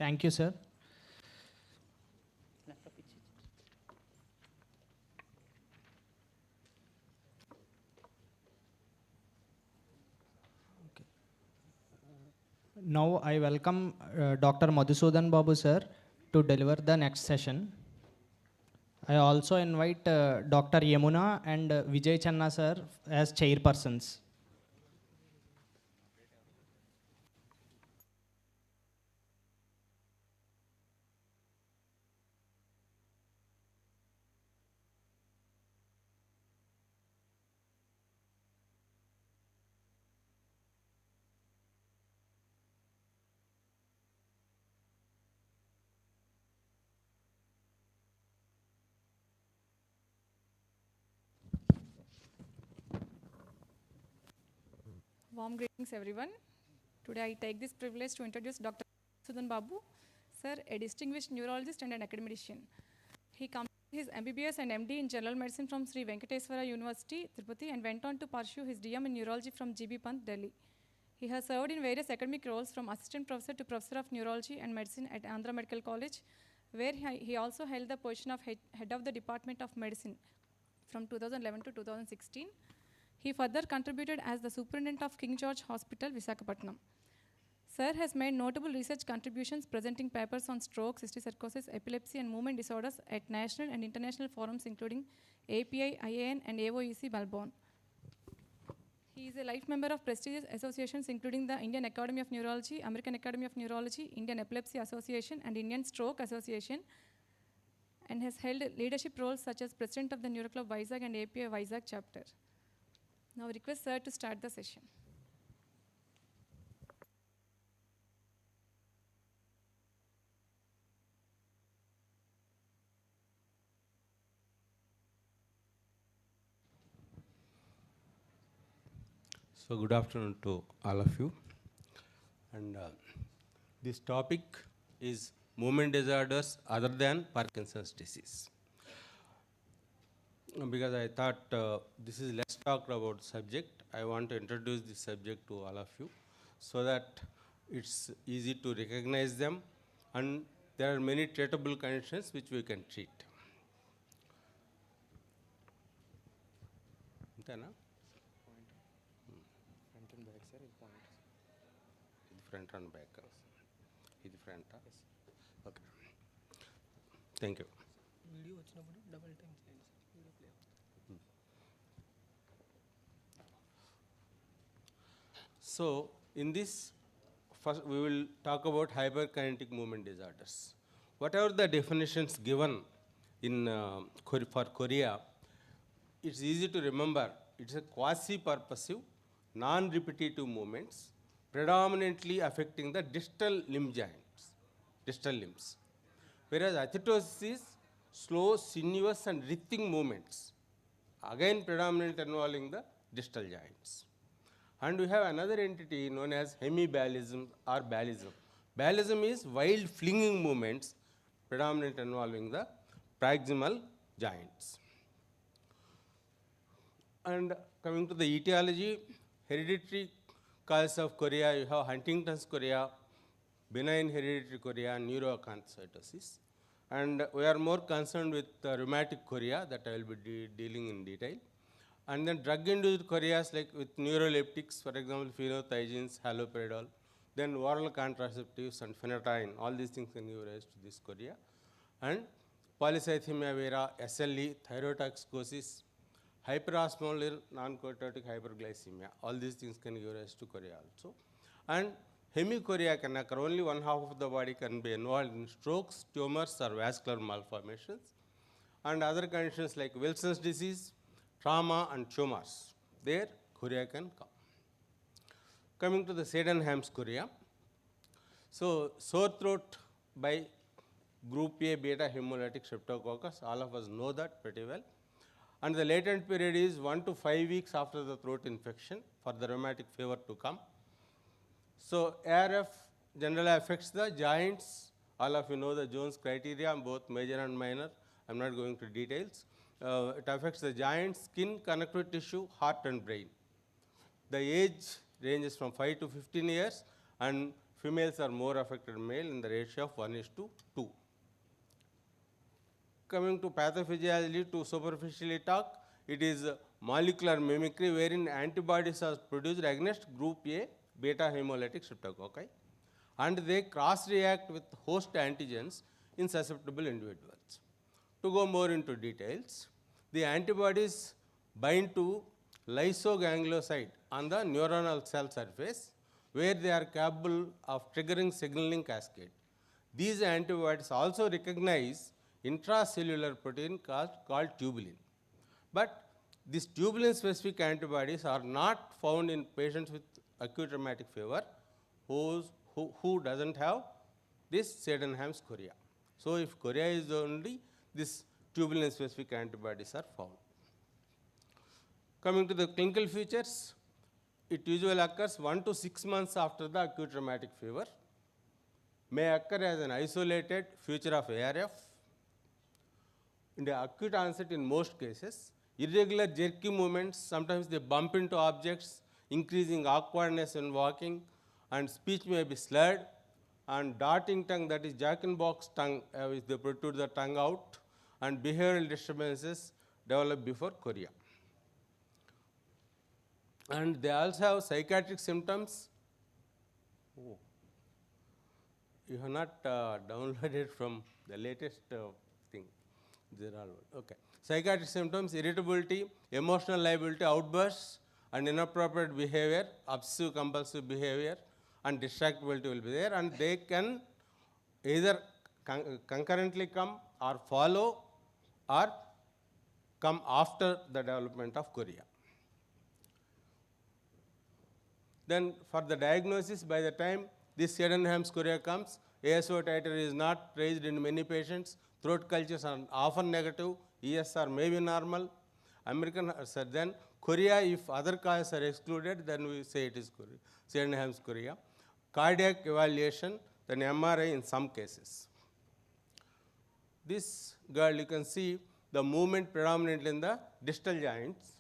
Thank you, sir. Now I welcome Dr. Madhusudan Babu sir to deliver the next session. I also invite Dr. Yamuna and Vijay Channa sir as chairpersons. Warm greetings, everyone. Today I take this privilege to introduce Dr. Sudan Babu, sir, a distinguished neurologist and an academician. He completed his MBBS and MD in General Medicine from Sri Venkateswara University, Tirupati, and went on to pursue his DM in Neurology from GB Pant, Delhi. He has served in various academic roles from Assistant Professor to Professor of Neurology and Medicine at Andhra Medical College, where he also held the position of Head of the Department of Medicine from 2011 to 2016. He further contributed as the Superintendent of King George Hospital, Visakhapatnam. Sir has made notable research contributions presenting papers on stroke, cysticercosis, epilepsy, and movement disorders at national and international forums including API, IAN, and AOEC Melbourne. He is a life member of prestigious associations including the Indian Academy of Neurology, American Academy of Neurology, Indian Epilepsy Association, and Indian Stroke Association, and has held leadership roles such as President of the Neuro Club Vizag and API Vizag chapter. Now I request sir to start the session. So good afternoon to all of you. And this topic is movement disorders other than Parkinson's disease. Because I thought this is less talked about subject, I want to introduce this subject to all of you so that it's easy to recognize them, and there are many treatable conditions which we can treat. Antena? Front and back, sir. Point. Front and back. This front. Yes. Okay. Thank you. Video వచ్చినప్పుడు double time change. Video play. So in this, first we will talk about hyperkinetic movement disorders. Whatever the definitions given in for Korea, it's easy to remember. It's a quasi-purposive, non-repetitive movements, predominantly affecting the distal limb joints, distal limbs. Whereas athetosis is slow, sinuous, and writhing movements, again predominantly involving the distal joints. And we have another entity known as hemibalism or balism. Balism is wild flinging movements, predominantly involving the proximal joints. And coming to the etiology, hereditary causes of chorea, you have Huntington's chorea, benign hereditary chorea, neuroacanthocytosis. And we are more concerned with rheumatic chorea that I will be dealing in detail. And then drug-induced choreas like with neuroleptics, for example, phenothiazines, haloperidol, then oral contraceptives and phenytoin, all these things can give rise to this chorea. And polycythemia vera, SLE, thyrotoxicosis, hyperosmolar non-ketotic hyperglycemia, all these things can give rise to chorea also. And hemichorea can occur, only one half of the body can be involved in strokes, tumors, or vascular malformations. And other conditions like Wilson's disease, trauma, and tumors, there chorea can come. Coming to the Sydenham's chorea. So sore throat by group A beta hemolytic streptococcus, all of us know that pretty well. And the latent period is 1 to 5 weeks after the throat infection for the rheumatic fever to come. So ARF generally affects the joints. All of you know the Jones criteria, both major and minor. I'm not going to details. It affects the joints, skin, connective tissue, heart, and brain. The age ranges from 5 to 15 years, and females are more affected male in the ratio of 1:2. Coming to pathophysiology, to superficially talk, it is molecular mimicry wherein antibodies are produced against group A beta hemolytic streptococci, and they cross-react with host antigens in susceptible individuals. To go more into details, the antibodies bind to lysoganglioside on the neuronal cell surface, where they are capable of triggering signaling cascade. These antibodies also recognize intracellular protein called tubulin. But these tubulin-specific antibodies are not found in patients with acute rheumatic fever who doesn't have this Sydenham's chorea. So if chorea is only, this tubulin-specific antibodies are found. Coming to the clinical features, it usually occurs 1 to 6 months after the acute rheumatic fever, may occur as an isolated feature of ARF. In the acute onset in most cases, irregular jerky movements, sometimes they bump into objects, increasing awkwardness when walking, and speech may be slurred, and darting tongue, that is Jack-in-box tongue, which they protrude the tongue out, and behavioral disturbances develop before chorea. And they also have psychiatric symptoms. Oh. You have not downloaded from the latest thing. They're all okay. Psychiatric symptoms: irritability, emotional liability, outbursts, and inappropriate behavior, obsessive compulsive behavior, and distractibility will be there, and they can either concurrently come or follow or come after the development of chorea. Then for the diagnosis, by the time this Sydenham's chorea comes, ASO titer is not raised in many patients, throat cultures are often negative, ESR may be normal. Then chorea, if other causes are excluded, then we say it is Sydenham's chorea. Cardiac evaluation, then MRI in some cases. This girl, you can see the movement predominantly in the distal joints.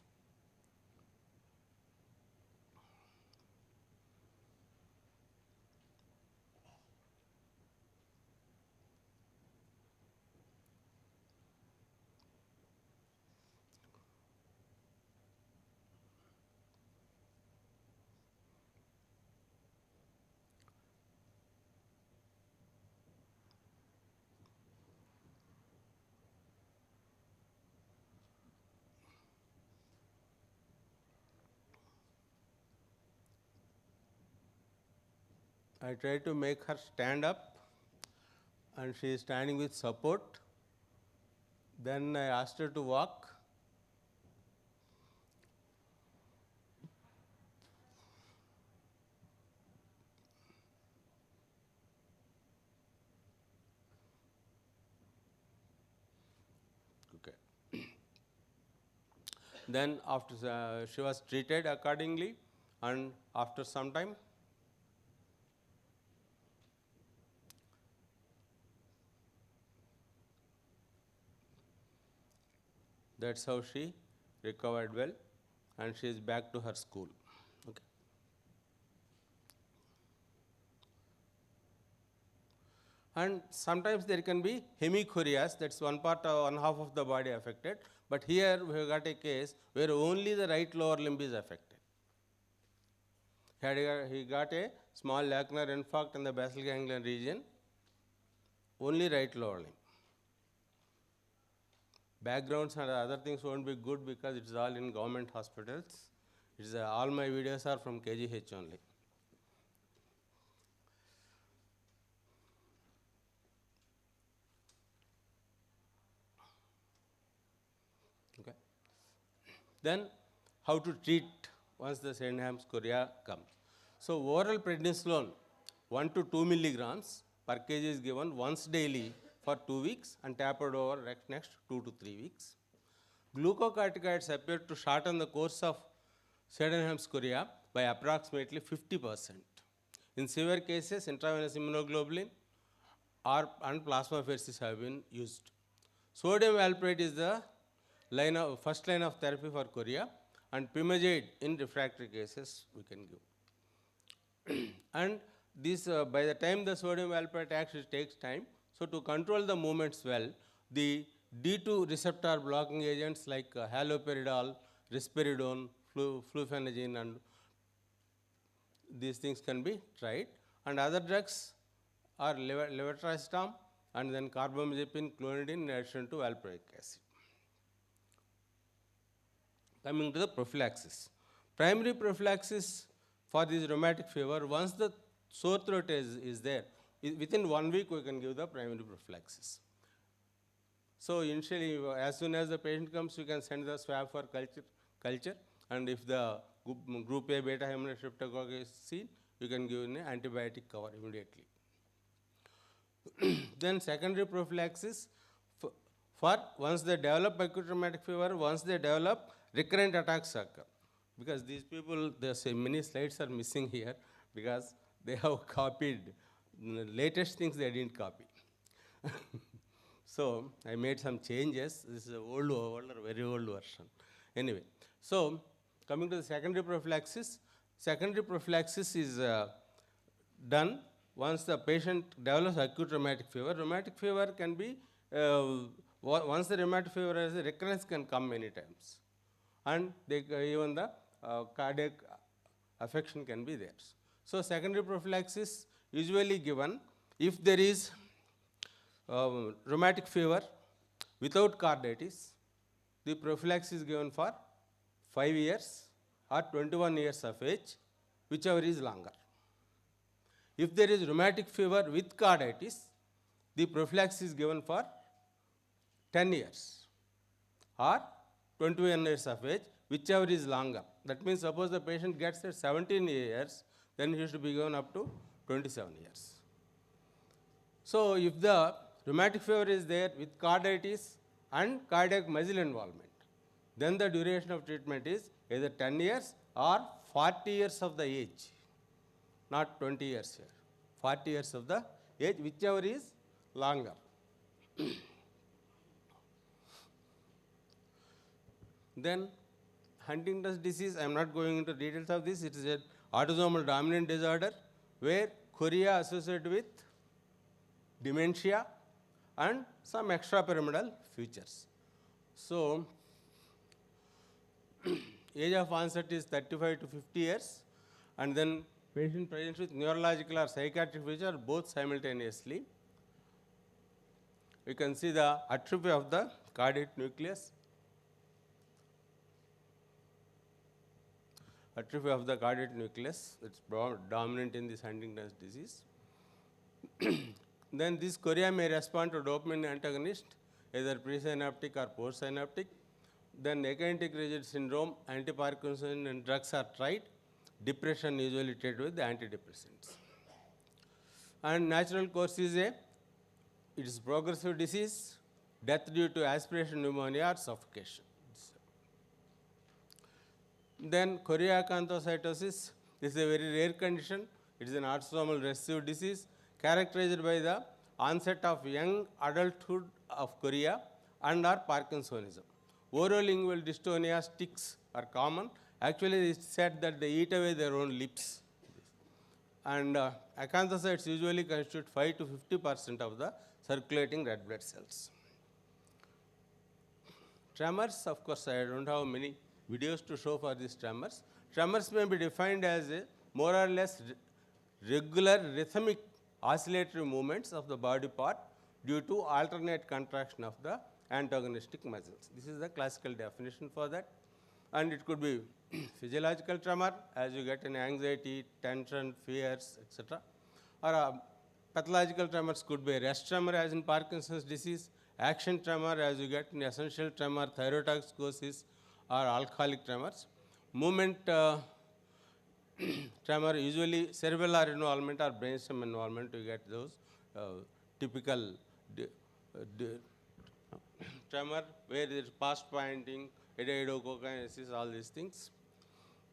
I try to make her stand up, and she is standing with support. Then I asked her to walk. Okay. Then after she was treated accordingly, and after some time, that's how she recovered well, and she is back to her school. Okay. And sometimes there can be hemichorias, that's one half of the body affected. But here we have got a case where only the right lower limb is affected. He got a small lacunar infarct in the basal ganglion region, only right lower limb. Backgrounds and other things won't be good because it's all in government hospitals. All my videos are from KGH only. Okay. Then how to treat once the Sydenham's chorea comes. So oral prednisolone 1 to 2 milligrams per kg is given once daily for 2 weeks and tapered over next 2 to 3 weeks. Glucocorticoids appear to shorten the course of Sydenham's chorea by approximately 50%. In severe cases, intravenous immunoglobulin and plasmapheresis have been used. Sodium valproate is the first line of therapy for chorea, and pimagide in refractory cases we can give. And this by the time the sodium valproate acts, it takes time. So to control the movements well, the D2 receptor blocking agents like haloperidol, risperidone, flufenazine, and these things can be tried. And other drugs are levetiracetam and then carbamazepine, clonidine in addition to valproic acid. Coming to the prophylaxis. Primary prophylaxis for this rheumatic fever, once the sore throat is there, within 1 week we can give the primary prophylaxis. So initially, as soon as the patient comes, you can send the swab for culture, and if the group A beta hemolytic streptococcus is seen, you can give an antibiotic cover immediately. Then secondary prophylaxis for once they develop acute rheumatic fever, once they develop recurrent attacks occur. Because these people, there's many slides are missing here because they have copied the latest things they didn't copy. So I made some changes. This is an older, very old version. Anyway, so coming to the secondary prophylaxis is done once the patient develops acute rheumatic fever. Rheumatic fever can be, once the rheumatic fever has a recurrence can come many times. And even the cardiac affection can be there. So secondary prophylaxis usually given if there is rheumatic fever without carditis. The prophylaxis is given for 5 years or 21 years of age, whichever is longer. If there is rheumatic fever with carditis, the prophylaxis is given for 10 years or 21 years of age, whichever is longer. That means suppose the patient gets at 17 years, then he should be given up to 27 years. So if the rheumatic fever is there with carditis and cardiac muscle involvement, then the duration of treatment is either 10 years or 40 years of the age, not 20 years here, 40 years of the age, whichever is longer. Then Huntington's disease, I am not going into details of this. It is an autosomal dominant disorder where chorea associated with dementia and some extrapyramidal features. So age of onset is 35 to 50 years, and then patient presents with neurological or psychiatric feature both simultaneously. You can see the atrophy of the cardiac nucleus. Atrophy of the cardiac nucleus, it's dominant in this Huntington's disease. Then this chorea may respond to dopamine antagonist, either presynaptic or postsynaptic. Then akinetic rigid syndrome, anti-Parkinson and drugs are tried. Depression usually treated with the antidepressants. And natural course is it is progressive disease, death due to aspiration pneumonia or suffocation. Then chorea acanthocytosis, this is a very rare condition. It is an autosomal recessive disease characterized by the onset of young adulthood of chorea and or Parkinsonism. Orolingual dystonia tics are common. Actually, it's said that they eat away their own lips. And acanthocytes usually constitute 5 to 50% of the circulating red blood cells. Tremors, of course, I don't have many videos to show for these tremors. Tremors may be defined as a more or less regular rhythmic oscillatory movements of the body part due to alternate contraction of the antagonistic muscles. This is the classical definition for that. And it could be physiological tremor as you get in anxiety, tension, fears, etc. Or pathological tremors could be rest tremor as in Parkinson's disease, action tremor as you get in essential tremor, thyrotoxicosis, or alcoholic tremors. Movement tremor, usually cerebellar involvement or brainstem involvement, you get those typical tremor where there is past pointing, adaedocokinesis, all these things.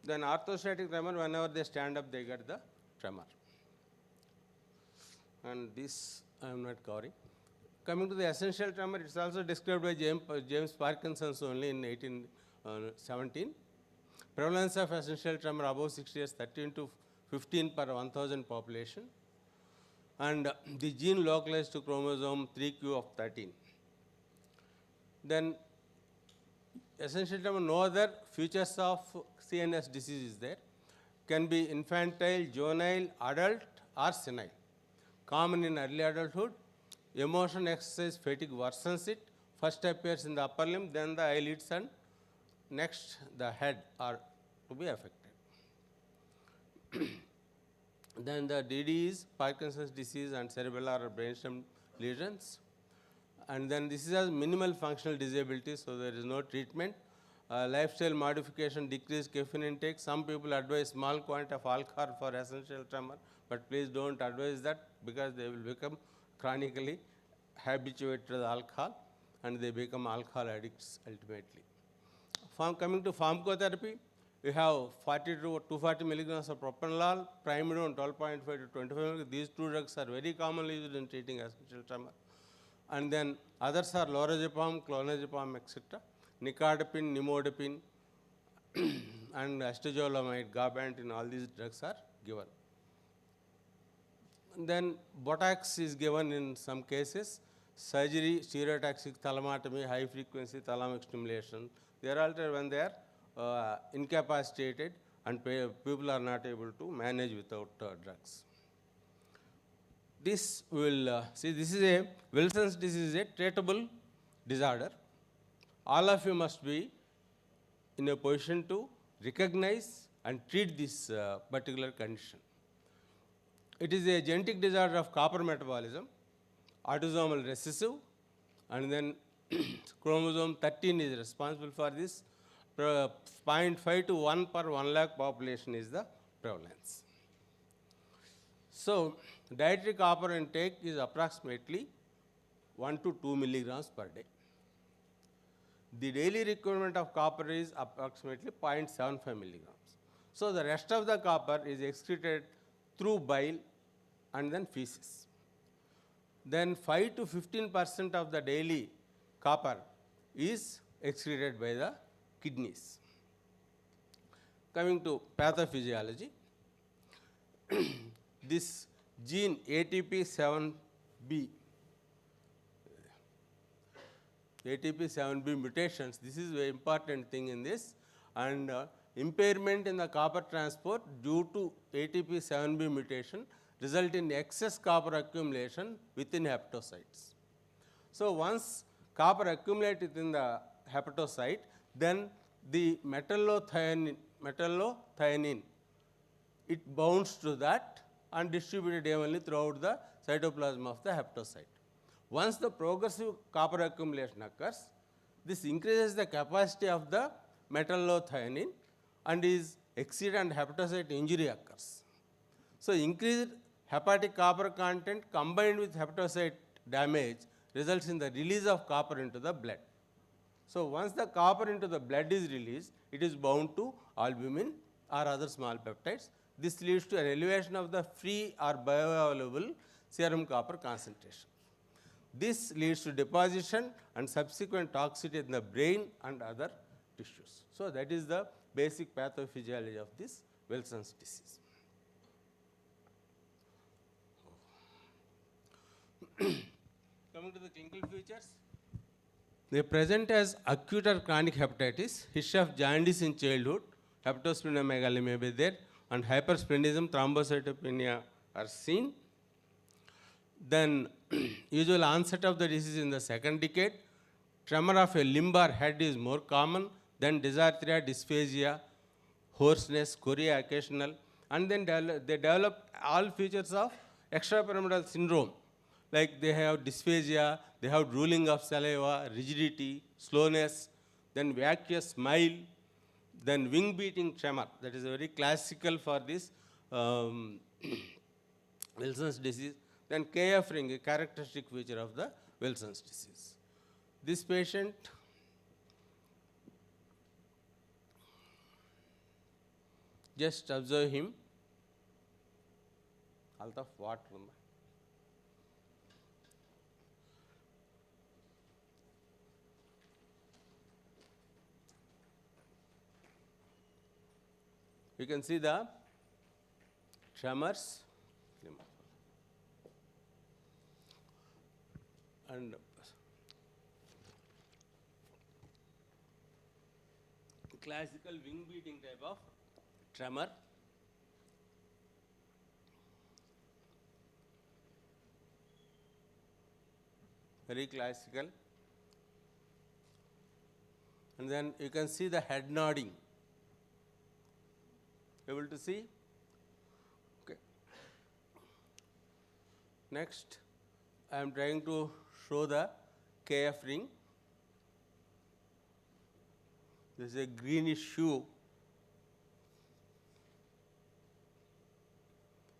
Then orthostatic tremor, whenever they stand up, they get the tremor. And this I am not covering. Coming to the essential tremor, it is also described by James Parkinson's only in 1817. Prevalence of essential tremor above 6 years, 13 to 15 per 1000 population, and the gene localized to chromosome 3q of 13. Then essentially no other features of CNS disease is there. Can be infantile, juvenile, adult or senile. Common in early adulthood. Emotion, exercise, fatigue worsens it. First appears in the upper limb, then the eyelids, and next the head are to be affected. Then the DD is Parkinson's disease and cerebellar or brainstem lesions. And then this is a minimal functional disability, so there is no treatment. Lifestyle modification, decreased caffeine intake. Some people advise small quantity of alcohol for essential tremor, but please don't advise that because they will become chronically habituated to the alcohol and they become alcohol addicts ultimately. Coming to pharmacotherapy, we have 40 to 240 milligrams of propranolol, primidone 12.5 to 25 milligrams. These two drugs are very commonly used in treating essential tremor. And then others are lorazepam, clonazepam, etc. Nicardipine, nimodipine, and acetazolamide, gabapentin, all these drugs are given. And then Botox is given in some cases. Surgery, stereotactic thalamotomy, high frequency thalamic stimulation. They are altered when they are incapacitated and people are not able to manage without drugs. This will see, this is a Wilson's disease, is a treatable disorder. All of you must be in a position to recognize and treat this particular condition. It is a genetic disorder of copper metabolism, autosomal recessive, and then chromosome 13 is responsible for this. 0.5 to 1 per 1 lakh population is the prevalence. So, dietary copper intake is approximately 1 to 2 milligrams per day. The daily requirement of copper is approximately 0.75 milligrams. So, the rest of the copper is excreted through bile and then feces. Then 5 to 15% of the daily copper is excreted by the kidneys. Coming to pathophysiology, this gene ATP7B, mutations, this is a very important thing in this, and impairment in the copper transport due to ATP7B mutation result in excess copper accumulation within hepatocytes. So, once copper accumulates within the hepatocyte, then the metallothionein, it bounds to that and distributed evenly throughout the cytoplasm of the hepatocyte. Once the progressive copper accumulation occurs, this increases the capacity of the metallothionein and is exceeded and hepatocyte injury occurs. So, increased hepatic copper content combined with hepatocyte damage results in the release of copper into the blood. So, once the copper into the blood is released, it is bound to albumin or other small peptides. This leads to an elevation of the free or bioavailable serum copper concentration. This leads to deposition and subsequent toxicity in the brain and other tissues. So, that is the basic pathophysiology of this Wilson's disease. Coming to the clinical features, they present as acute or chronic hepatitis, history of jaundice in childhood, hepatosplenomegaly may be there, and hypersplenism, thrombocytopenia are seen. Then usual onset of the disease in the second decade, tremor of a limb or head is more common, then dysarthria, dysphagia, hoarseness, chorea occasional, and then they develop all features of extrapyramidal syndrome, like they have dysphagia, they have drooling of saliva, rigidity, slowness, then vacuous smile, then wing beating tremor, that is very classical for this Wilson's disease. Then KF ring, a characteristic feature of the Wilson's disease. This patient just observe him, alt of water. You can see the tremors, and classical wing beating type of tremor. Very classical. And then you can see the head nodding. Able to see? Okay. Next, I am trying to show the KF ring. This is a greenish hue.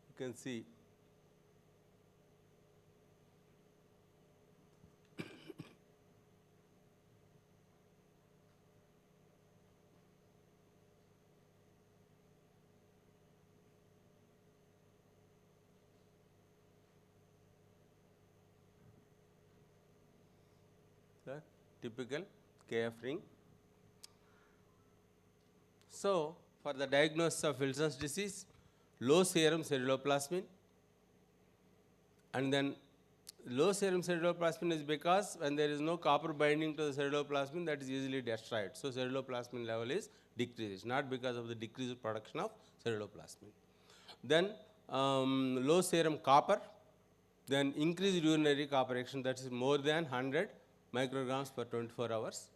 You can see. The typical KF ring. So, for the diagnosis of Wilson's disease, low serum ceruloplasmin, and then low serum ceruloplasmin is because when there is no copper binding to the ceruloplasmin, that is easily destroyed. So, ceruloplasmin level is decreased, not because of the decreased production of ceruloplasmin. Then low serum copper, then increased urinary copper exchange, that is more than 100 micrograms per 24 hours.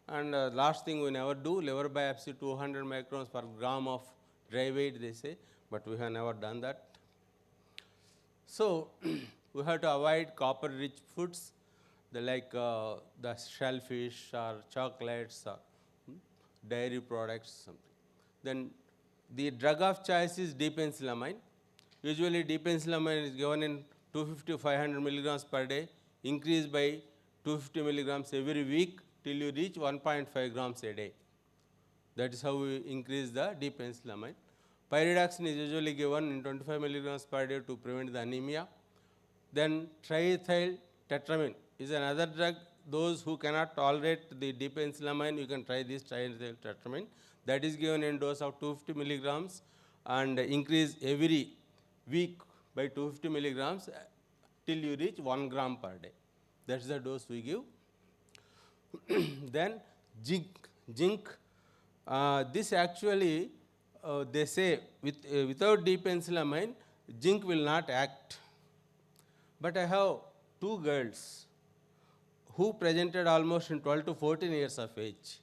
And last thing we never do, liver biopsy 200 micrograms per gram of dry weight, they say, but we have never done that. So, we have to avoid copper-rich foods, like the shellfish or chocolates or dairy products, something. Then the drug of choice is dipencilamine. Usually dipencilamine is given in 250 to 500 milligrams per day, increased by 250 milligrams every week till you reach 1.5 grams a day. That is how we increase the dipencilamine. Pyridoxine is usually given in 25 milligrams per day to prevent the anemia. Then triethyl tetramine is another drug. Those who cannot tolerate the dipencilamine, you can try this triethyl tetramine. That is given in dose of 250 milligrams and increase every week by 250 milligrams till you reach 1 gram per day. That is the dose we give. Then zinc. This actually, they say without dipencilamine, zinc will not act. But I have two girls who presented almost in 12 to 14 years of age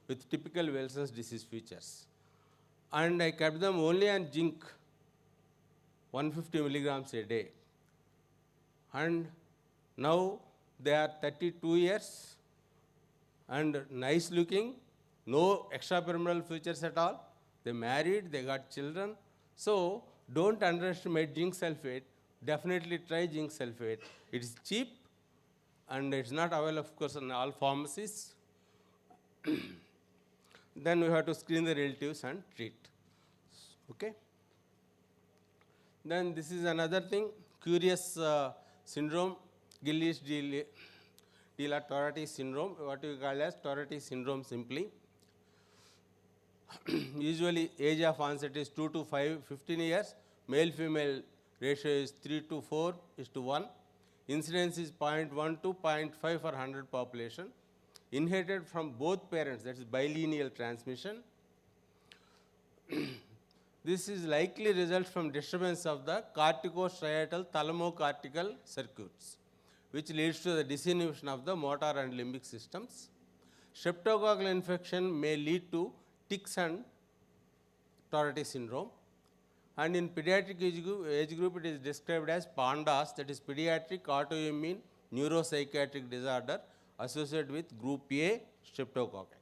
with typical Wilson's disease features. And I kept them only on zinc, 150 milligrams a day. And now they are 32 years and nice looking, no extrapyramidal features at all. They married, they got children. So don't underestimate zinc sulfate. Definitely try zinc sulfate. It is cheap and it's not available, of course, in all pharmacies. Then we have to screen the relatives and treat. Okay. Then this is another thing, curious syndrome, Gillis-Dila-Tourette syndrome, what we call as Tourette syndrome simply. Usually age of onset is 2 to 15 years, male-female ratio is 3 to 4 is to 1. Incidence is 0.1 to 0.5 for 100 population. Inherited from both parents, that is bilineal transmission. This is likely results from disturbance of the corticostriatal thalamocortical circuits, which leads to the disinhibition of the motor and limbic systems. Streptococcal infection may lead to tics and Tourette syndrome. And in pediatric age group, it is described as PANDAS, that is pediatric autoimmune neuropsychiatric disorder associated with group A streptococci.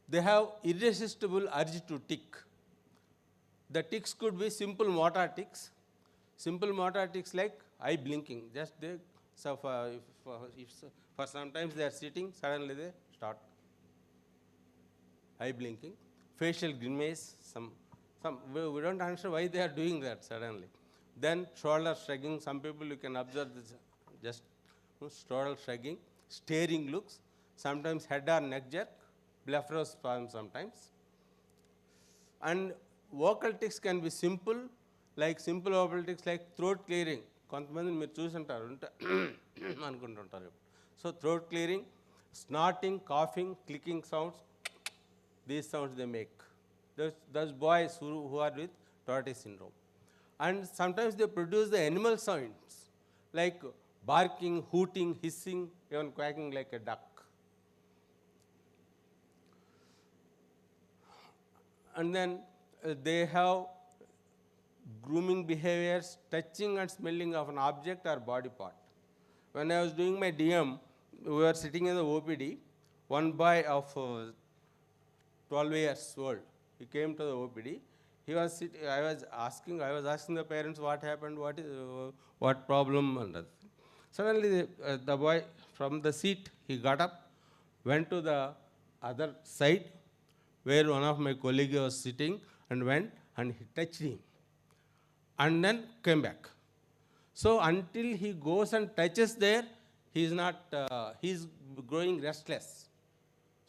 They have irresistible urge to tick. The tics could be simple motor tics. Simple motor tics like eye blinking. Just they, so for sometimes they are sitting, suddenly they start eye blinking. Facial grimace, we don't understand why they are doing that suddenly. Then shoulder shrugging, some people you can observe this, just shoulder shrugging, staring looks, sometimes head or neck jerk, blepharospasm sometimes. And vocal tics can be simple like simple verbal like throat clearing. కొంతమంది మీరు చూసుంటారు అనుకుంటుంటారు. So throat clearing, snorting, coughing, clicking sounds, these sounds they make. Those boys who are with Tourette syndrome. And sometimes they produce the animal sounds like barking, hooting, hissing, even quacking like a duck. And then they have grooming behaviors, touching and smelling of an object or body part. When I was doing my DM, we were sitting in the OPD. One boy of 12 years old, he came to the OPD. He was I was asking the parents what happened, what problem, and that. Suddenly the boy from the seat, he got up, went to the other side where one of my colleagues was sitting, and went and he touched him, and then came back. So until he goes and touches there, he is not, he is growing restless.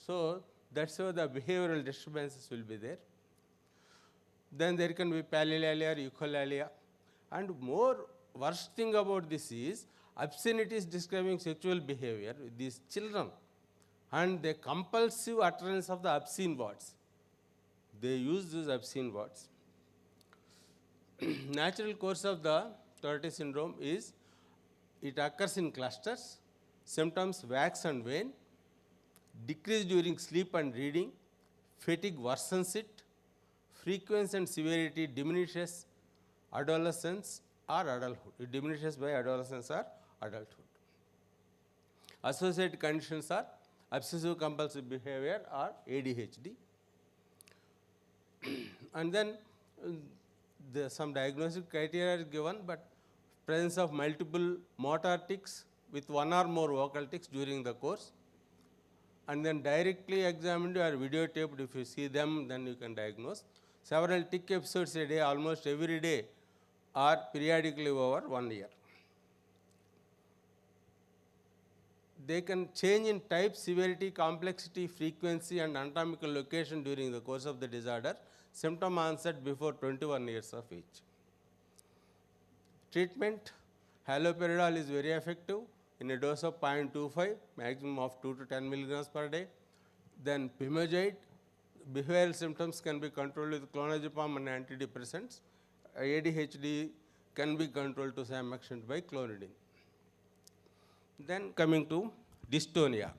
So that's how the behavioral disturbances will be there. Then there can be palilalia or echolalia. And more worst thing about this is obscenity is describing sexual behavior with these children, and the compulsive utterance of the obscene words. They use these obscene words. Natural course of the Tourette syndrome is it occurs in clusters, symptoms wax and wane, decrease during sleep and reading, fatigue worsens it, frequency and severity diminishes adolescence or adulthood. It diminishes by adolescence or adulthood. Associated conditions are obsessive compulsive behavior or ADHD. And then some diagnostic criteria is given, but presence of multiple motor tics with one or more vocal tics during the course. And then directly examined or videotaped. If you see them, then you can diagnose. Several tic episodes a day, almost every day, or periodically over 1 year. They can change in type, severity, complexity, frequency, and anatomical location during the course of the disorder. Symptom onset before 21 years of age. Treatment, haloperidol is very effective in a dose of 0.25, maximum of 2 to 10 milligrams per day. Then pimozide, behavioral symptoms can be controlled with clonazepam and antidepressants. ADHD can be controlled to some extent by clonidine. Then coming to dystonia.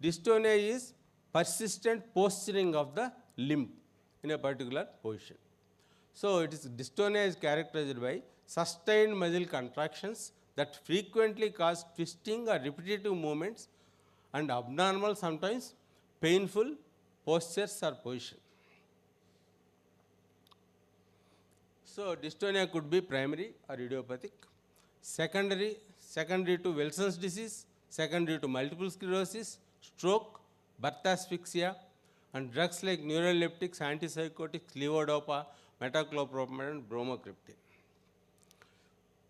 Dystonia is persistent posturing of the limb in a particular position. So dystonia is characterized by sustained muscle contractions that frequently cause twisting or repetitive movements and abnormal, sometimes painful postures or position. So dystonia could be primary or idiopathic, secondary to Wilson's disease, secondary to multiple sclerosis, stroke, birth asphyxia, and drugs like neuroleptics, antipsychotics, levodopa, metoclopropamide, and bromocriptine.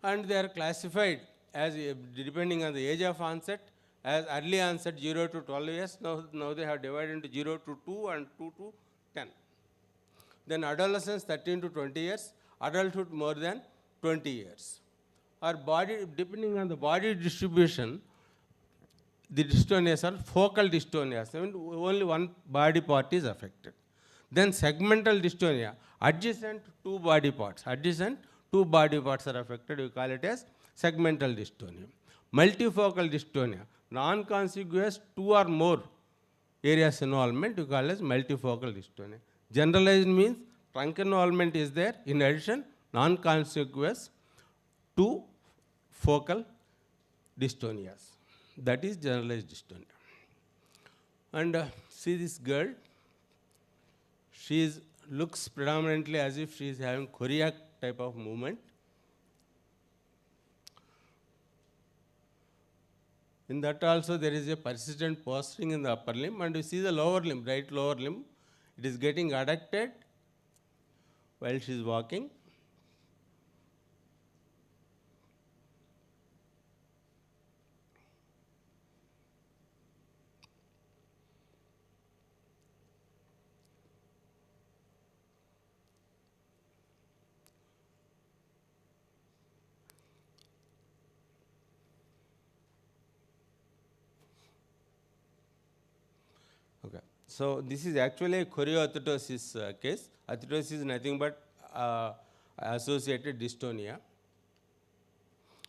And they are classified as, depending on the age of onset, as early onset 0 to 12 years. Now they have divided into 0 to 2 and 2 to 10. Then adolescence 13 to 20 years, adulthood more than 20 years. Our body, depending on the body distribution, the dystonias are focal dystonias. I mean, only one body part is affected. Then segmental dystonia, adjacent two body parts. Adjacent two body parts are affected. We call it as segmental dystonia. Multifocal dystonia, non-contiguous two or more areas involvement, we call as multifocal dystonia. Generalized means trunk involvement is there. In addition, non-contiguous two focal dystonias. That is generalized dystonia. And see this girl, she looks predominantly as if she is having choreographed type of movement. In that also there is a persistent posturing in the upper limb, and you see the lower limb, right lower limb, it is getting adducted while she is walking. So this is actually a chorioathetosis case. Athetosis is nothing but associated dystonia.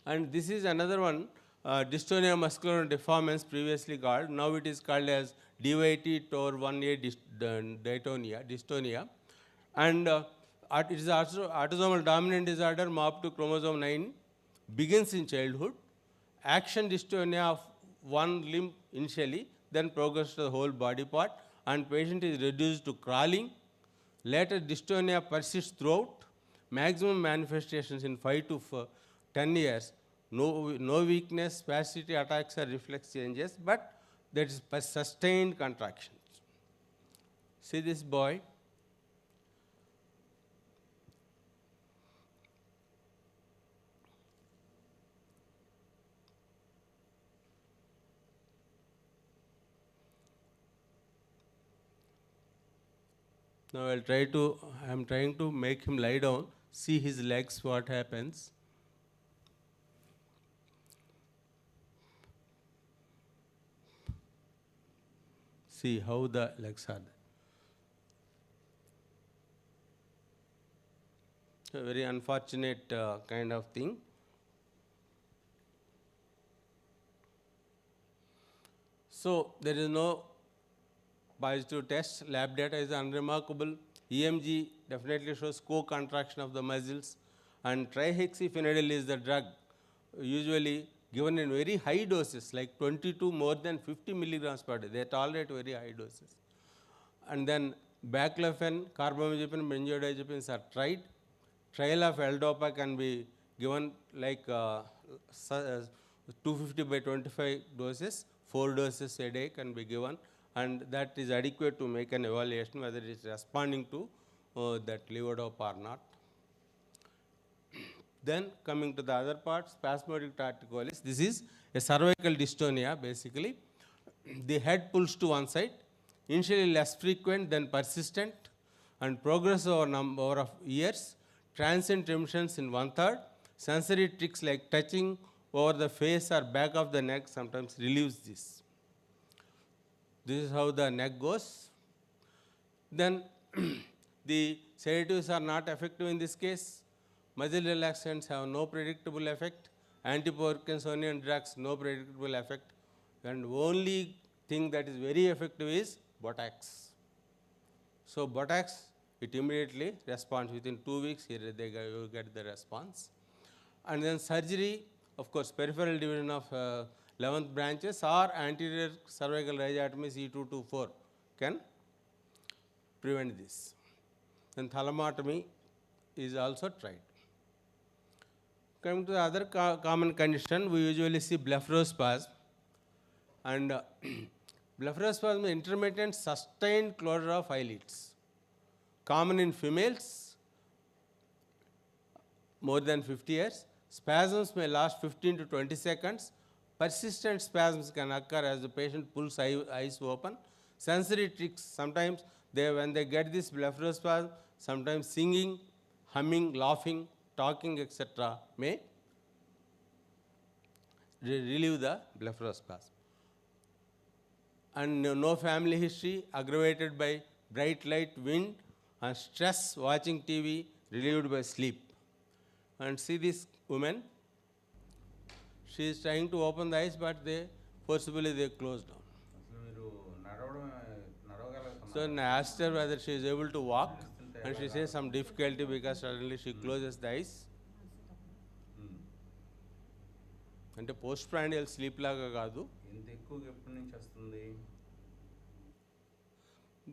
And this is another one, dystonia muscular deformans, previously called. Now it is called as DYT TOR 1A dystonia. And it is also autosomal dominant disorder, MOP to chromosome 9, begins in childhood. Action dystonia of one limb initially, then progress to the whole body part, and patient is reduced to crawling. Later dystonia persists throughout. Maximum manifestations in 5 to 10 years. No weakness, spasticity, attacks or reflex changes, but that is sustained contractions. See this boy. Now I am trying to make him lie down, see his legs, what happens. See how the legs are. A very unfortunate kind of thing. So there is no positive test. Lab data is unremarkable. EMG definitely shows co-contraction of the muscles. And trihexyphenidyl is the drug usually given in very high doses, like 20 to more than 50 milligrams per day. They tolerate very high doses. And then baclofen, carbamazepine, benzodiazepines are tried. Trial of L-DOPA can be given like 250 by 25 doses, 4 doses a day can be given, and that is adequate to make an evaluation whether it is responding to that levodopa or not. Then coming to the other part, spasmodic torticollis. This is a cervical dystonia basically. The head pulls to one side, initially less frequent, then persistent, and progress over number of years. Transient remissions in 1/3. Sensory tricks like touching over the face or back of the neck sometimes relieves this. This is how the neck goes. Then the sedatives are not effective in this case. Muscle relaxants have no predictable effect. Antiparkinsonian drugs, no predictable effect. And only thing that is very effective is Botox. So Botox, it immediately responds within 2 weeks. Here you get the response. And then surgery, of course, peripheral division of 11th branches or anterior cervical rhizotomy C2 to 4 can prevent this. Then thalamotomy is also tried. Coming to the other common condition, we usually see blepharospasm. And blepharospasm is intermittent sustained closure of eyelids. Common in females, more than 50 years. Spasms may last 15 to 20 seconds. Persistent spasms can occur as the patient pulls eyes open. Sensory tricks, sometimes when they get this blepharospasm, sometimes singing, humming, laughing, talking, etc. may relieve the blepharospasm. And no family history, aggravated by bright light, wind, and stress, watching TV, relieved by sleep. And see this woman, she is trying to open the eyes, but forcibly they close down. So I asked her whether she is able to walk, and she says some difficulty because suddenly she closes the eyes. అంటే post prandial sleep లాగా కాదు.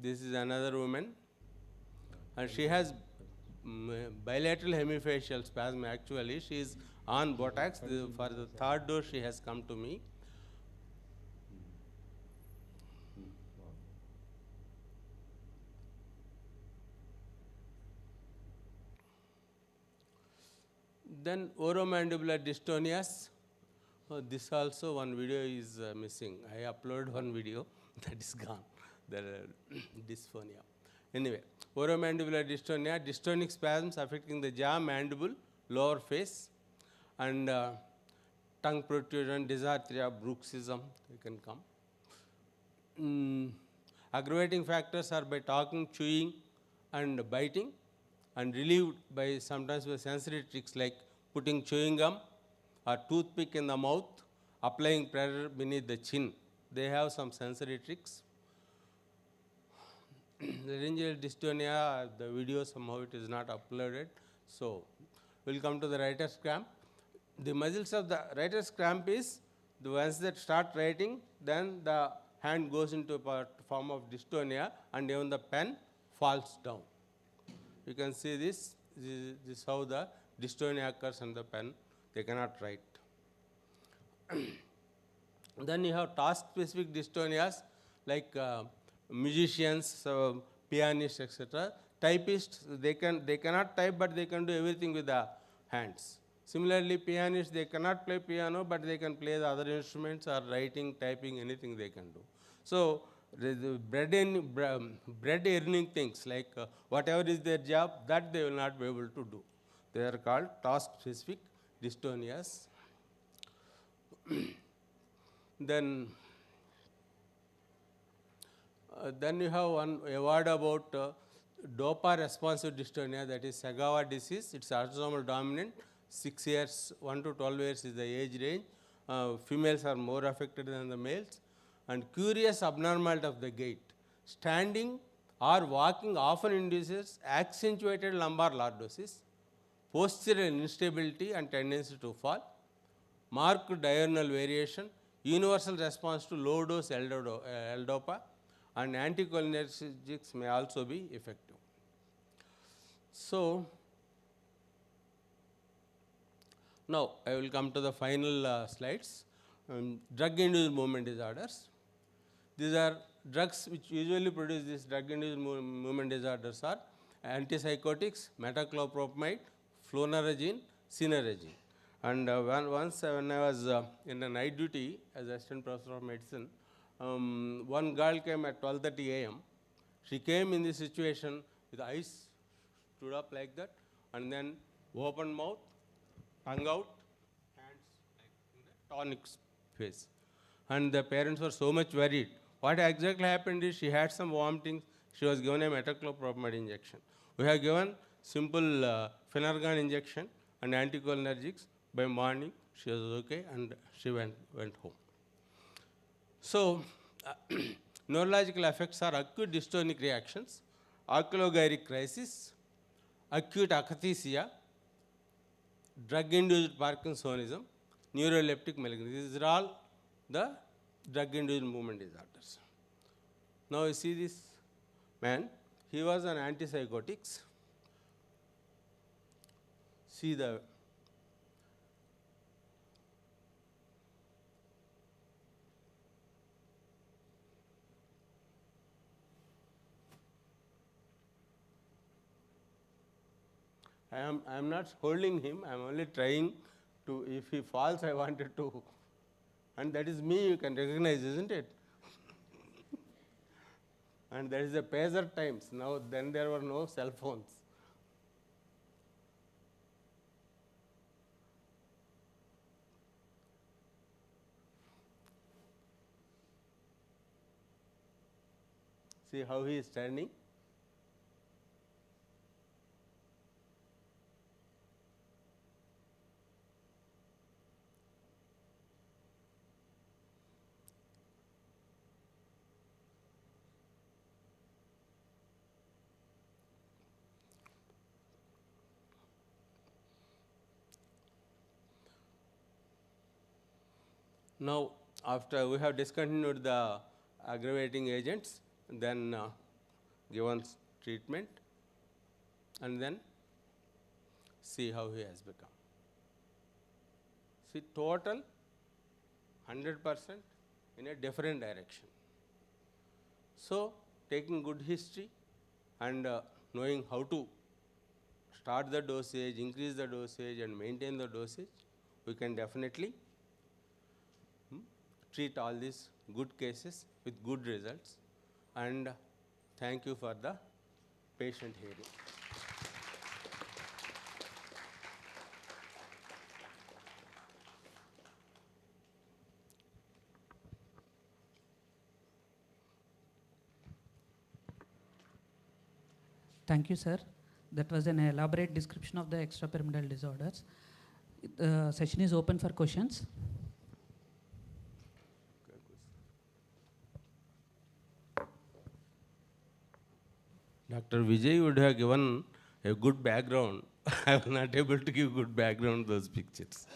This is another woman, and she has bilateral hemifacial spasm. Actually, she is on Botox. For the 3rd dose, she has come to me. Then oromandibular dystonias. This also one video is missing. I uploaded one video, that is gone. The dysphonia. Anyway, oromandibular dystonia, dystonic spasms affecting the jaw, mandible, lower face, and tongue protrusion, dysarthria, bruxism, you can come. Aggravating factors are by talking, chewing, and biting, and relieved by sometimes by sensory tricks like putting chewing gum or toothpick in the mouth, applying pressure beneath the chin. They have some sensory tricks. Laryngeal dystonia, the video somehow it is not uploaded. So we'll come to the writer's cramp. The muscles of the writer's cramp is the ones that start writing, then the hand goes into a form of dystonia, and even the pen falls down. You can see this. This is how the dystonia occurs on the pen. They cannot write. Then you have task-specific dystonias like musicians, pianists, etc. Typists, they cannot type, but they can do everything with the hands. Similarly, pianists, they cannot play piano, but they can play the other instruments or writing, typing, anything they can do. So the bread earning things like whatever is their job, that they will not be able to do. They are called task-specific dystonias. Then you have one award about DOPA responsive dystonia, that is Sagawa disease. It's autosomal dominant. 6 years, 1 to 12 years is the age range. Females are more affected than the males. And curious abnormality of the gait. Standing or walking often induces accentuated lumbar lordosis, postural instability and tendency to fall, marked diurnal variation, universal response to low dose L-DOPA, and anticholinergics may also be effective. So now I will come to the final slides. Drug-induced movement disorders. These are drugs which usually produce these drug-induced movement disorders are antipsychotics, metoclopropamide, flunarizine, sineregine. And once when I was in a night duty as assistant professor of medicine, one girl came at 12:30 a.m. She came in this situation with eyes stood up like that, and then open mouth, tongue out, hands like in the tonic phase. And the parents were so much worried. What exactly happened is she had some vomiting. She was given a metoclopropamide injection. We have given simple Phenergan injection and anticholinergics. By morning, she was okay, and she went home. So, neurological effects are acute dystonic reactions, oculogyric crisis, acute akathisia, drug-induced Parkinsonism, neuroleptic malignancy. These are all the drug-induced movement disorders. Now you see this man, he was on antipsychotics. See the I am not holding him, I am only trying to, if he falls, I wanted to, and that is me, you can recognize, isn't it? And that is the pager times. Now, then there were no cell phones. See how he is standing? Now, after we have discontinued the aggravating agents, then given treatment, and then see how he has become. See, total 100% in a different direction. So, taking good history and knowing how to start the dosage, increase the dosage, and maintain the dosage, we can definitely treat all these good cases with good results. And thank you for the patient hearing. Thank you, sir. That was an elaborate description of the extrapyramidal disorders. The session is open for questions. Dr. Vijay would have given a good background. I was not able to give good background to those pictures.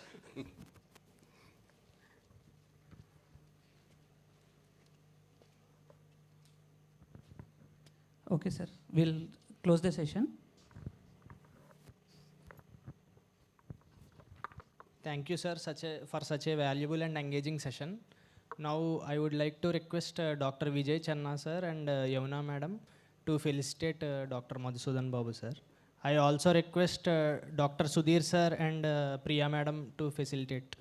Okay, sir. We'll close the session. Thank you, sir, for such a valuable and engaging session. Now, I would like to request Dr. Vijay Channa, sir, and Yamuna, madam, to felicitate Dr. Madhusudan Babu, sir. I also request Dr. Sudhir, sir, and Priya, madam, to facilitate.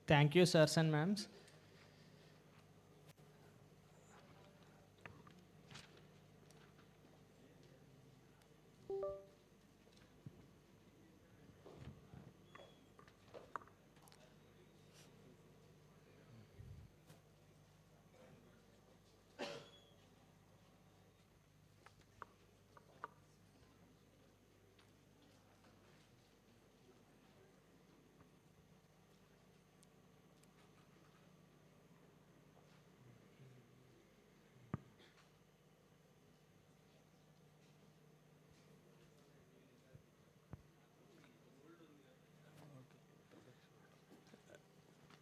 Thank you, sirs and ma'ams.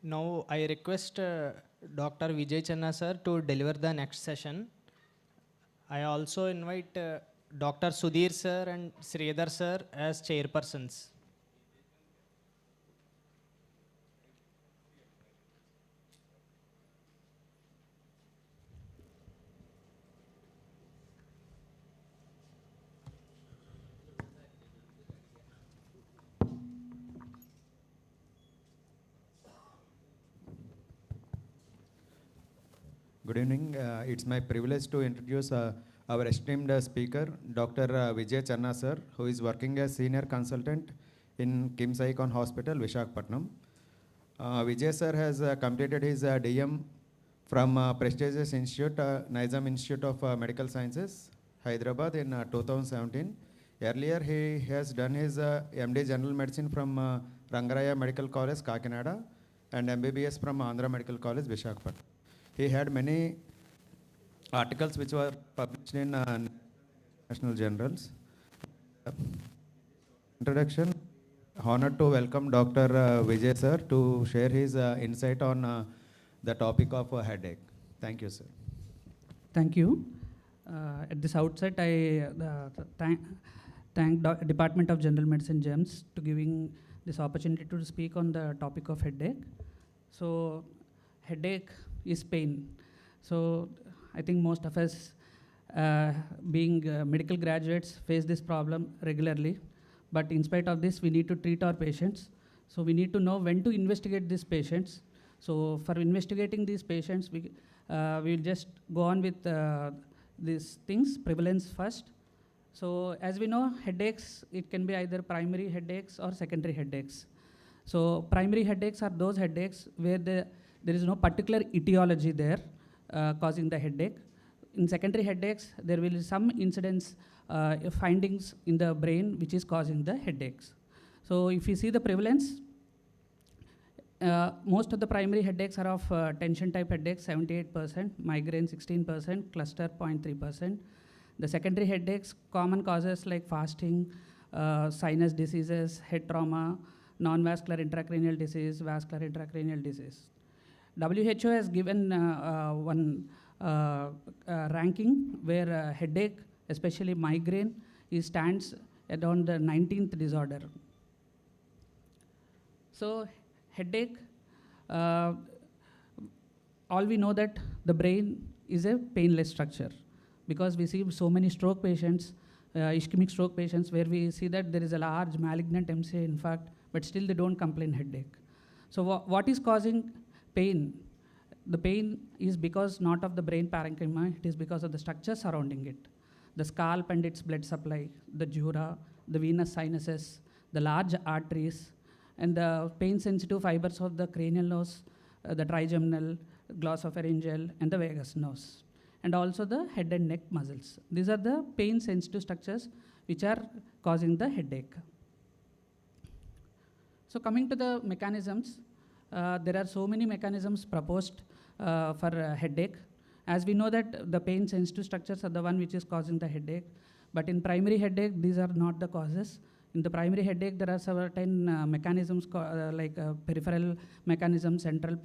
Now, I request Dr. Vijay Channa, sir, to deliver the next session. I also invite Dr. Sudhir, sir, and Sridhar, sir, as chairpersons. Good evening. It's my privilege to introduce our esteemed speaker, Dr. Vijay Channa sir, who is working as senior consultant in KIMS Icon Hospital, Visakhapatnam. Vijay sir has completed his DM from prestigious institute, Nizam Institute of Medical Sciences, Hyderabad in 2017. Earlier, he has done his MD General Medicine from Rangaraya Medical College, Kakinada, and MBBS from Andhra Medical College, Visakhapatnam. He had many articles which were published in national journals. Introduction, honored to welcome Dr. Vijay sir to share his insight on the topic of headache. Thank you, sir. Thank you. At this outset, I thank Department of General Medicine GEMS to giving this opportunity to speak on the topic of headache. So, headache is pain. So, I think most of us, being medical graduates, face this problem regularly. But in spite of this, we need to treat our patients. So, we need to know when to investigate these patients. So, for investigating these patients, we'll just go on with these things, prevalence first. So, as we know, headaches, it can be either primary headaches or secondary headaches. So, primary headaches are those headaches where there is no particular etiology there causing the headache. In secondary headaches, there will be some incidents, findings in the brain which is causing the headaches. So, if you see the prevalence, most of the primary headaches are of tension type headaches, 78%, migraine 16%, cluster 0.3%. The secondary headaches, common causes like fasting, sinus diseases, head trauma, non-vascular intracranial disease, vascular intracranial disease. WHO has given one ranking where headache, especially migraine, stands around the 19th disorder. So headache, all we know that the brain is a painless structure because we see so many stroke patients, ischemic stroke patients, where we see that there is a large malignant MCA infarct, but still they don't complain headache. So what is causing pain? The pain is because not of the brain parenchyma, it is because of the structure surrounding it. The scalp and its blood supply, the dura, the venous sinuses, the large arteries, and the pain-sensitive fibers of the cranial nerves, the trigeminal, glossopharyngeal, and the vagus nerves, and also the head and neck muscles. These are the pain-sensitive structures which are causing the headache. So coming to the mechanisms, there are so many mechanisms proposed for headache. As we know that the pain-sensitive structures are the one which is causing the headache, but in primary headache, these are not the causes. In the primary headache, there are certain mechanisms like peripheral mechanisms, central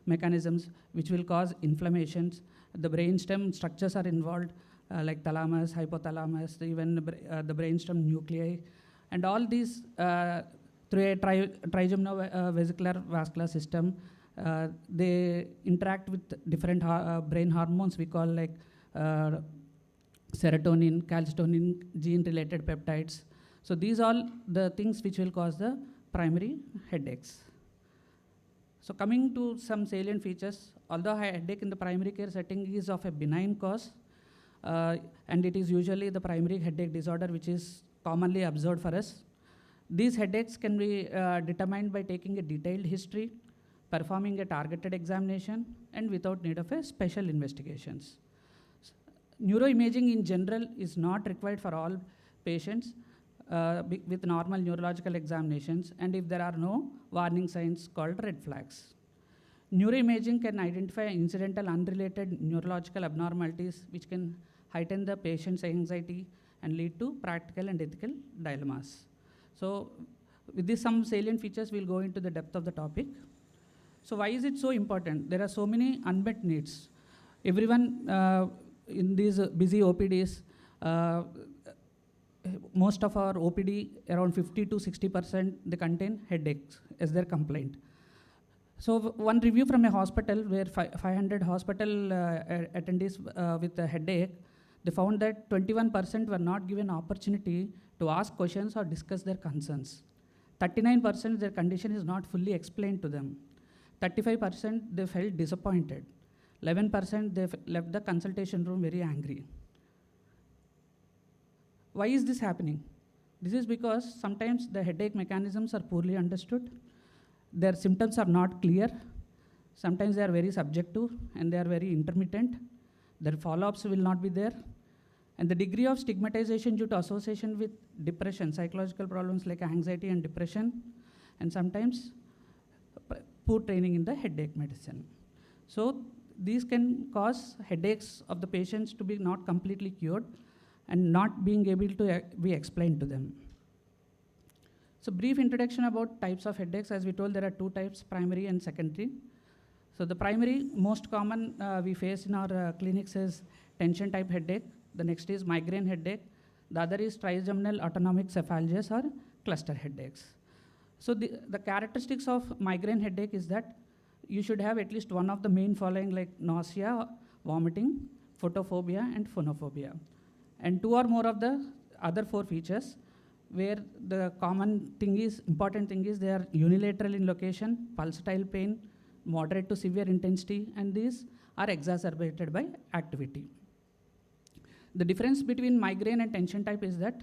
mechanisms, which will cause inflammations. The brainstem structures are involved, like thalamus, hypothalamus, even the brainstem nuclei, and all these through a trigeminal-vesicular vascular system, they interact with different brain hormones we call like serotonin, calcitonin, gene-related peptides. So these are all the things which will cause the primary headaches. So coming to some salient features, although headache in the primary care setting is of a benign cause, and it is usually the primary headache disorder which is commonly observed for us, these headaches can be determined by taking a detailed history, performing a targeted examination, and without need of a special investigations. Neuroimaging in general is not required for all patients with normal neurological examinations, and if there are no warning signs called red flags. Neuroimaging can identify incidental unrelated neurological abnormalities which can heighten the patient's anxiety and lead to practical and ethical dilemmas. So with these some salient features, we'll go into the depth of the topic. So why is it so important? There are so many unmet needs. Everyone in these busy OPDs, most of our OPD, around 50 to 60%, they contain headaches as their complaint. So one review from a hospital where 500 hospital attendees with a headache, they found that 21% were not given opportunity to ask questions or discuss their concerns. 39% their condition is not fully explained to them. 35% they felt disappointed. 11% they left the consultation room very angry. Why is this happening? This is because sometimes the headache mechanisms are poorly understood. Their symptoms are not clear. Sometimes they are very subjective and they are very intermittent. Their follow-ups will not be there. And the degree of stigmatization due to association with depression, psychological problems like anxiety and depression, and sometimes poor training in the headache medicine. So these can cause headaches of the patients to be not completely cured and not being able to be explained to them. So brief introduction about types of headaches. As we told, there are two types, primary and secondary. So the primary, most common we face in our clinics is tension type headache. The next is migraine headache. The other is trigeminal autonomic cephalgias or cluster headaches. So the characteristics of migraine headache is that you should have at least one of the main following, like nausea, vomiting, photophobia, and phonophobia. And two or more of the other four features, where the common thing is, important thing is, they are unilateral in location, pulsatile pain, moderate to severe intensity, and these are exacerbated by activity. The difference between migraine and tension type is that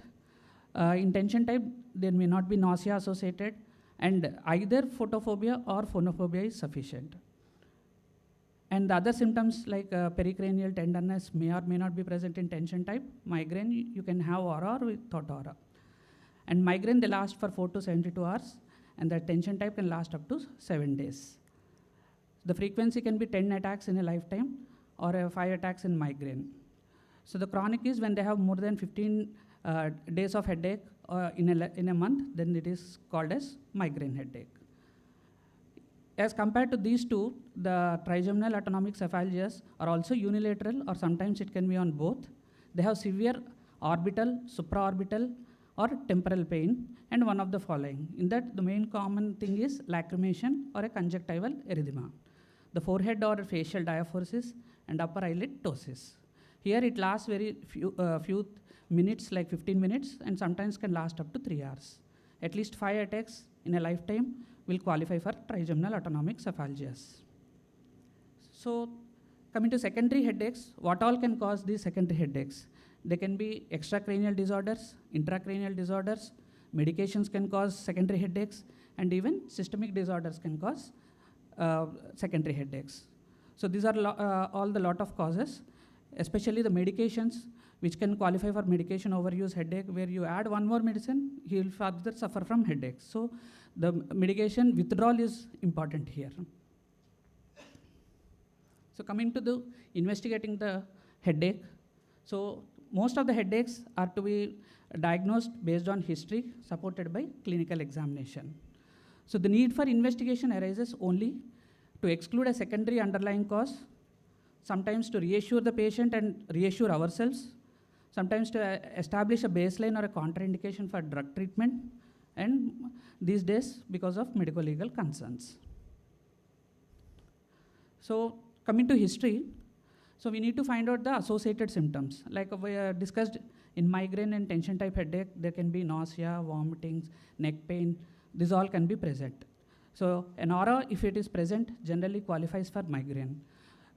in tension type, there may not be nausea associated, and either photophobia or phonophobia is sufficient. And the other symptoms like pericranial tenderness may or may not be present in tension type. Migraine, you can have aura or without aura. And migraine, they last for 4 to 72 hours, and the tension type can last up to 7 days. The frequency can be 10 attacks in a lifetime or 5 attacks in migraine. So the chronic is when they have more than 15 days of headache in a month, then it is called as migraine headache. As compared to these two, the trigeminal autonomic cephalgias are also unilateral, or sometimes it can be on both. They have severe orbital, supraorbital, or temporal pain, and one of the following. In that, the main common thing is lacrimation or a conjunctival erythema. The forehead or facial diaphoresis and upper eyelid ptosis. Here it lasts very few minutes, like 15 minutes, and sometimes can last up to 3 hours. At least 5 attacks in a lifetime will qualify for trigeminal autonomic cephalgias. So, coming to secondary headaches, what all can cause these secondary headaches? They can be extracranial disorders, intracranial disorders, medications can cause secondary headaches, and even systemic disorders can cause secondary headaches. So these are all the lot of causes, especially the medications which can qualify for medication overuse headache, where you add one more medicine, he will further suffer from headaches. So the medication withdrawal is important here. So coming to the investigating the headache, so most of the headaches are to be diagnosed based on history supported by clinical examination. So the need for investigation arises only to exclude a secondary underlying cause, sometimes to reassure the patient and reassure ourselves, sometimes to establish a baseline or a contraindication for drug treatment, and these days because of medical legal concerns. So coming to history, so we need to find out the associated symptoms. Like we discussed in migraine and tension type headache, there can be nausea, vomitings, neck pain, these all can be present. So an aura, if it is present, generally qualifies for migraine.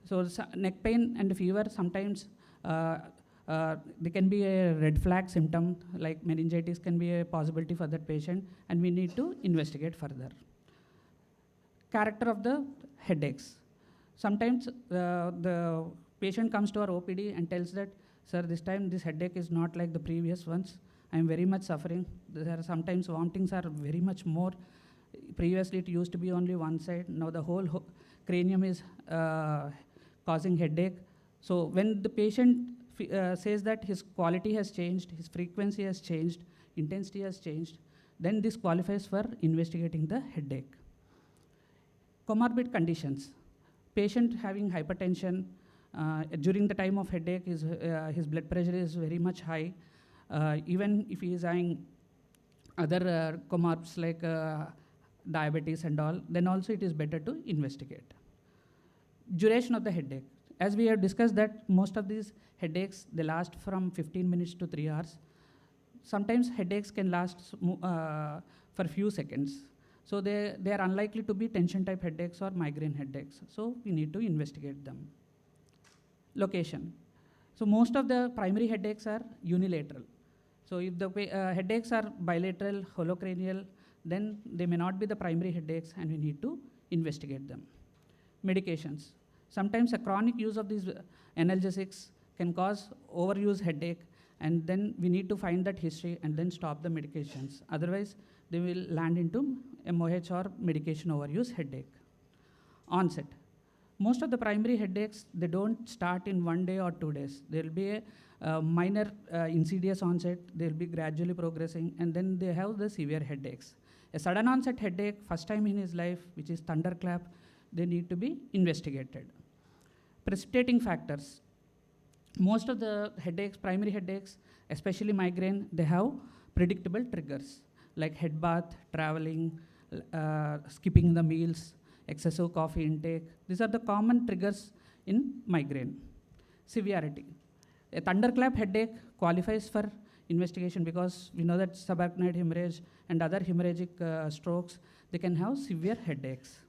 So neck pain and fever, sometimes they can be a red flag symptom, like meningitis can be a possibility for that patient, and we need to investigate further. Character of the headaches. Sometimes the patient comes to our OPD and tells that, sir, this time this headache is not like the previous ones. I am very much suffering. There are sometimes vomitings are very much more. Previously it used to be only one side. Now the whole cranium is causing headache. So when the patient says that his quality has changed, his frequency has changed, intensity has changed, then this qualifies for investigating the headache. Comorbid conditions. Patient having hypertension, during the time of headache, his blood pressure is very much high. Even if he is having other comorbs like diabetes and all, then also it is better to investigate. Duration of the headache. As we have discussed that most of these headaches, they last from 15 minutes to 3 hours. Sometimes headaches can last for few seconds. So they are unlikely to be tension type headaches or migraine headaches. So we need to investigate them. Location. So most of the primary headaches are unilateral. So if the headaches are bilateral, holocranial, then they may not be the primary headaches and we need to investigate them. Medications. Sometimes a chronic use of these analgesics can cause overuse headache, and then we need to find that history and then stop the medications. Otherwise, they will land into MOH or medication overuse headache. Onset. Most of the primary headaches, they don't start in 1 day or 2 days. There will be a minor insidious onset, they will be gradually progressing, and then they have the severe headaches. A sudden onset headache, first time in his life, which is thunderclap, they need to be investigated. Precipitating factors. Most of the headaches, primary headaches, especially migraine, they have predictable triggers like head bath, traveling, skipping the meals, excessive coffee intake. These are the common triggers in migraine. Severity. A thunderclap headache qualifies for investigation because we know that subarachnoid hemorrhage and other hemorrhagic strokes, they can have severe headaches.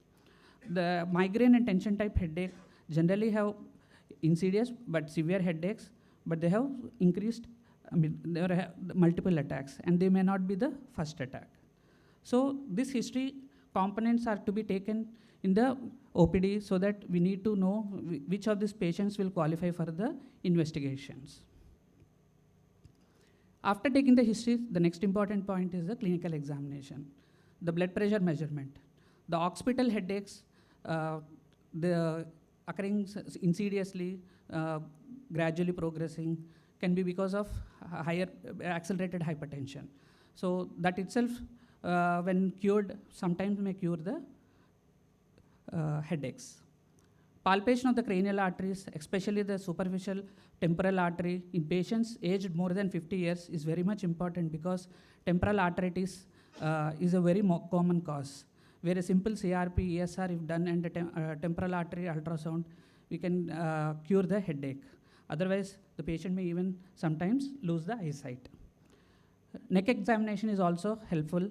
The migraine and tension type headache generally have insidious but severe headaches, but they have increased, they have multiple attacks, and they may not be the first attack. So this history components are to be taken in the OPD so that we need to know which of these patients will qualify for the investigations. After taking the history, the next important point is the clinical examination. The blood pressure measurement. The occipital headaches, the occurring insidiously, gradually progressing, can be because of higher accelerated hypertension. So that itself, when cured, sometimes may cure the headaches. Palpation of the cranial arteries, especially the superficial temporal artery in patients aged more than 50 years is very much important because temporal arteritis is a very common cause. Where a simple CRP, ESR if done and a temporal artery ultrasound, we can cure the headache. Otherwise, the patient may even sometimes lose the eyesight. Neck examination is also helpful.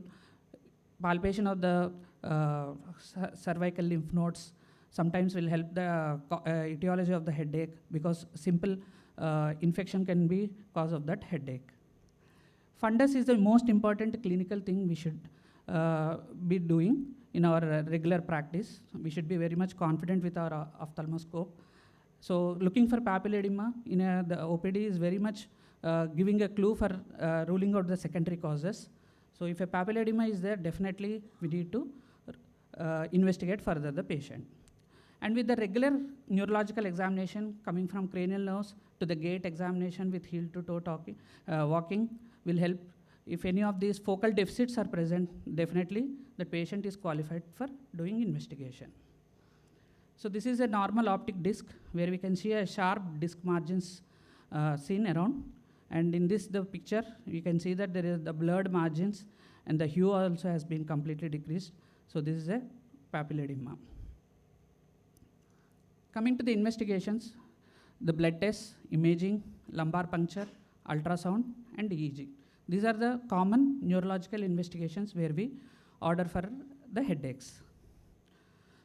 Palpation of the cervical lymph nodes sometimes will help the etiology of the headache because simple infection can be cause of that headache. Fundus is the most important clinical thing we should be doing in our regular practice. We should be very much confident with our ophthalmoscope. So looking for papilledema in the OPD is very much giving a clue for ruling out the secondary causes. So if a papilledema is there, definitely we need to investigate further the patient. And with the regular neurological examination coming from cranial nerves to the gait examination with heel to toe walking will help. If any of these focal deficits are present, definitely the patient is qualified for doing investigation. So this is a normal optic disc where we can see a sharp disc margins seen around. And in the picture, you can see that there is the blurred margins and the hue also has been completely decreased. So this is a papilledema. Coming to the investigations, the blood tests, imaging, lumbar puncture, ultrasound, and EEG. These are the common neurological investigations where we order for the headaches.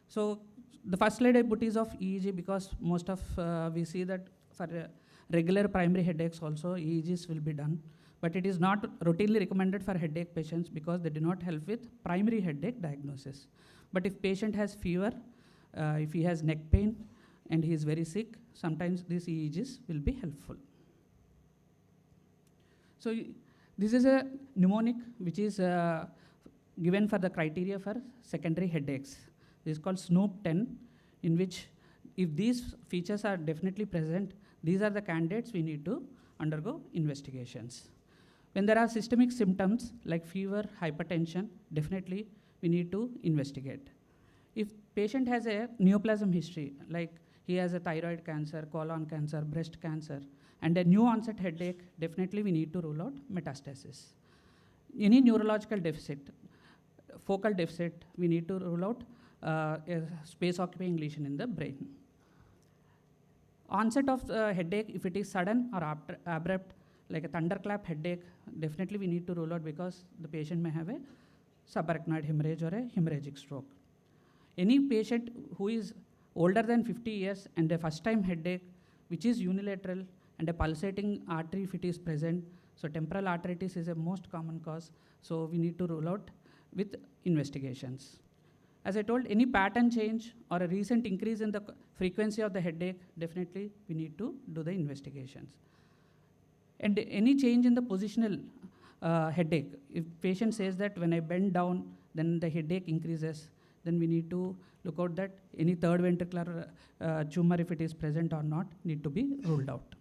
So the first slide I put is of EEG because most of we see that for regular primary headaches also EEGs will be done. But it is not routinely recommended for headache patients because they do not help with primary headache diagnosis. But if patient has fever, if he has neck pain, and he is very sick, sometimes these EEGs will be helpful. So this is a mnemonic which is given for the criteria for secondary headaches. This is called SNOOP 10, in which if these features are definitely present, these are the candidates we need to undergo investigations. When there are systemic symptoms like fever, hypertension, definitely we need to investigate. If patient has a neoplasm history, like he has a thyroid cancer, colon cancer, breast cancer, and a new onset headache, definitely we need to rule out metastasis. Any neurological deficit, focal deficit, we need to rule out a space occupying lesion in the brain. Onset of headache, if it is sudden or abrupt, like a thunderclap headache, definitely we need to rule out because the patient may have a subarachnoid hemorrhage or a hemorrhagic stroke. Any patient who is older than 50 years and a first time headache, which is unilateral and a pulsating artery if it is present, so temporal arteritis is a most common cause, so we need to rule out with investigations. As I told, any pattern change or a recent increase in the frequency of the headache, definitely we need to do the investigations. And any change in the positional headache, if patient says that when I bend down, then the headache increases, then we need to look out that any third ventricular tumor, if it is present or not, need to be ruled out.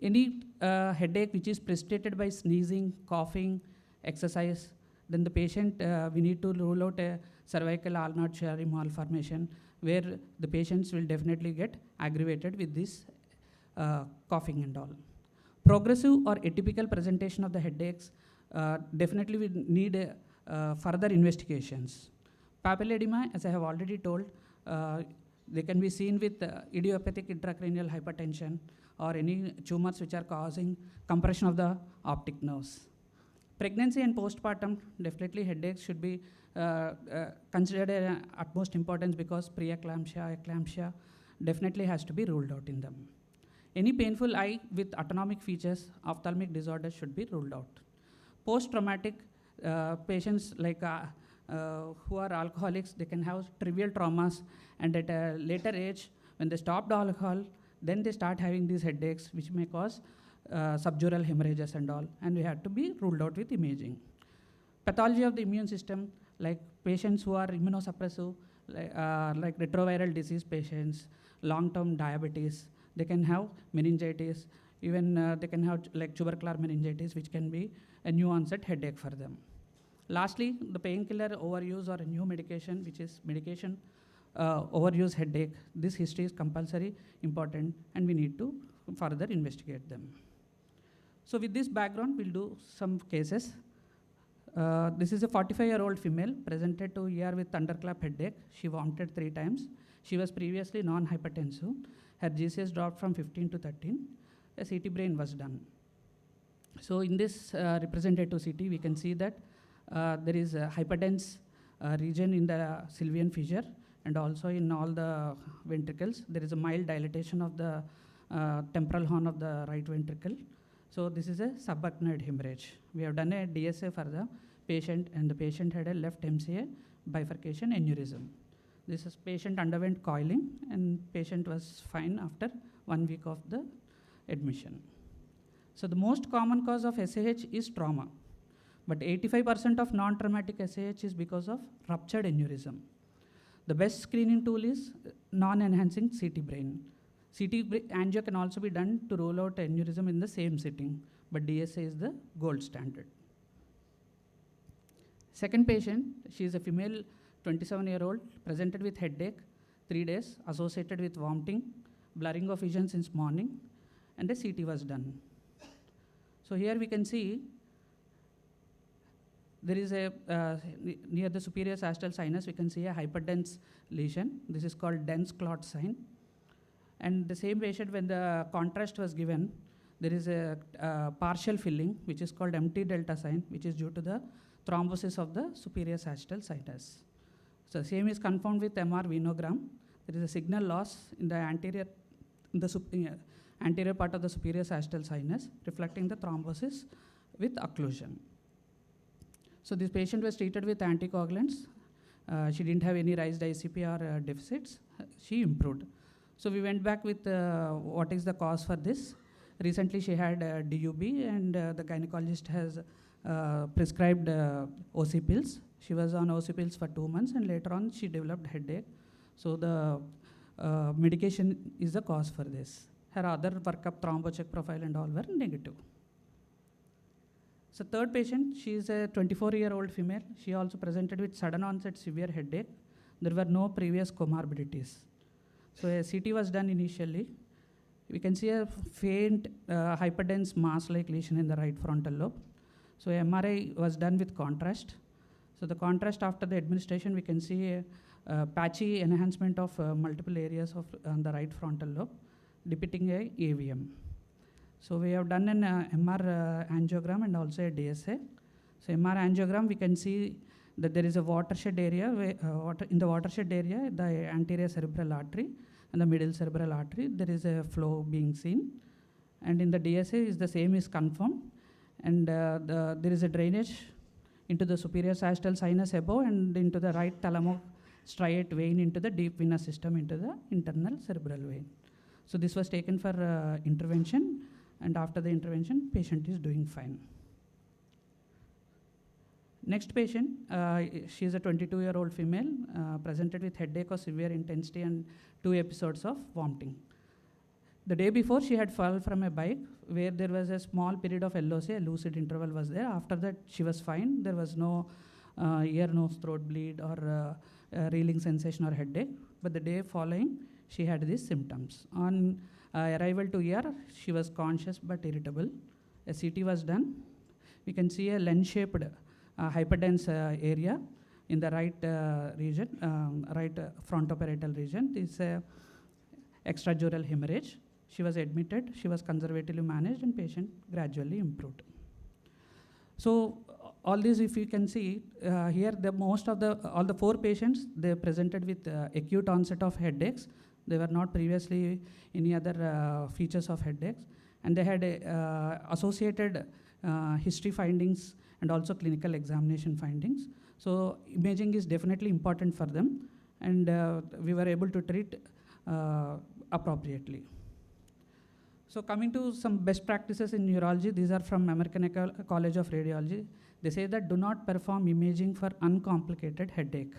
Any headache which is precipitated by sneezing, coughing, exercise, then the patient, we need to rule out a cervical ulnar cherry malformation where the patients will definitely get aggravated with this coughing and all. Progressive or atypical presentation of the headaches, definitely we need further investigations. Papilledema, as I have already told, they can be seen with idiopathic intracranial hypertension or any tumors which are causing compression of the optic nerves. Pregnancy and postpartum, definitely headaches should be considered at utmost importance because preeclampsia, eclampsia definitely has to be ruled out in them. Any painful eye with autonomic features, ophthalmic disorders should be ruled out. Post-traumatic patients like who are alcoholics, they can have trivial traumas, and at a later age, when they stopped alcohol, then they start having these headaches, which may cause subdural hemorrhages and all, and we have to be ruled out with imaging. Pathology of the immune system, like patients who are immunosuppressive, like retroviral disease patients, long-term diabetes, they can have meningitis, even they can have like tubercular meningitis, which can be a new onset headache for them. Lastly, the painkiller overuse or a new medication, which is medication overuse headache. This history is compulsory, important, and we need to further investigate them. So with this background, we'll do some cases. This is a 45-year-old female presented to ER with thunderclap headache. She vomited 3 times. She was previously non-hypertensive. Her GCS dropped from 15 to 13. A CT brain was done. So in this representative CT, we can see that there is a hyperdense region in the sylvian fissure and also in all the ventricles. There is a mild dilatation of the temporal horn of the right ventricle. So this is a subarachnoid hemorrhage. We have done a DSA for the patient, and the patient had a left MCA bifurcation aneurysm. This is patient underwent coiling, and patient was fine after 1 week of the admission. So the most common cause of SAH is trauma, but 85% of non-traumatic SAH is because of ruptured aneurysm. The best screening tool is non-enhancing CT brain. Angio can also be done to rule out aneurysm in the same sitting, but DSA is the gold standard. Second patient, she is a female 27-year-old, presented with headache, 3 days, associated with vomiting, blurring of vision since morning, and a CT was done. So here we can see there is a, near the superior sagittal sinus, we can see a hyperdense lesion. This is called dense clot sign. And the same patient, when the contrast was given, there is a partial filling, which is called empty delta sign, which is due to the thrombosis of the superior sagittal sinus. So same is confirmed with MR venogram. There is a signal loss in the anterior part of the superior sagittal sinus, reflecting the thrombosis with occlusion. So this patient was treated with anticoagulants. She didn't have any raised ICP or deficits. She improved. So we went back with what is the cause for this. Recently she had DUB, and the gynecologist has prescribed OC pills. She was on OC pills for 2 months, and later on she developed headache. So the medication is the cause for this. Her other workup, thrombocheck profile and all were negative. So third patient, she is a 24-year-old female. She also presented with sudden onset severe headache. There were no previous comorbidities. So a CT was done initially. We can see a faint hyperdense mass-like lesion in the right frontal lobe. So MRI was done with contrast. So the contrast after the administration, we can see a patchy enhancement of multiple areas of the right frontal lobe, depicting a AVM. So we have done an MR angiogram and also a DSA. So MR angiogram, we can see that there is a watershed area. In the watershed area, the anterior cerebral artery and the middle cerebral artery, there is a flow being seen. And in the DSA, is the same is confirmed. And there is a drainage into the superior sagittal sinus above and into the right thalamostriate vein into the deep venous system into the internal cerebral vein. So this was taken for intervention, and after the intervention, patient is doing fine. Next patient, she is a 22-year-old female, presented with headache of severe intensity and 2 episodes of vomiting. The day before, she had fallen from a bike where there was a small period of LOC, a lucid interval was there. After that, she was fine. There was no ear, nose, throat bleed or reeling sensation or headache. But the day following, she had these symptoms. On arrival to ER, she was conscious but irritable. A CT was done. We can see a lens-shaped hyperdense area in the right region, right frontoparietal region. This is extradural hemorrhage. She was admitted, she was conservatively managed, and patient gradually improved. So all these, if you can see here, all the 4 patients, they presented with acute onset of headaches. They were not previously any other features of headaches, and they had associated history findings and also clinical examination findings. So imaging is definitely important for them, and we were able to treat appropriately. So coming to some best practices in neurology, these are from American College of Radiology. They say that do not perform imaging for uncomplicated headache.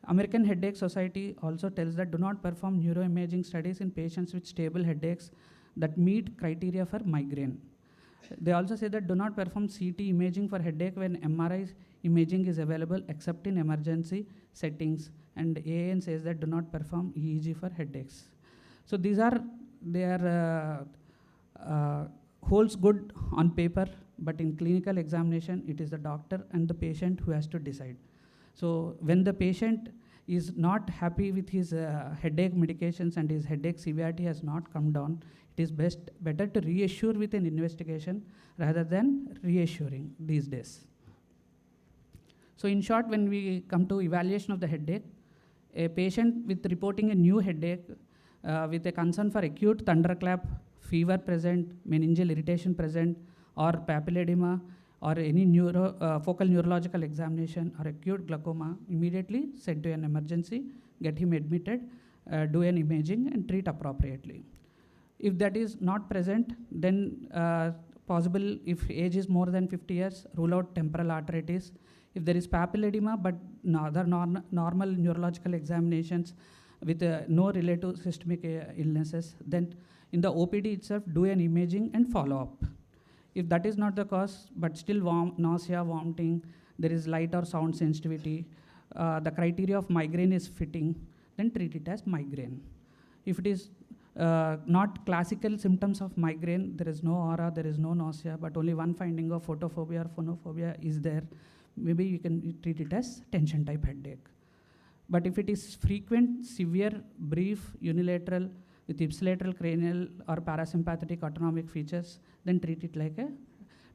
American Headache Society also tells that do not perform neuroimaging studies in patients with stable headaches that meet criteria for migraine. They also say that do not perform CT imaging for headache when MRI imaging is available except in emergency settings. And AAN says that do not perform EEG for headaches. So these are, they are holds good on paper, but in clinical examination, it is the doctor and the patient who has to decide. So when the patient is not happy with his headache medications and his headache severity has not come down, it is better to reassure with an investigation rather than reassuring these days. So in short, when we come to evaluation of the headache, a patient with reporting a new headache with a concern for acute thunderclap, fever present, meningeal irritation present, or papilledema, or any focal neurological examination or acute glaucoma, immediately send to an emergency, get him admitted, do an imaging and treat appropriately. If that is not present, then possible, if age is more than 50 years, rule out temporal arteritis. If there is papilledema but other normal neurological examinations with no related systemic illnesses, then in the OPD itself, do an imaging and follow up. If that is not the cause, but still nausea, vomiting, there is light or sound sensitivity, the criteria of migraine is fitting, then treat it as migraine. If it is not classical symptoms of migraine, there is no aura, there is no nausea, but only one finding of photophobia or phonophobia is there, maybe you can treat it as tension type headache. But if it is frequent, severe, brief, unilateral, with ipsilateral cranial or parasympathetic autonomic features, then treat it like a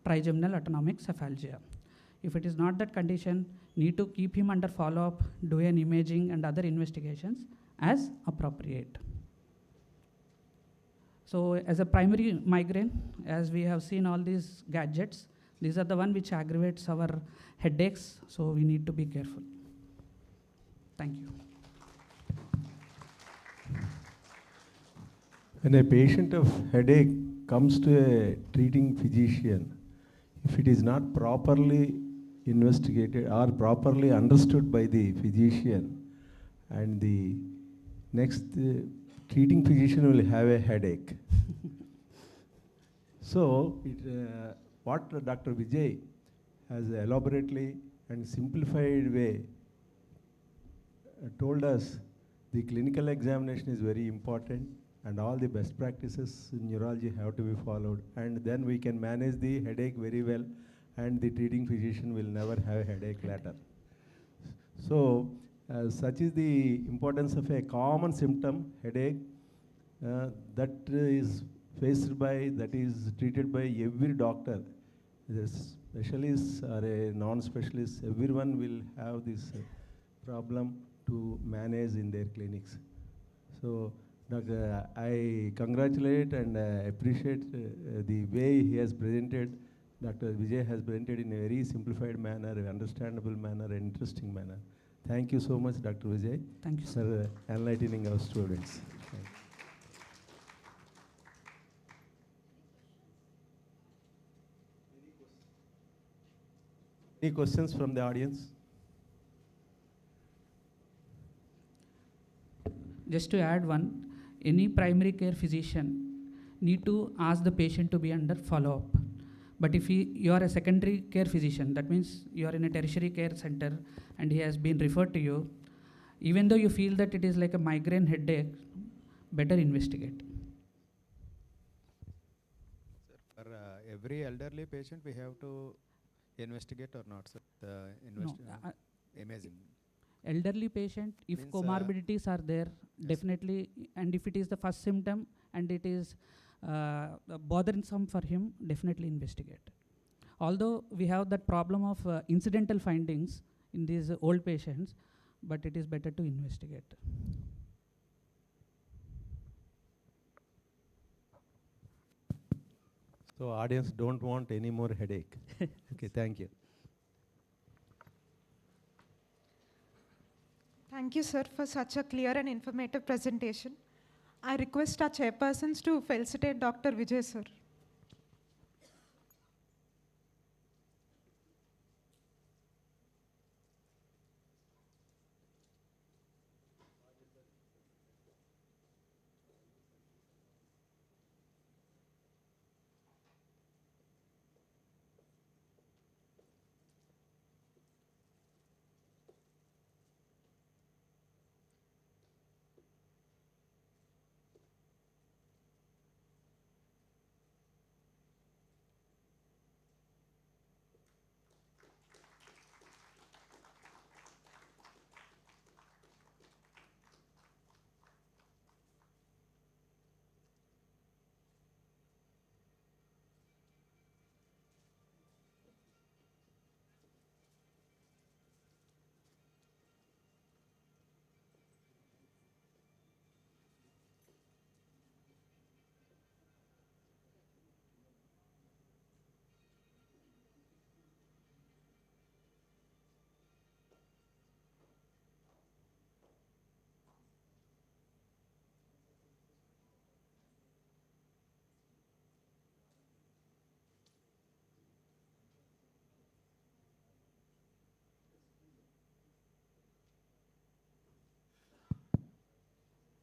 trigeminal autonomic cephalgia. If it is not that condition, need to keep him under follow-up, do an imaging and other investigations as appropriate. So as a primary migraine, as we have seen all these gadgets, these are the one which aggravates our headaches, so we need to be careful. Thank you. When a patient of headache comes to a treating physician, if it is not properly investigated or properly understood by the physician, and the next treating physician will have a headache. So, what Dr. Vijay has elaborately and simplified way told us, the clinical examination is very important and all the best practices in neurology have to be followed, and then we can manage the headache very well and the treating physician will never have a headache later. So such is the importance of a common symptom, headache, that is faced by, that is treated by every doctor. The specialists or a non-specialist, everyone will have this problem to manage in their clinics. So I congratulate and appreciate the way he has presented. Dr. Vijay has presented in a very simplified manner, understandable manner, interesting manner. Thank you so much, Dr. Vijay. Thank you, for enlightening our students. Any questions from the audience? Just to add one, any primary care physician need to ask the patient to be under follow-up. But if you are a secondary care physician, that means you are in a tertiary care center and he has been referred to you, even though you feel that it is like a migraine headache, better investigate. Sir, for every elderly patient, we have to investigate or not, sir? Amazing. Elderly patient, if Means, comorbidities are there, yes, definitely, and if it is the first symptom and it is bothersome for him, definitely investigate. Although we have that problem of incidental findings in these old patients, but it is better to investigate. So audience don't want any more headache. Okay, thank you. Thank you, sir, for such a clear and informative presentation. I request our chairpersons to felicitate Dr. Vijay, sir.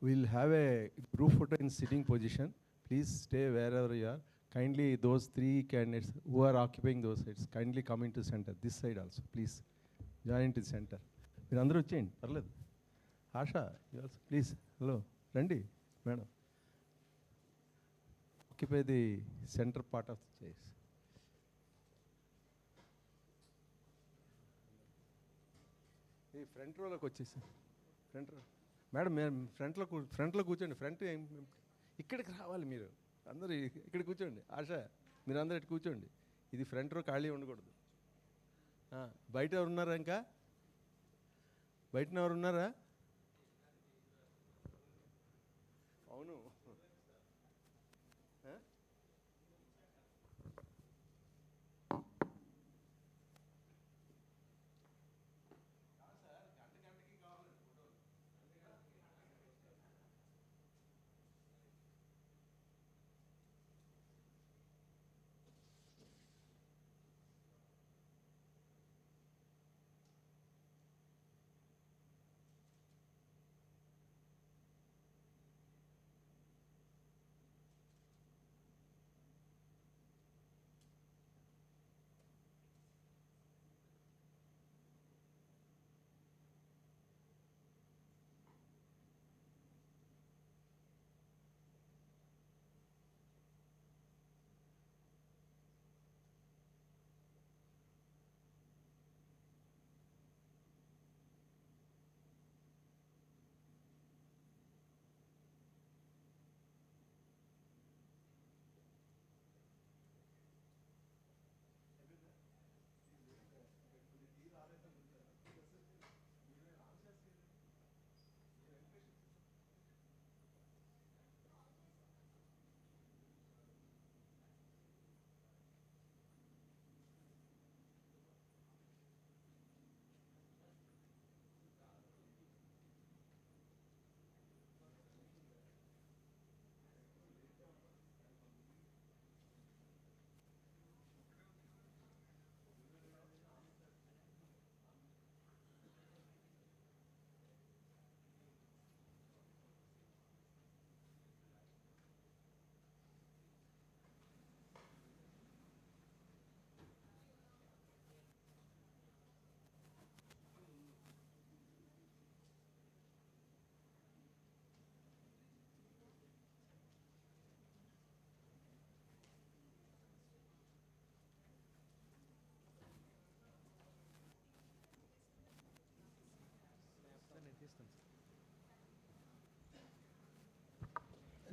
we'll have a group photo in sitting position. Please stay wherever you are. Kindly, those 3 candidates who are occupying those sides, kindly come into center. This side also, please. Join into the center. మీరు అందరూ వచ్చేయండి, పర్లేదు. ASHA, please, hello, రండి madam. Occupy the center part of the chairs. ఈ front రోలోకి వచ్చేసి front రో madam, మీరు ఫ్రంట్లో కూర్చోండి. ఫ్రంట్ ఇక్కడికి రావాలి మీరు అందరూ, ఇక్కడ కూర్చోండి. ఆశ, మీరు అందరూ ఇటు కూర్చోండి. ఇది ఫ్రంట్ రో ఖాళీ ఉండకూడదు. బయట ఎవరు ఉన్నారా? ఇంకా బయట ఎవరు ఉన్నారా? అవును,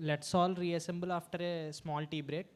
Let's all reassemble after a small tea break.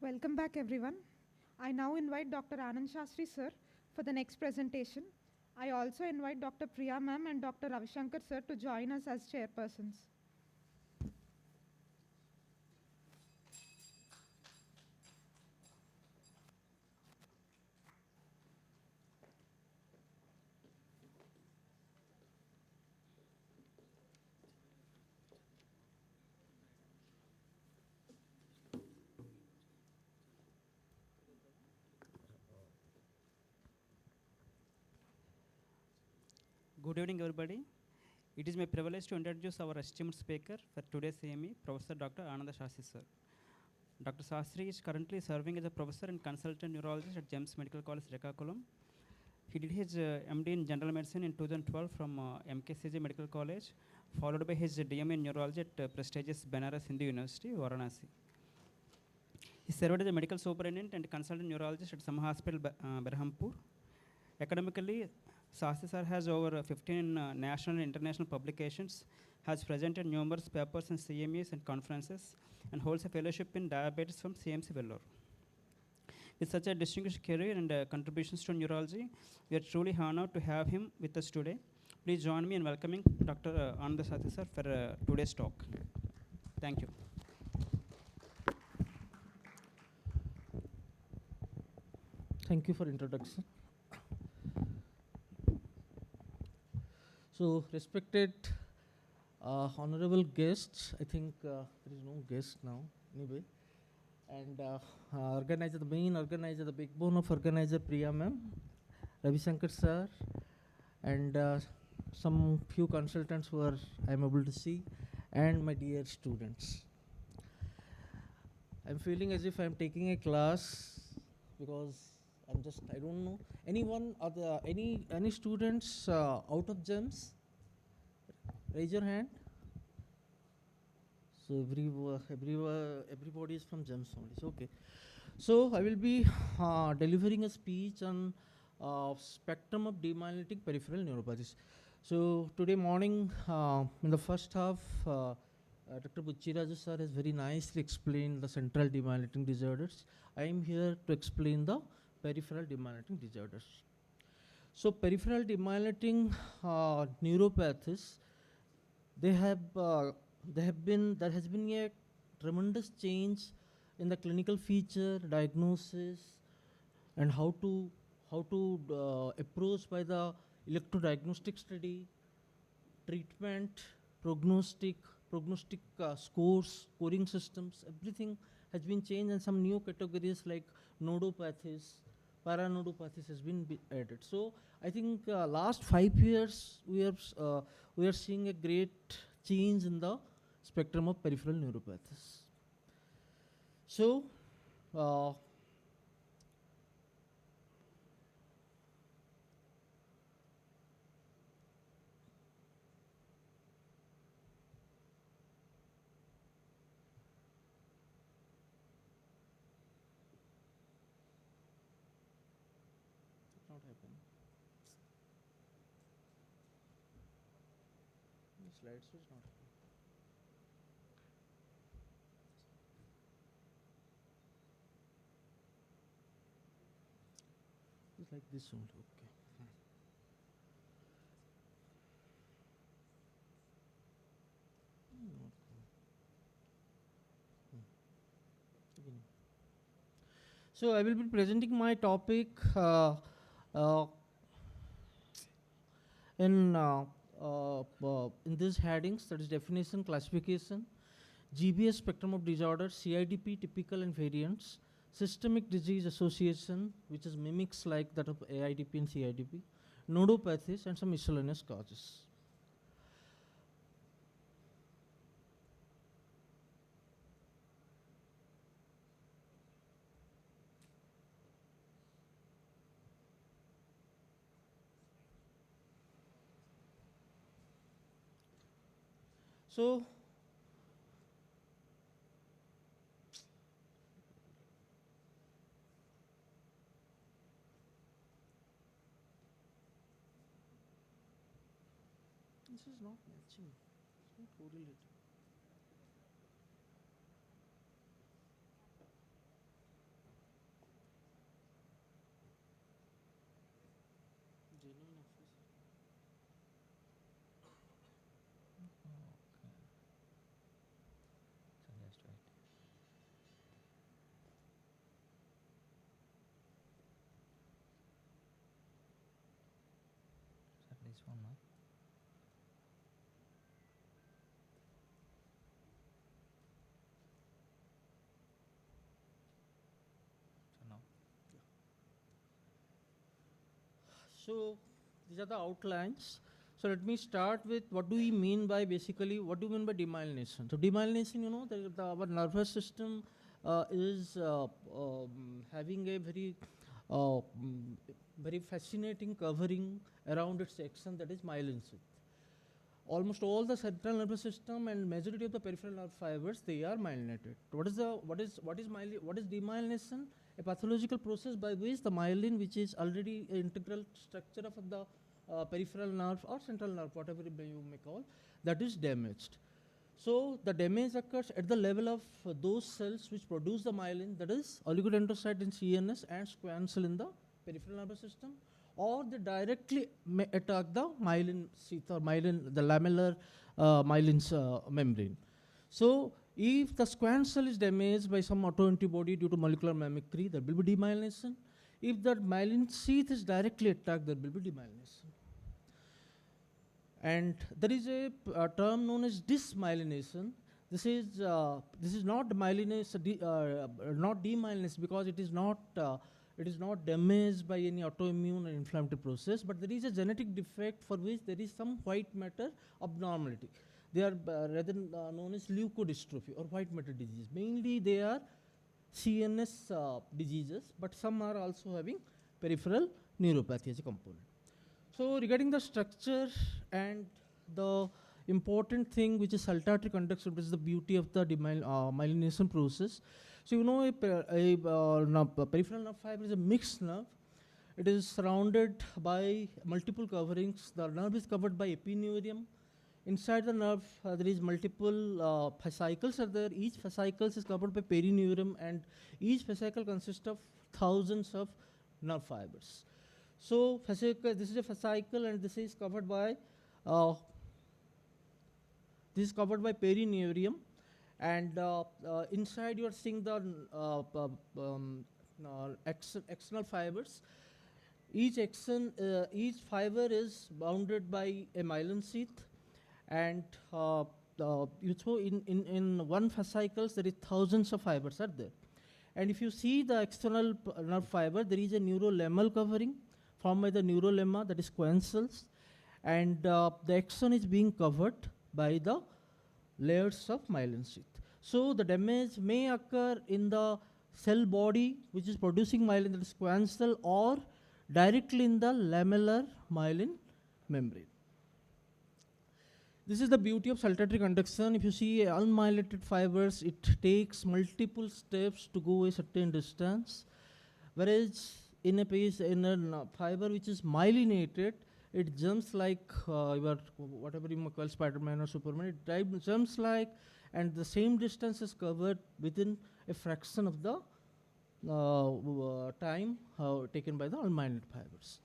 Welcome back, everyone. I now invite Dr. Anand Shastri sir for the next presentation. I also invite Dr. Priya ma'am and Dr. Ravishankar sir to join us as chairpersons. Good evening, everybody. It is my privilege to introduce our esteemed speaker for today's CME, Professor Dr. Ananda Shastri sir. Dr. Shastri is currently serving as a professor and consultant neurologist at GEMS Medical College, Srikakulam. He did his MD in General Medicine in 2012 from MKCG Medical College, followed by his DM in Neurology at prestigious Banaras Hindu University, Varanasi. He served as a medical superintendent and consultant neurologist at Sama Hospital, Berhampur. Academically, Shastri sir has over 15 national and international publications, has presented numerous papers in CMEs and conferences, and holds a fellowship in diabetes from CMC Vellore. With such a distinguished career and contributions to neurology, we are truly honored to have him with us today. Please join me in welcoming Dr. Ananda Shastri sir for today's talk. Thank you. Thank you for introduction. So, respected honorable guests, I think there is no guest now, anyway. And organizer, the main organizer, the backbone of organizer, Priya ma'am, Ravi Shankar sir, and some few consultants who are I am able to see, and my dear students. I'm feeling as if I'm taking a class because I don't know anyone or any students out of GEMS. Raise your hand. So everybody is from GEMS only. So okay. So I will be delivering a speech on spectrum of demyelinating peripheral neuropathies. So today morning, in the first half, Dr. Buchiraju sir has very nicely explained the central demyelinating disorders. I am here to explain the peripheral demyelinating disorders. So peripheral demyelinating neuropathies, there has been a tremendous change in the clinical feature, diagnosis, and how to approach by the electrodiagnostic study, treatment, prognostic scores, scoring systems, everything has been changed, and some new categories like nodopathies, paranodopathies has been added. So I think last 5 years we are seeing a great change in the spectrum of peripheral neuropathies. So not happen. The slideshow is not happen. It's like this only. Okay. Not good. Beginning. So I will be presenting my topic in these headings, that is definition, classification, GBS spectrum of disorders, CIDP typical and variants, systemic disease association, which is mimics like that of AIDP and CIDP, nodopathies, and some miscellaneous causes. So this is not matching. It's not correlated. So now. So now. So these are the outlines. So let me start with what do we mean by basically, what do you mean by demyelination? So demyelination, you know, our nervous system is having a very fascinating covering around its axon, that is myelin sheath. Almost all the central nervous system and majority of the peripheral nerve fibers, they are myelinated. What is demyelination? A pathological process by which the myelin, which is already an integral structure of the peripheral nerve or central nerve, whatever you may call, that is damaged. So the damage occurs at the level of those cells which produce the myelin, that is oligodendrocyte in CNS and squamous cell in the peripheral nervous system, or they directly may attack the myelin sheath or the lamellar myelin membrane. So if the squamous cell is damaged by some autoantibody due to molecular mimicry, there will be demyelination. If the myelin sheath is directly attacked, there will be demyelination. And there is a term known as dysmyelination. This is not myelination, not demyelination, because it is not damaged by any autoimmune or inflammatory process, but there is a genetic defect for which there is some white matter abnormality. They are rather known as leukodystrophy or white matter disease. Mainly they are CNS diseases, but some are also having peripheral neuropathy as a component. So regarding the structure and the important thing, which is saltatory conduction, which is the beauty of the myelination process. So you know, a peripheral nerve fiber is a mixed nerve. It is surrounded by multiple coverings. The nerve is covered by epineurium. Inside the nerve, there is multiple fascicles are there. Each fascicle is covered by perineurium, and each fascicle consists of thousands of nerve fibers. So this is a fascicle, and this is covered by perineurium, and inside you are seeing the axonal fibers. Each axon, each fiber is bounded by a myelin sheath, and in one fascicles there is thousands of fibers are there. And if you see the external nerve fiber, there is a neurolemmal covering formed by the neurolemma, that is squamous cells, and the axon is being covered by the layers of myelin sheath. So the damage may occur in the cell body which is producing myelin, that is squamous cell, or directly in the lamellar myelin membrane. This is the beauty of saltatory conduction. If you see unmyelinated fibers, it takes multiple steps to go a certain distance, whereas in a fiber which is myelinated, it jumps like whatever you may call Spider-Man or Superman. It jumps like, and the same distance is covered within a fraction of the time taken by the unmyelinated fibers.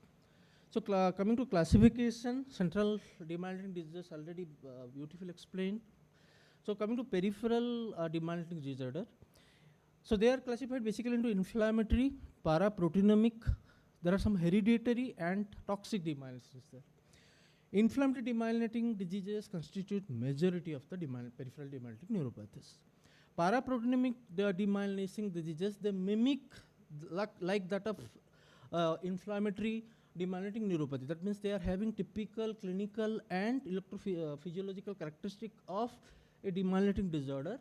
So coming to classification, central demyelinating diseases already beautifully explained. So coming to peripheral demyelinating disorder, so they are classified basically into inflammatory, paraproteinemic. There are some hereditary and toxic demyelinations there. Inflammatory demyelinating diseases constitute majority of the peripheral demyelinating neuropathies. Paraproteinemic demyelinating diseases, they mimic like that of inflammatory demyelinating neuropathy. That means they are having typical clinical and electrophysiological characteristic of a demyelinating disorder,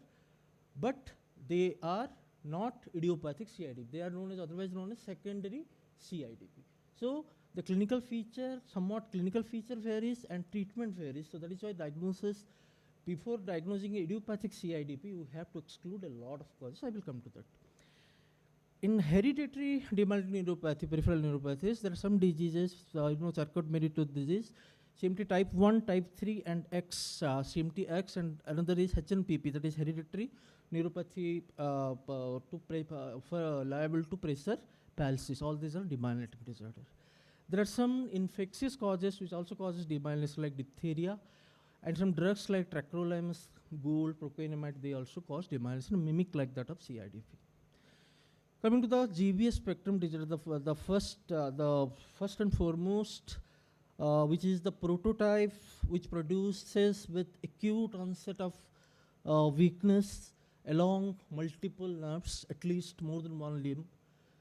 but they are not idiopathic CIDP. They are otherwise known as secondary CIDP. So the clinical feature, somewhat clinical feature varies and treatment varies. So that is why before diagnosing idiopathic CIDP, you have to exclude a lot of causes. I will come to that. In hereditary demyelinating neuropathy, peripheral neuropathies, there are some diseases, Charcot-Marie-Tooth disease, CMT type 1, type 3, and X, CMT-X, and another is HNPP, that is hereditary neuropathy liable to pressure palsy. All these are demyelinating disorders. There are some infectious causes which also causes demyelination, like diphtheria, and some drugs like tacrolimus, gold, procainamide, they also cause demyelination, mimic like that of CIDP. Coming to the GBS spectrum disorder, the first and foremost which is the prototype which produces with acute onset of weakness along multiple nerves, at least more than one limb,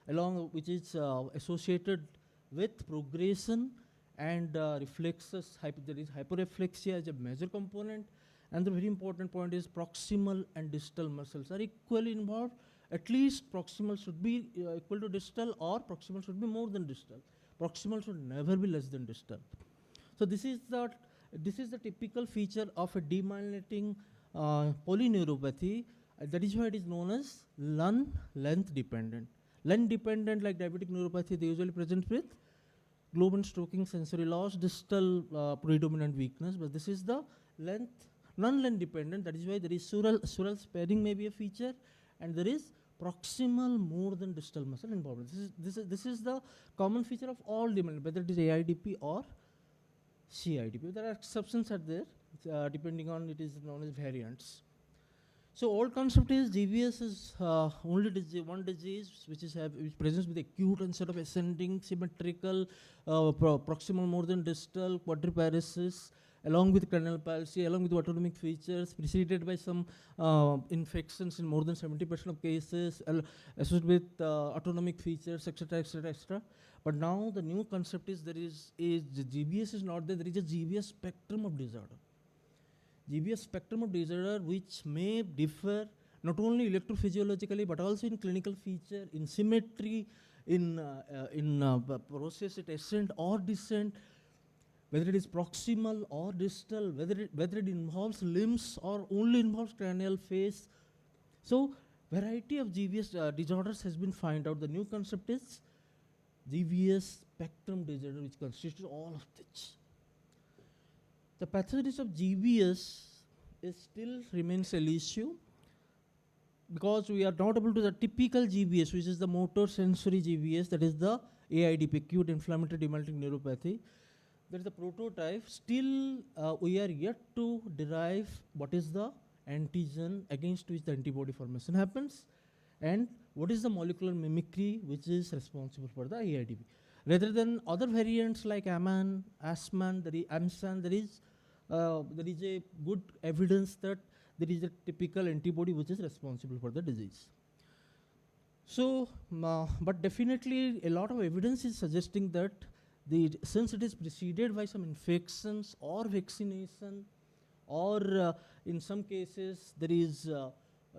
along which is associated with progression and reflexes. There is hyperreflexia as a major component, and the very important point is proximal and distal muscles are equally involved. At least proximal should be equal to distal, or proximal should be more than distal. Proximal should never be less than distal. So this is the typical feature of a demyelinating polyneuropathy. That is why it is known as length dependent. Length dependent, like diabetic neuropathy, they usually present with globe and stroking sensory loss, distal predominant weakness, but this is the non-length dependent. That is why there is sural sparing may be a feature, and there is proximal more than distal muscle involvement. This is the common feature of all demyelinating, whether it is AIDP or CIDP. There are exceptions are there, depending on it is known as variants. So old concept is GBS is only one disease which presents with acute onset of ascending symmetrical proximal more than distal quadriparesis, along with cranial palsy, along with autonomic features, preceded by some infections in more than 70% of cases, associated with autonomic features, etc., etc., etc. But now the new concept is the GBS is not there. There is a GBS spectrum of disorder. GBS spectrum of disorder which may differ not only electrophysiologically but also in clinical feature, in symmetry, in process at ascent or descent, whether it is proximal or distal, whether it involves limbs or only involves cranial face. So variety of GBS disorders has been found out. The new concept is GBS spectrum disorder, which consists of all of this. The pathogenesis of GBS still remains an issue because we are not able to the typical GBS, which is the motor sensory GBS, that is the AIDP, acute inflammatory demyelinating neuropathy. There is a prototype. Still, we are yet to derive what is the antigen against which the antibody formation happens, and what is the molecular mimicry which is responsible for the AIDP. Rather than other variants like AMAN, ASMAN, AMSAN, there is a good evidence that there is a typical antibody which is responsible for the disease. So, but definitely a lot of evidence is suggesting that since it is preceded by some infections or vaccination, or in some cases there is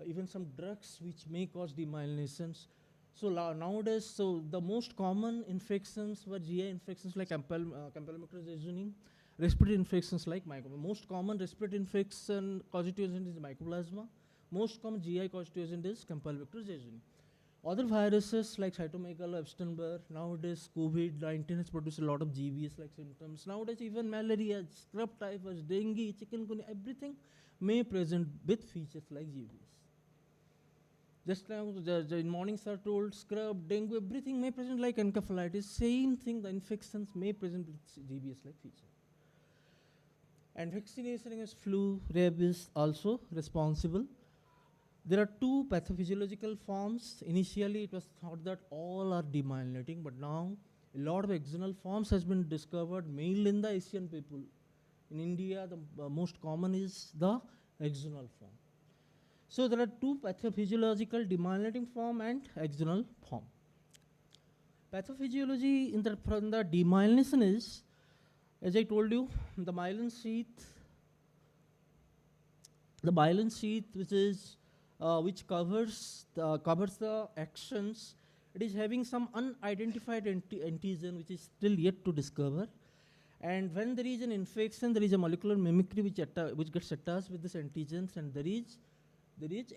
even some drugs which may cause demyelinations. So nowadays, the most common infections were GI infections like Campylobacter jejuni, respiratory infections like mycoplasma. Most common respiratory infection causative agent is mycoplasma. Most common GI causative agent is Campylobacter jejuni. Other viruses like cytomegalo, Epstein-Barr, nowadays COVID-19 has produced a lot of GBS-like symptoms. Nowadays even malaria, scrub typhus, dengue, chikungunya, everything may present with features like GBS. Just now in morning sir told scrub, dengue, everything may present like encephalitis. Same thing, the infections may present with GBS-like feature. And vaccination against flu, rabies also responsible. There are two pathophysiological forms. Initially, it was thought that all are demyelinating, but now a lot of axonal forms has been discovered, mainly in the Asian people. In India, the most common is the axonal form. So there are two pathophysiological demyelinating form and axonal form. Pathophysiology from the demyelination is, as I told you, the myelin sheath, which covers the actions. It is having some unidentified antigen which is still yet to discover. And when there is an infection, there is a molecular mimicry which gets attached with these antigens, and there is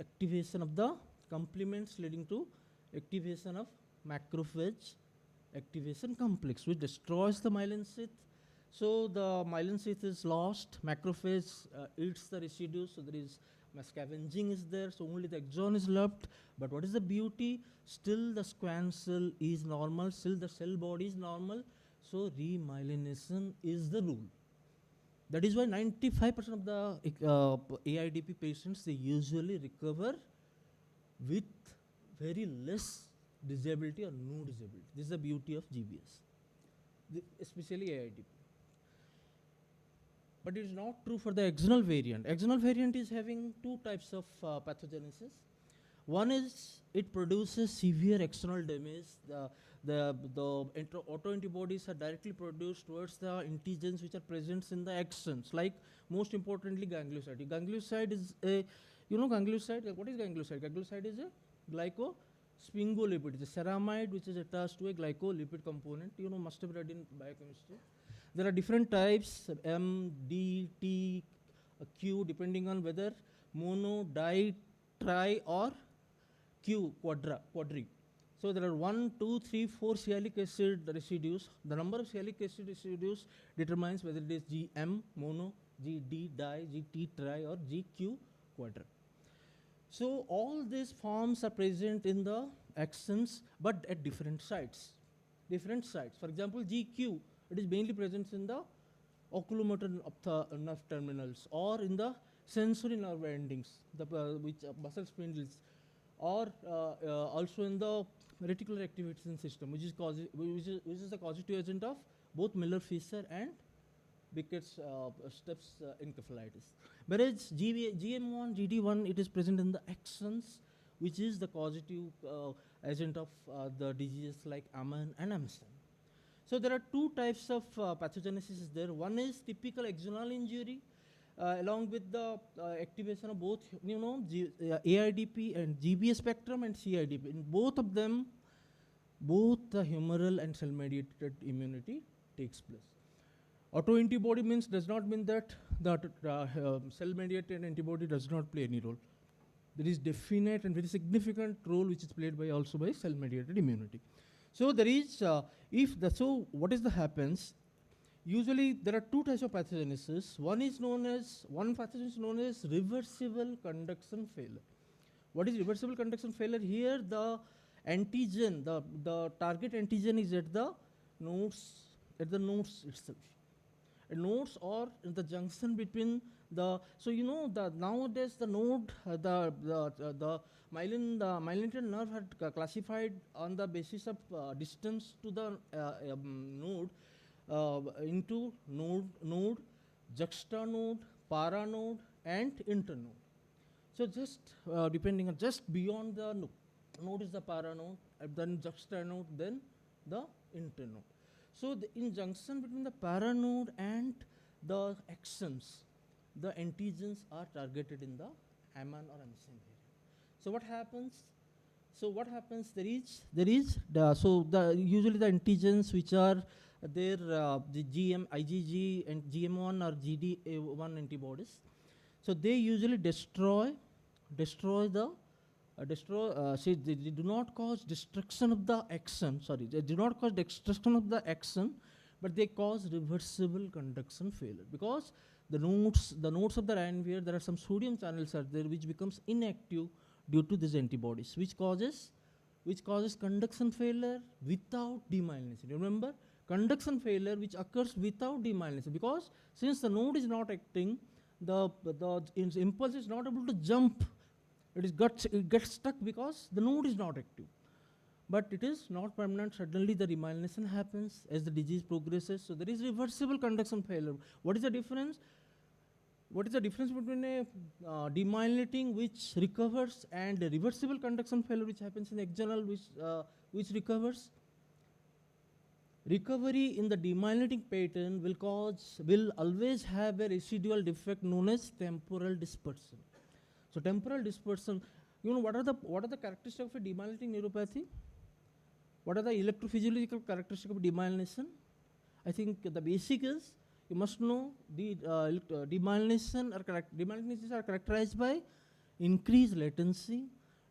activation of the complements leading to activation of macrophage activation complex, which destroys the myelin sheath. So the myelin sheath is lost, macrophage eats the residue, so there is scavenging is there, so only the axon is left. But what is the beauty? Still the squamous cell is normal, still the cell body is normal, so remyelination is the rule. That is why 95% of the AIDP patients, they usually recover with very less disability or no disability. This is the beauty of GBS, especially AIDP. but it is not true for the axonal variant. Axonal variant is having two types of pathogenesis. One is it produces severe axonal damage. The autoantibodies are directly produced towards the antigens which are present in the axons, like most importantly ganglioside. Ganglioside is a, ganglioside, what is ganglioside? Ganglioside is a glycosphingolipid. It's a ceramide which is attached to a glycolipid component. Must have read in biochemistry. There are different types, M, D, T, Q, depending on whether mono, di, tri, or Q, quadri. So there are 1, 2, 3, 4 sialic acid residues. The number of sialic acid residues determines whether it is GM, mono, GD, di, GT, tri, or GQ, quadra. So all these forms are present in the axons, but at different sites. For example, GQ, it is mainly present in the oculomotor nerve terminals, or in the sensory nerve endings, which muscle spindles, or also in the reticular activation system, which is the causative agent of both Miller-Fisher and Beckett's steps encephalitis. Whereas GM1, GD1, it is present in the axons, which is the causative agent of the diseases like Aman and Amston. So there are two types of pathogenesis there. One is typical axonal injury, along with the activation of both, AIDP and GBA spectrum and CIDP. In both of them, both the humoral and cell-mediated immunity takes place. Autoantibody does not mean that the cell-mediated antibody does not play any role. There is definite and very significant role which is played by also by cell-mediated immunity. So there is, so what is the happens? Usually there are two types of pathogenesis. One pathogen is known as reversible conduction failure. What is reversible conduction failure? Here the antigen, the target antigen is at the nodes itself. Nodes or in the junction between the, nowadays the node, the myelinated nerve had classified on the basis of distance to the node into node, juxtanode, paranode, and internode. So just depending on just beyond the node is the paranode, then juxtanode, then the internode. So the in junction between the paranode and the axons, the antigens are targeted in the Aman or Amston variant. So what happens? Usually the antigens which are there, the GM, IgG, and GM1 or GD1 antibodies. So they usually destroy they do not cause destruction of the axon. They do not cause destruction of the axon, but they cause reversible conduction failure, because the nodes of the RNVR, there are some sodium channels are there which becomes inactive due to these antibodies, which causes conduction failure without demyelination. Remember, conduction failure which occurs without demyelination, because since the node is not acting, the impulse is not able to jump. It gets stuck because the node is not active. But it is not permanent. Suddenly the demyelination happens as the disease progresses. So there is reversible conduction failure. What is the difference? What is the difference between a demyelinating which recovers and a reversible conduction failure which happens in axonal which recovers? Recovery in the demyelinating pattern will always have a residual defect known as temporal dispersion. So temporal dispersion, what are the characteristics of a demyelinating neuropathy? What are the electrophysiological characteristics of demyelination? I think the basic is, you must know the demyelination are characterized by increased latency,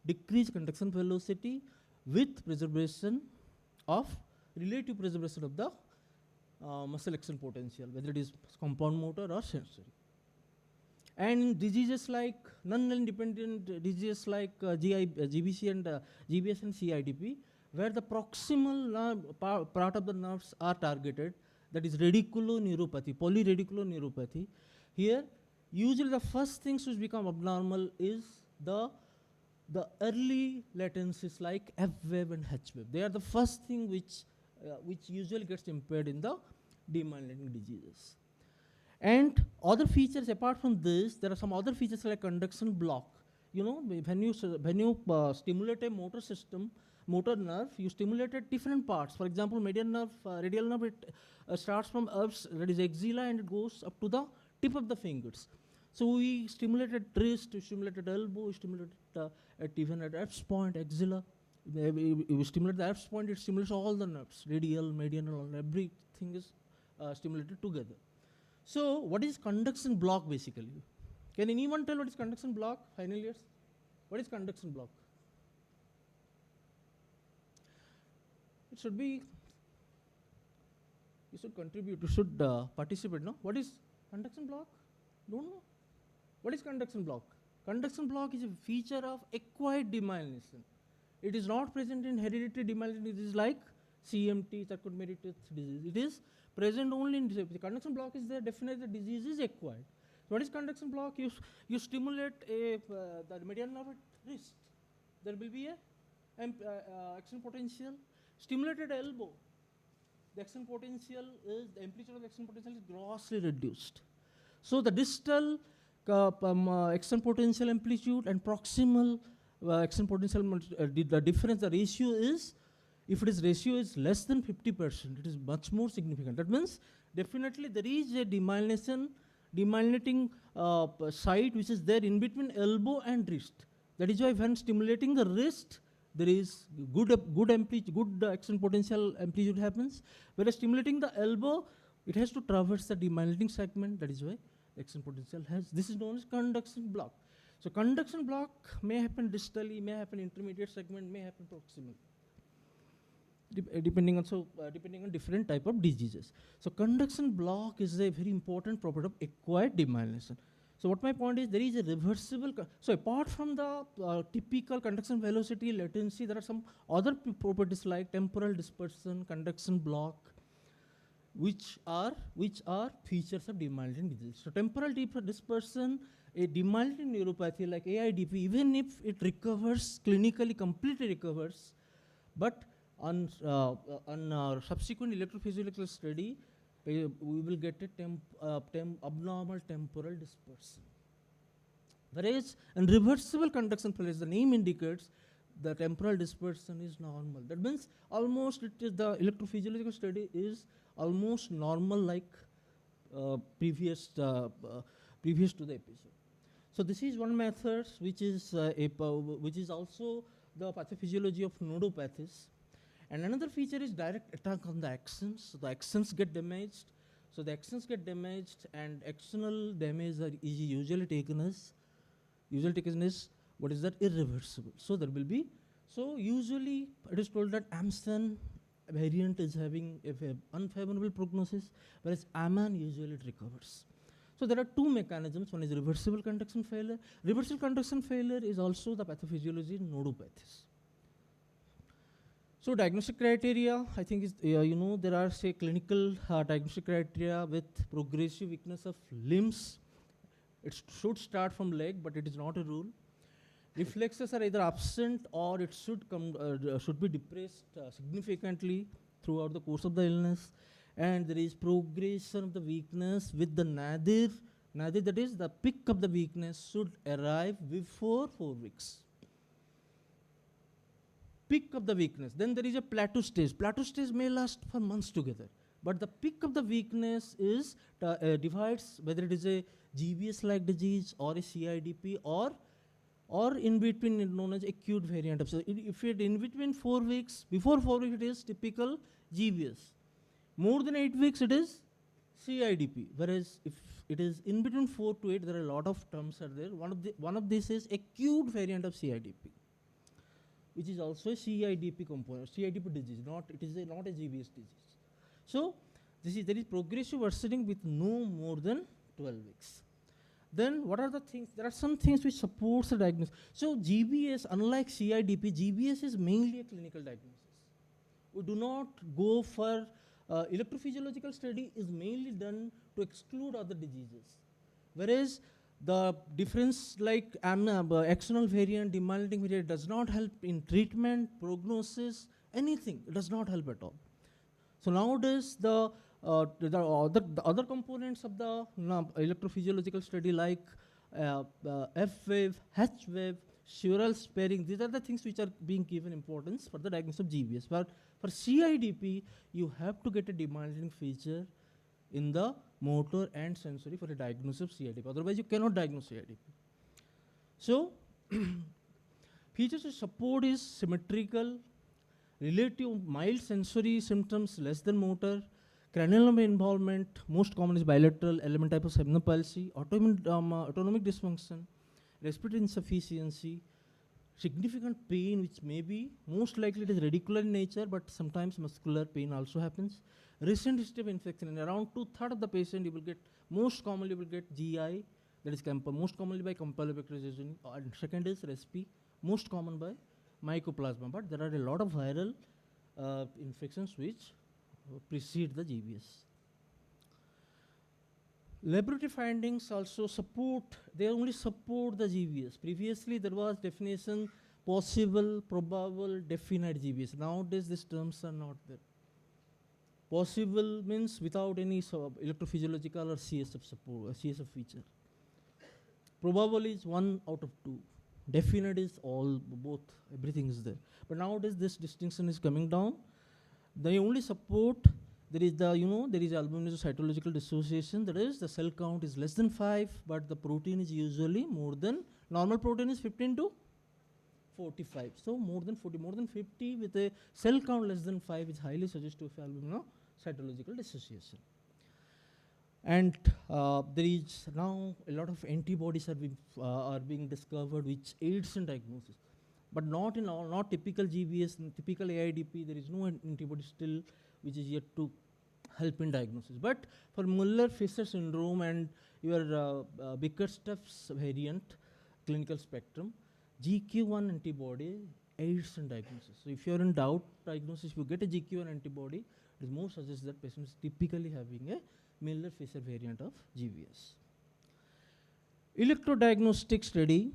decreased conduction velocity, with relative preservation of the muscle action potential, whether it is compound motor or sensory. And in diseases like non-independent diseases like GBC and GBS and CIDP, where the proximal part of the nerves are targeted, that is radiculoneuropathy, polyradiculoneuropathy. Here, usually the first things which become abnormal is the early latencies like F wave and H wave. They are the first thing which usually gets impaired in the demyelinating diseases. And other features apart from this, there are some other features like conduction block. You know, when you stimulate a motor system, motor nerve, you stimulated different parts. For example, median nerve, radial nerve, it starts from herbs, that is axilla, and it goes up to the tip of the fingers. So we stimulated wrist, we stimulated elbow, we stimulated even at F's point, axilla. We stimulate the F's point, it stimulates all the nerves, radial, medial, everything is stimulated together. So what is conduction block basically? Can anyone tell what is conduction block, final years? What is conduction block? It should be, you should contribute, you should participate, no? What is conduction block? Don't know. What is conduction block? Conduction block is a feature of acquired demyelination. It is not present in hereditary demyelination. It is like CMT, charcot Marie Tooth disease. It is present only in disease. The conduction block is there, definitely the disease is acquired. So what is conduction block? You stimulate the median nerve at wrist. There will be a action potential. Stimulated elbow. The action potential is, the amplitude of the action potential is grossly reduced. So the distal action potential amplitude and proximal action potential, the difference, the ratio is, if its ratio is less than 50%, it is much more significant. That means definitely there is a demyelinating site which is there in between elbow and wrist. That is why when stimulating the wrist, there is good action potential amplitude happens. Whereas stimulating the elbow, it has to traverse the demyelinating segment. That is why action potential has. This is known as conduction block. So conduction block may happen distally, may happen intermediate segment, may happen proximal, depending on different type of diseases. So conduction block is a very important property of acquired demyelination. So what my point is, there is a reversible. So apart from the typical conduction velocity, latency, there are some other properties like temporal dispersion, conduction block, which are features of demyelinating disease. So temporal dispersion, a demyelinating neuropathy like AIDP, even if it recovers clinically, completely recovers, but on subsequent electrophysiological study, we will get a abnormal temporal dispersion. Whereas in reversible conduction failure, the name indicates, the temporal dispersion is normal. That means almost it is, the electrophysiological study is almost normal like previous to the episode. So this is one method which is also the pathophysiology of nodopathies. And another feature is direct attack on the axons. So the axons get damaged. So the axons get damaged, and axonal damage is usually taken as what is that, irreversible. So there will be, so usually it is told that AMSAN variant is having an unfavorable prognosis, whereas AMAN usually it recovers. So there are two mechanisms. One is reversible conduction failure. Reversible conduction failure is also the pathophysiology in nodopathies. So diagnostic criteria, I think is, there are, say, clinical diagnostic criteria with progressive weakness of limbs. It should start from leg, but it is not a rule. Reflexes are either absent or it should be depressed significantly throughout the course of the illness. And there is progression of the weakness with the nadir, that is the peak of the weakness should arrive before 4 weeks. Peak of the weakness. Then there is a plateau stage. Plateau stage may last for months together. But the peak of the weakness is divides whether it is a GBS-like disease or a CIDP or in between, known as acute variant. So if it in between 4 weeks, before 4 weeks it is typical GBS. More than 8 weeks it is CIDP. Whereas if it is in between 4 to 8, there are a lot of terms are there. One of these is acute variant of CIDP, which is also a CIDP component, CIDP disease, not a GBS disease. So there is progressive worsening with no more than 12 weeks. Then what are the things? There are some things which supports the diagnosis. So GBS, unlike CIDP, GBS is mainly a clinical diagnosis. We do not go for electrophysiological study is mainly done to exclude other diseases. Whereas the difference like axonal variant, demyelinating variant does not help in treatment, prognosis, anything. It does not help at all. So nowadays the the other components of the electrophysiological study like F wave, H wave, sural sparing, these are the things which are being given importance for the diagnosis of GBS. But for CIDP, you have to get a demyelinating feature in the motor and sensory for a diagnosis of CIDP. Otherwise, you cannot diagnose CIDP. So, features of support is symmetrical, relative mild sensory symptoms less than motor, cranial involvement, most common is bilateral element type of cerebral palsy, autonomic dysfunction, respiratory insufficiency, significant pain which may be, most likely it is radicular in nature, but sometimes muscular pain also happens. Recent history of infection, in around 2/3 of the patient you will get, most commonly you will get GI, that is most commonly by Campylobacter jejuni, and second is respi, most common by mycoplasma, but there are a lot of viral infections which precede the GBS. Laboratory findings also support, they only support the GBS. Previously there was definition possible, probable, definite GBS. Nowadays these terms are not there. Possible means without any electrophysiological or CSF support, CSF feature. Probable is 1 out of 2. Definite is all, both, everything is there. But nowadays this distinction is coming down. They only support, there is the, there is albumin-cytological dissociation, that is the cell count is less than 5, but the protein is usually more than, normal protein is 15 to 45. So more than 40, more than 50 with a cell count less than 5 is highly suggestive of albumin-cytological dissociation. And there is now a lot of antibodies are being discovered which aids in diagnosis, but not in all, not typical GBS, typical AIDP. There is no antibody still which is yet to help in diagnosis. But for Muller-Fisher syndrome and your Bickerstaff's variant clinical spectrum, GQ1 antibody aids in diagnosis. So if you are in doubt diagnosis, if you get a GQ1 antibody, it is more suggests that patient is typically having a Miller-Fisher variant of GBS. Electrodiagnostic study,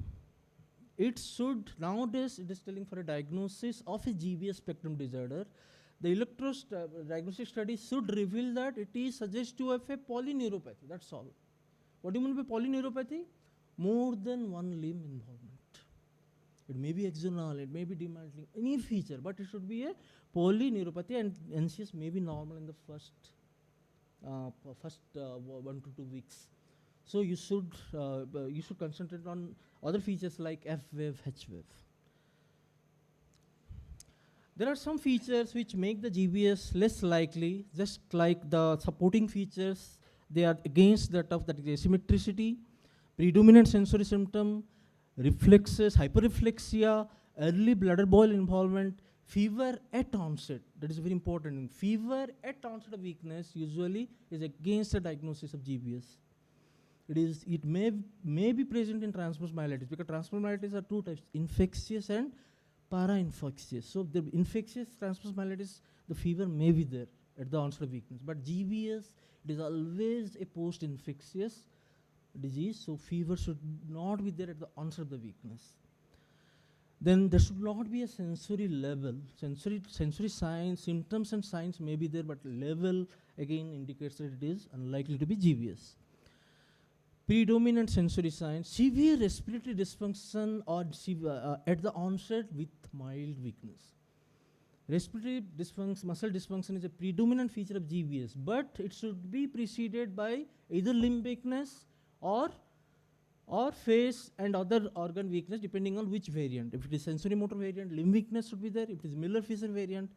it should, nowadays it is telling for a diagnosis of a GBS spectrum disorder, the electrodiagnostic study should reveal that it is suggestive of a polyneuropathy, that's all. What do you mean by polyneuropathy? More than one limb involvement. It may be axonal, it may be demyelinating, any feature, but it should be a polyneuropathy, and NCS may be normal in the first 1 to 2 weeks. So you should concentrate on other features like F wave, H wave. There are some features which make the GBS less likely, just like the supporting features. They are against that of that asymmetricity, predominant sensory symptom, reflexes, hyperreflexia, early bladder boil involvement, fever at onset. That is very important. Fever at onset of weakness usually is against the diagnosis of GBS. It may be present in transverse myelitis, because transverse myelitis are two types, infectious and para-infectious. So the infectious transverse myelitis, the fever may be there at the onset of weakness. But GBS, it is always a post-infectious disease, so fever should not be there at the onset of the weakness. Then there should not be a sensory level. Sensory signs, symptoms and signs may be there, but level again indicates that it is unlikely to be GBS. Predominant sensory signs, severe respiratory dysfunction or at the onset with mild weakness. Respiratory dysfunction, muscle dysfunction is a predominant feature of GBS, but it should be preceded by either limb weakness or face and other organ weakness, depending on which variant. If it is sensory motor variant, limb weakness should be there. If it is Miller-Fisher variant,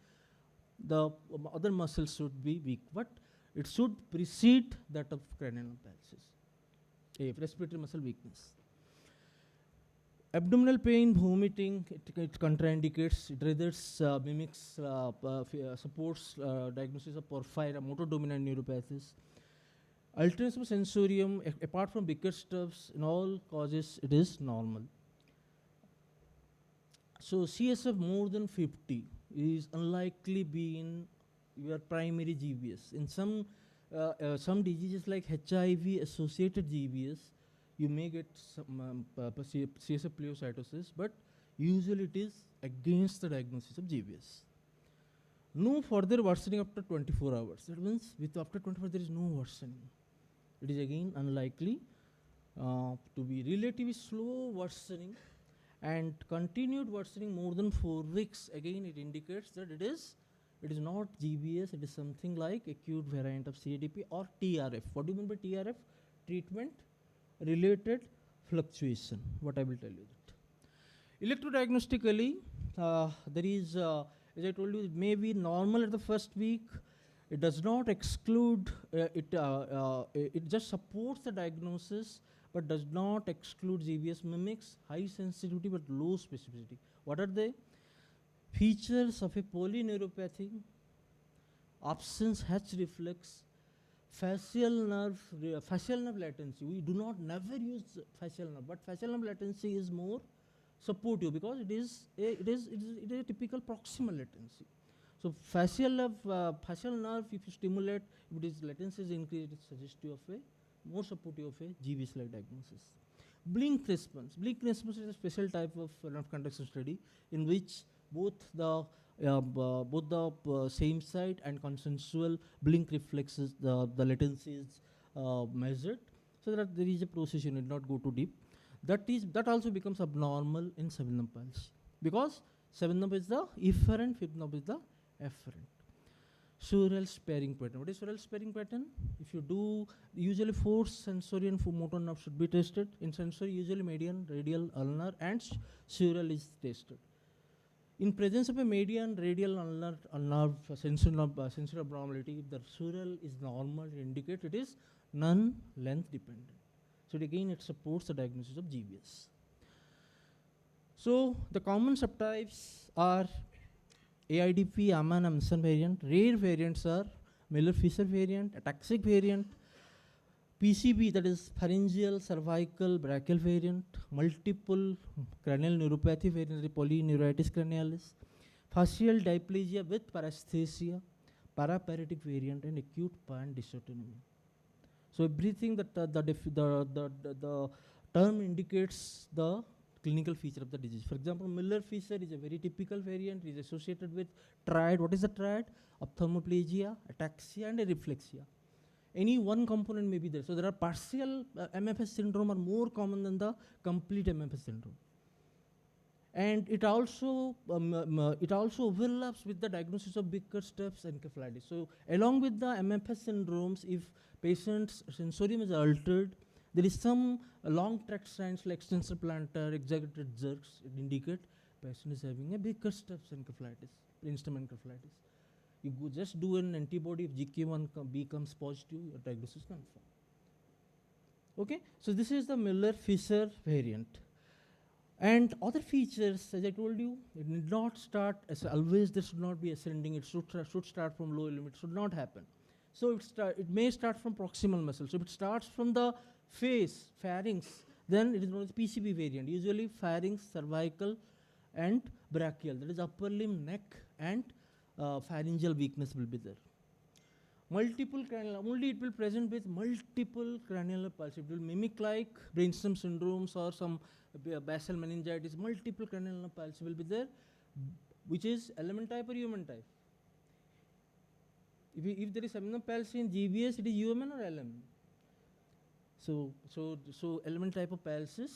the other muscles should be weak, but it should precede that of cranial palsy, respiratory muscle weakness. Abdominal pain, vomiting, it contraindicates, it rather mimics, supports diagnosis of porphyria, motor dominant neuropathies. Alternance of sensorium, apart from Bickerstaff's, in all causes it is normal. So CSF more than 50 is unlikely be in your primary GBS. In some diseases like HIV associated GBS, you may get some CSF pleocytosis, but usually it is against the diagnosis of GBS. no further worsening after 24 hours. That means with after 24 there is no worsening. It is again unlikely to be relatively slow worsening and continued worsening more than 4 weeks. Again, it indicates that it is not GBS, it is something like acute variant of CADP or TRF. What do you mean by TRF? Treatment related fluctuation. What I will tell you that. Electrodiagnostically, there is, as I told you, it may be normal at the first week. It does not exclude, it just supports the diagnosis but does not exclude GBS mimics, high sensitivity but low specificity. What are they? Features of a polyneuropathy, absence H reflex, facial nerve latency. We do not never use facial nerve, but facial nerve latency is more supportive because it is a typical proximal latency. So facial nerve, if you stimulate, if its latency is increased, it is suggestive of a more supportive of a GBS-like diagnosis. Blink response. Blink response is a special type of nerve conduction study in which both the same side and consensual blink reflexes, the latency is measured, so that there is a process. You need not go too deep. That also becomes abnormal in 7th pulse because 7th is the efferent, 5th is the efferent. Sural sparing pattern. What is sural sparing pattern? If you do, usually 4 sensory and 4 motor nerves should be tested. In sensory, usually median, radial, ulnar, and sural is tested. In presence of a median, radial, ulnar, nerve, sensory abnormality, if the sural is normal, it indicates it is non-length dependent. So again, it supports the diagnosis of GBS. So the common subtypes are AIDP, Amman, Amundsen variant. Rare variants are Miller-Fisher variant, ataxic variant, PCB, that is pharyngeal, cervical, brachial variant, multiple cranial neuropathy variant, the polyneuritis cranialis, facial diplegia with paresthesia, paraparetic variant, and acute pan dysautonomia. So everything that the term indicates the clinical feature of the disease. For example, Miller-Fisher is a very typical variant. It is associated with triad. What is the triad? Ophthalmoplegia, ataxia, and areflexia. Any one component may be there. So there are partial MFS syndrome are more common than the complete MFS syndrome. And it also overlaps with the diagnosis of Bickerstaff's encephalitis. So along with the MFS syndromes, if patient's sensorium is altered, there is some long tract signs like extensor plantar, exaggerated jerks. It indicate patient is having a Bickerstaff's encephalitis, brainstem encephalitis. You just do an antibody. If GK1 becomes positive, your diagnosis is confirmed. Okay, so this is the Miller-Fisher variant. And other features, as I told you, it need not start as always. This should not be ascending. It should start from lower limit. It should not happen. So it may start from proximal muscle. So if it starts from the face, pharynx, then it is known as PCB variant. Usually pharynx, cervical, and brachial. That is upper limb, neck, and pharyngeal weakness will be there. Multiple cranial, only it will present with multiple cranial pulse. It will mimic like brainstem syndromes or some basal meningitis. Multiple cranial pulse will be there, which is element type or human type. If there is seminal palsy in GBS, it is UMN or LMN. So element type of palsy,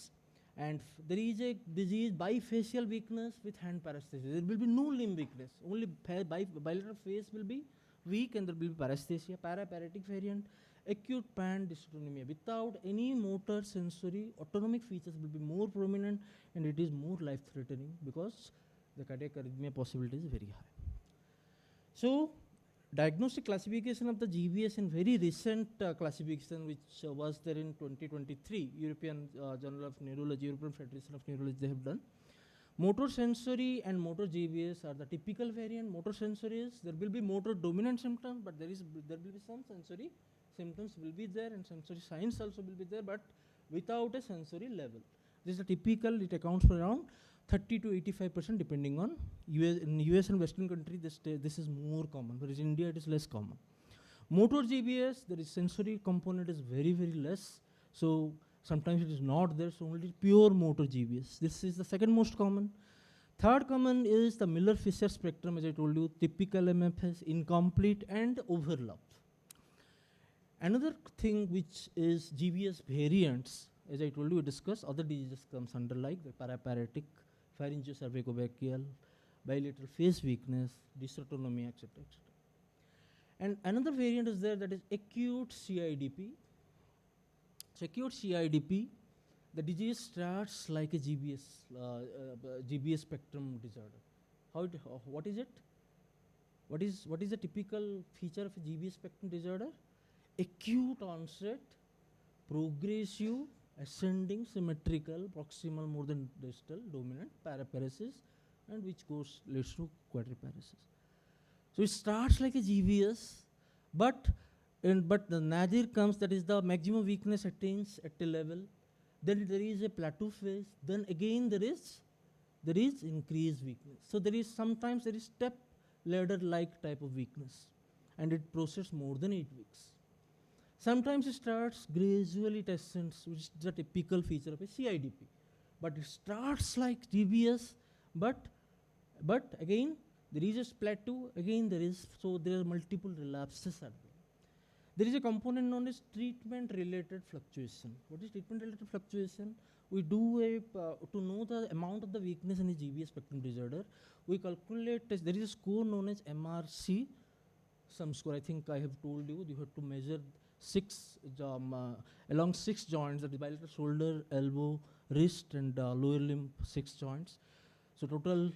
and there is a disease bifacial weakness with hand paresthesia. There will be no limb weakness. Only bilateral face will be weak, and there will be paresthesia, paraparetic variant, acute pan dysautonomia. Without any motor sensory autonomic features will be more prominent, and it is more life-threatening because the cardiac arrhythmia possibility is very high. So diagnostic classification of the GBS in very recent classification, which was there in 2023, European Journal of Neurology, European Federation of Neurology, they have done. Motor sensory and motor GBS are the typical variant. Motor sensory is, there will be motor dominant symptom, but there will be some sensory symptoms will be there, and sensory signs also will be there, but without a sensory level. This is a typical, it accounts for around 30 to 85% depending on in US and Western country, this is more common, whereas in India it is less common. Motor GBS, there is sensory component is very, very less. So sometimes it is not there, so only pure motor GBS. This is the second most common. Third common is the Miller-Fisher spectrum, as I told you, typical MFS, incomplete, and overlap. Another thing which is GBS variants, as I told you, we discussed other diseases comes under like the paraparetic, pharyngocervicobrachial, bilateral face weakness, dysautonomia, etc. And another variant is there, that is acute CIDP. So acute CIDP, the disease starts like a GBS spectrum disorder. What is it? What is the typical feature of a GBS spectrum disorder? Acute onset, progressive, ascending, symmetrical, proximal more than distal, dominant, paraparesis, and which leads to quadriparesis. So it starts like a GBS, but the nadir comes, that is the maximum weakness attains at a level. Then there is a plateau phase. Then again there is increased weakness. So sometimes there is step ladder-like type of weakness, and it proceeds more than 8 weeks. Sometimes it starts gradually to ascends, which is the typical feature of a CIDP. But it starts like GBS, but again there is a plateau. Again there are multiple relapses are there. There is a component known as treatment-related fluctuation. What is treatment-related fluctuation? We do to know the amount of the weakness in a GBS spectrum disorder, we calculate, there is a score known as MRC, some score, I think I have told you, you have to measure along 6 joints, that is bilateral shoulder, elbow, wrist, and lower limb, 6 joints. So total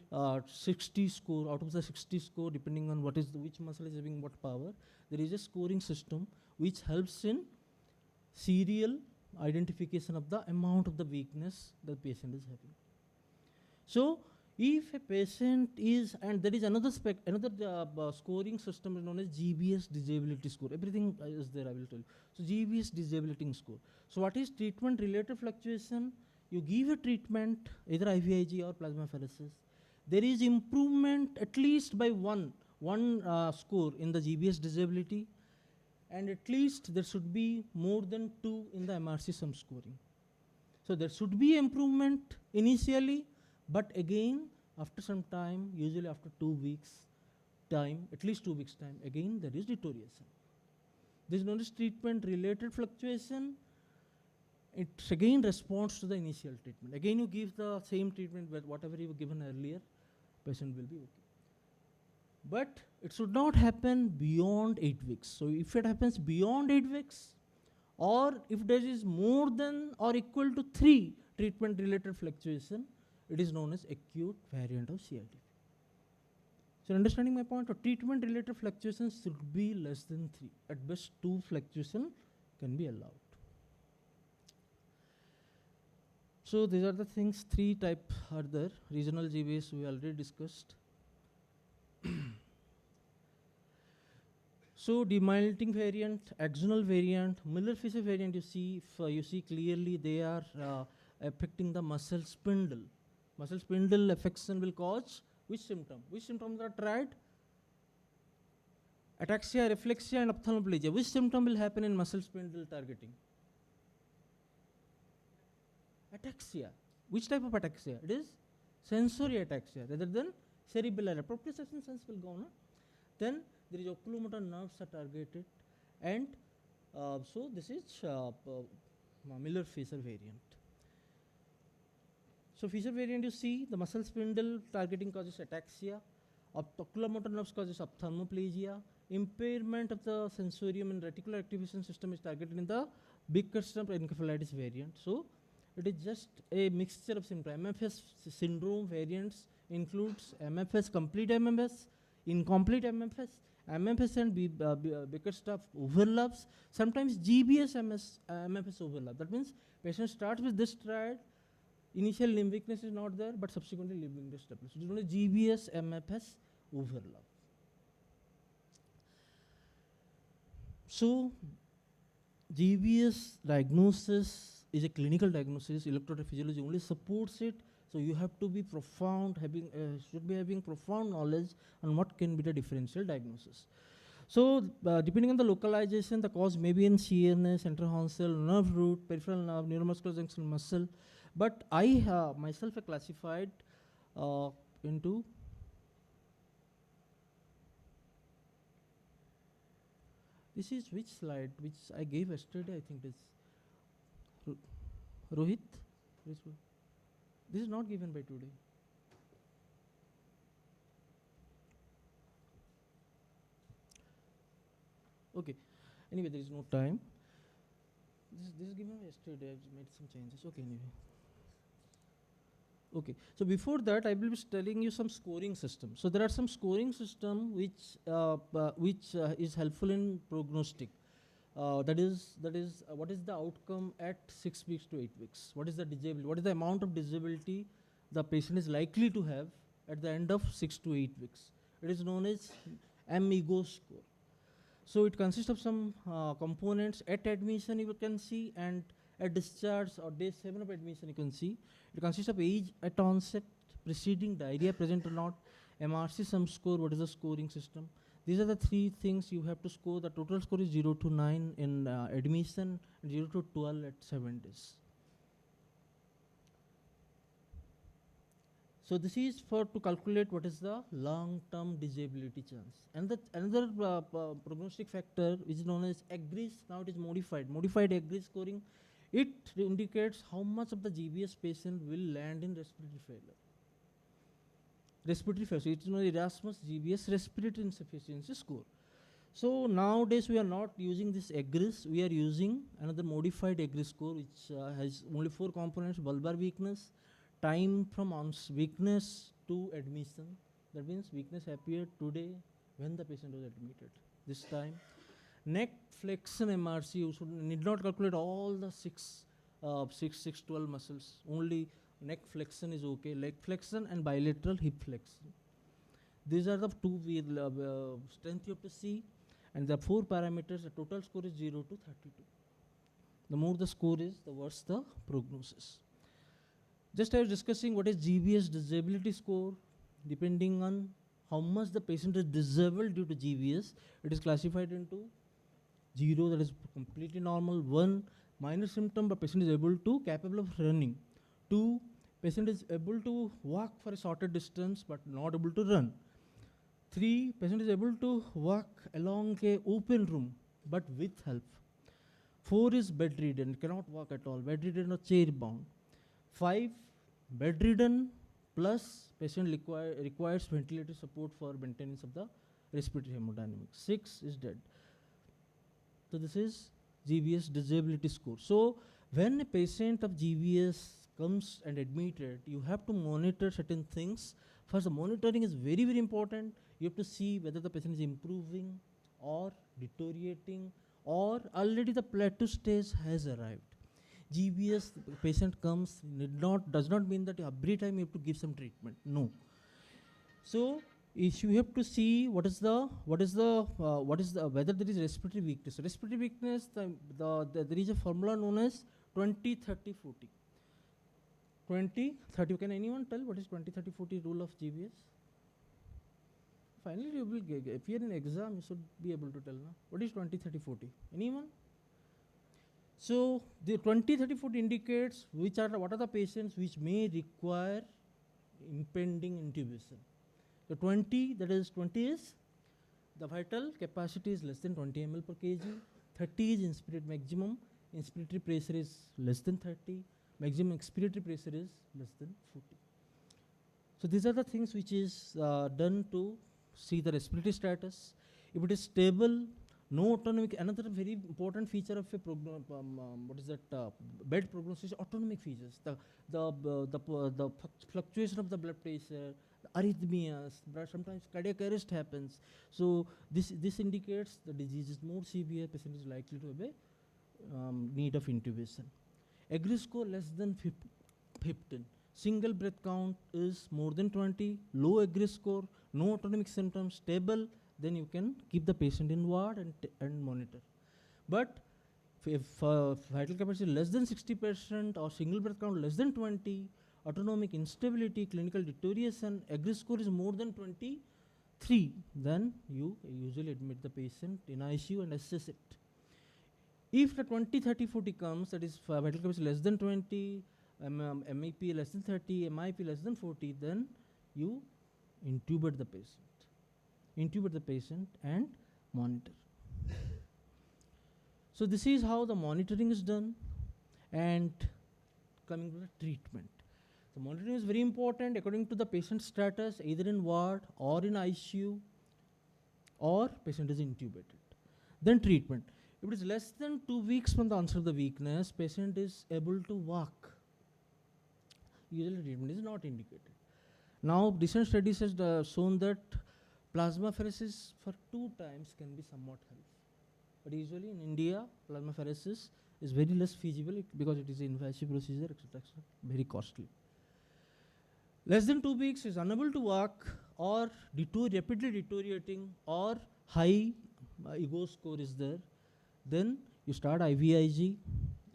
60 score, out of the 60 score, depending on which muscle is having what power, there is a scoring system which helps in serial identification of the amount of the weakness the patient is having. So if a patient is, and there is another scoring system known as GBS disability score. Everything is there, I will tell you. So GBS disability score. So what is treatment-related fluctuation? You give a treatment, either IVIG or plasmapheresis. There is improvement at least by one score in the GBS disability, and at least there should be more than 2 in the MRC sum scoring. So there should be improvement initially, but again after some time, usually after 2 weeks time, at least 2 weeks time, again there is deterioration. This is known as treatment-related fluctuation. It again responds to the initial treatment. Again you give the same treatment, but whatever you were given earlier, patient will be okay. But it should not happen beyond 8 weeks. So if it happens beyond 8 weeks, or if there is more than or equal to 3 treatment-related fluctuation, it is known as acute variant of CIDP. So understanding my point, treatment-related fluctuations should be less than 3. At best 2 fluctuation can be allowed. So these are the things, 3 type are there. Regional GBS we already discussed. So demyelinating variant, axonal variant, Miller-Fisher variant, you see clearly they are affecting the muscle spindle. Muscle spindle affection will cause which symptom? Which symptoms are tried? Ataxia, reflexia, and ophthalmoplegia. Which symptom will happen in muscle spindle targeting? Ataxia. Which type of ataxia? It is sensory ataxia rather than cerebellar. Proprioception sense will go on. Then there is oculomotor nerves are targeted, and so this is Miller-Fisher variant. So Fisher variant, you see the muscle spindle targeting causes ataxia, oculomotor nerves causes ophthalmoplegia, impairment of the sensorium and reticular activation system is targeted in the big custom encephalitis variant. So it is just a mixture of symptoms. MFS syndrome variants includes MFS, complete MFS, incomplete MFS, MFS and Bickerstaff overlaps. Sometimes GBS MFS overlap. That means patient starts with this triad, initial limb weakness is not there, but subsequently limb weakness develops. So it is only GBS MFS overlap. So GBS diagnosis is a clinical diagnosis. Electrophysiology only supports it. So you have to be profound, should be having profound knowledge on what can be the differential diagnosis. So depending on the localization, the cause may be in CNS, interhonsal, nerve root, peripheral nerve, neuromuscular junction muscle. But I myself have classified into this is which slide which I gave yesterday, I think it is Rohit. Which one? This is not given by today. Okay. Anyway, there is no time. This is given yesterday. I've made some changes. Okay. Anyway. Okay. So before that, I will be telling you some scoring system. So there are some scoring system which is helpful in prognostic. That is what is the outcome at 6 weeks to 8 weeks? What is the disability? What is the amount of disability the patient is likely to have at the end of 6 to 8 weeks? It is known as MEGO score. So it consists of some components at admission you can see, and at discharge or day 7 of admission you can see. It consists of age at onset, preceding diarrhea present or not, MRC sum score, what is the scoring system. These are the 3 things you have to score. The total score is 0 to 9 in admission, and 0 to 12 at 7 days. So this is for to calculate what is the long-term disability chance. And the another prognostic factor which is known as AGRIS, now it is modified AGRIS scoring. It indicates how much of the GBS patient will land in respiratory failure. So it is known as Erasmus GBS respiratory insufficiency score. So nowadays we are not using this AGRIS, we are using another modified AGRIS score which has only 4 components: bulbar weakness, time from weakness to admission. That means weakness appeared today when the patient was admitted. This time, neck flexion MRC, you need not calculate all the 12 muscles. Only neck flexion is okay. Leg flexion and bilateral hip flexion. These are the 2 strength you have to see, and the 4 parameters. The total score is 0 to 32. The more the score is, the worse the prognosis. Just I was discussing what is GBS disability score. Depending on how much the patient is disabled due to GBS, it is classified into 0, that is completely normal; 1, minor symptom, but patient is capable of running; 2, patient is able to walk for a shorter distance but not able to run; 3, patient is able to walk along a open room but with help; 4 is bedridden, cannot walk at all, bedridden or chair bound; 5, bedridden plus patient requires ventilator support for maintenance of the respiratory hemodynamics; 6 is dead. So this is GBS disability score. So when a patient of GBS comes and admitted, you have to monitor certain things. First, the monitoring is very, very important. You have to see whether the patient is improving or deteriorating, or already the plateau stage has arrived. GBS patient comes, does not mean that every time you have to give some treatment. No. So you have to see whether there is respiratory weakness. Respiratory weakness, there is a formula known as 20-30-40. 20-30. Can anyone tell what is 20-30-40 rule of GBS? Finally, you will appear in exam. You should be able to tell now. What is 20-30-40? Anyone? So the 20-30-40 indicates what are the patients which may require impending intubation. So 20 is the vital capacity is less than 20 ml per kg. 30 is maximum inspiratory pressure is less than 30. Maximum expiratory pressure is less than 40. So these are the things which is done to see the respiratory status. If it is stable, no autonomic. Another very important feature of a bed prognosis is autonomic features. The fluctuation of the blood pressure, arrhythmias, sometimes cardiac arrest happens. So this indicates the disease is more severe. Patient is likely to have a need of intubation. AGRI score less than 15. Single breath count is more than 20. Low AGRI score, no autonomic symptoms, stable. Then you can keep the patient in ward and monitor. But if vital capacity less than 60% or single breath count less than 20, autonomic instability, clinical deterioration, AGRI score is more than 23, then you usually admit the patient in ICU and assess it. If the 20-30-40 comes, that is vital capacity less than 20, MEP less than 30, MIP less than 40, then you intubate the patient and monitor. So this is how the monitoring is done. And coming to the treatment. The monitoring is very important according to the patient status, either in ward or in ICU, or patient is intubated. Then treatment. If it is less than 2 weeks from the onset of the weakness, patient is able to walk. Usually treatment is not indicated. Now, recent studies has shown that plasmapheresis for 2 times can be somewhat helpful. But usually in India, plasmapheresis is very less feasible because it is an invasive procedure, etc., very costly. Less than 2 weeks is unable to walk or rapidly deteriorating or high ego score is there, then you start IVIG.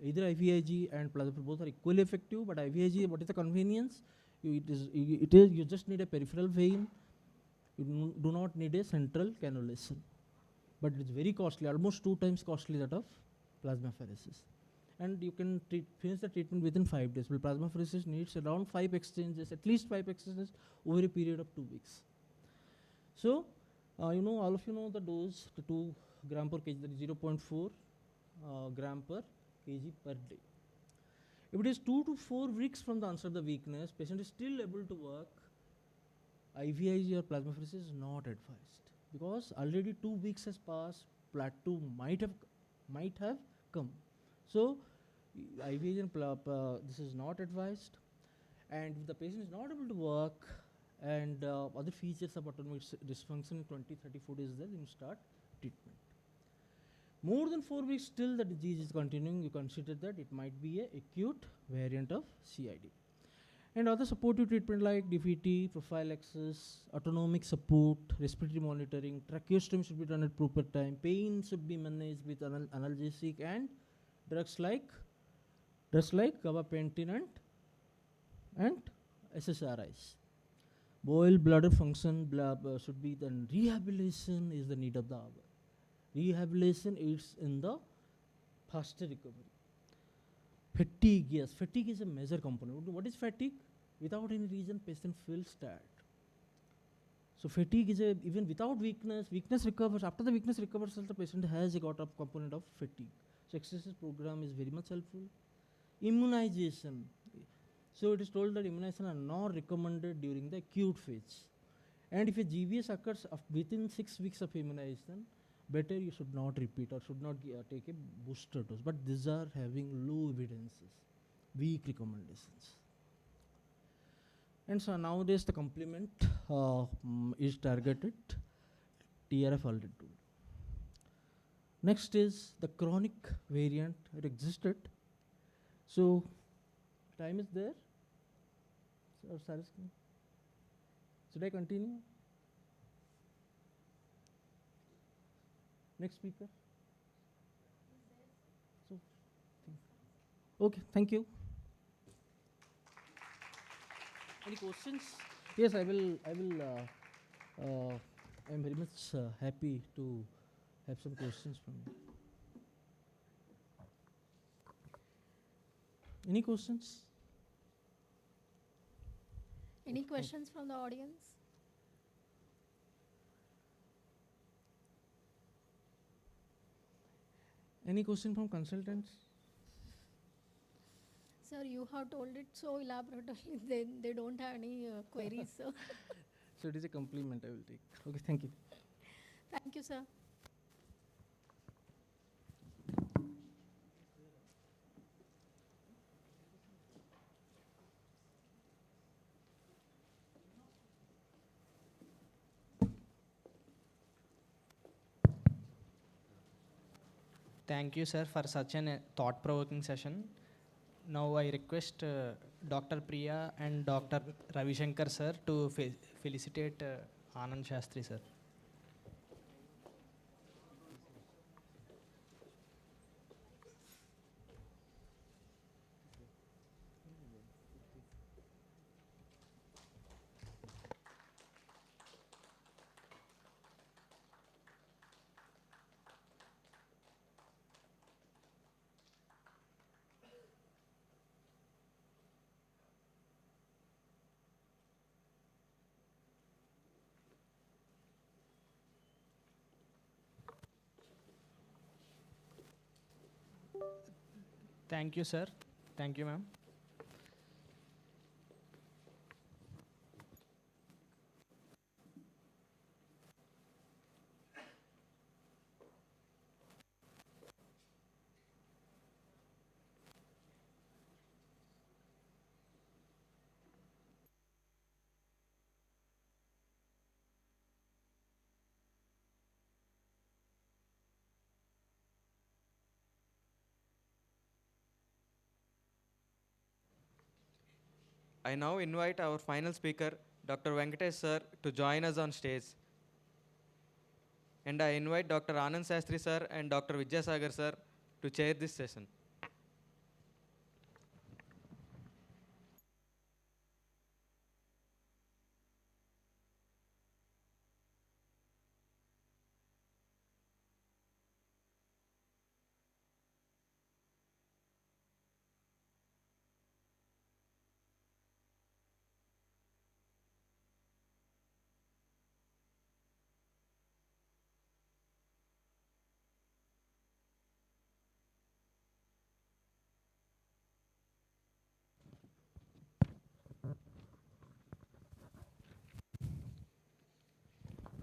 Either IVIG and plasma both are equally effective, but IVIG, what is the convenience? You just need a peripheral vein. You do not need a central cannulation. But it's very costly, almost 2 times costly that of plasmapheresis. And you can finish the treatment within 5 days. Well, plasmapheresis needs around 5 exchanges, at least 5 exchanges over a period of 2 weeks. So, all of you know the dose, the 2 gram per kg, that is 0.4 gram per kg per day. If it is 2 to 4 weeks from the onset of the weakness, patient is still able to work, IVIG or plasmapheresis is not advised because already 2 weeks has passed, plateau might have come. So, IVIG and this is not advised, and if the patient is not able to work and other features of autonomic dysfunction in 20-34 days, then you start treatment. More than 4 weeks still the disease is continuing, you consider that it might be an acute variant of CID. And other supportive treatment like DVT, prophylaxis, autonomic support, respiratory monitoring, tracheostomy should be done at proper time, pain should be managed with analgesic and drugs like gabapentin and SSRIs. Boil bladder function should be done. Rehabilitation is the need of the hour. Rehabilitation aids in the faster recovery. Fatigue, yes, fatigue is a major component. What is fatigue? Without any reason, patient feels tired. So fatigue is even without weakness recovers. After the weakness recovers, the patient has got a component of fatigue. So exercise program is very much helpful. Immunization. So it is told that immunization are not recommended during the acute phase. And if a GVS occurs within 6 weeks of immunization, better you should not repeat or should not take a booster dose. But these are having low evidences, weak recommendations. And so nowadays the complement is targeted, TRF already told. Next is the chronic variant, it existed. So time is there. Should I continue? Next speaker. So, okay, thank you. Any questions? Yes, I will. I'm very much happy to have some questions from you. Any questions? Any questions from the audience? Any question from consultants? Sir, you have told it so elaborately, they don't have any queries. So. So it is a compliment I will take. Okay, thank you. Thank you, sir. Thank you, sir, for such a thought-provoking session. Now I request Dr. Priya and Dr. Ravi Shankar, sir, to felicitate Anand Shastri, sir. Thank you, sir. Thank you, ma'am. I now invite our final speaker, Dr. Venkatesh sir, to join us on stage. And I invite Dr. Anand Sastry sir and Dr. Vidyasagar sir to chair this session.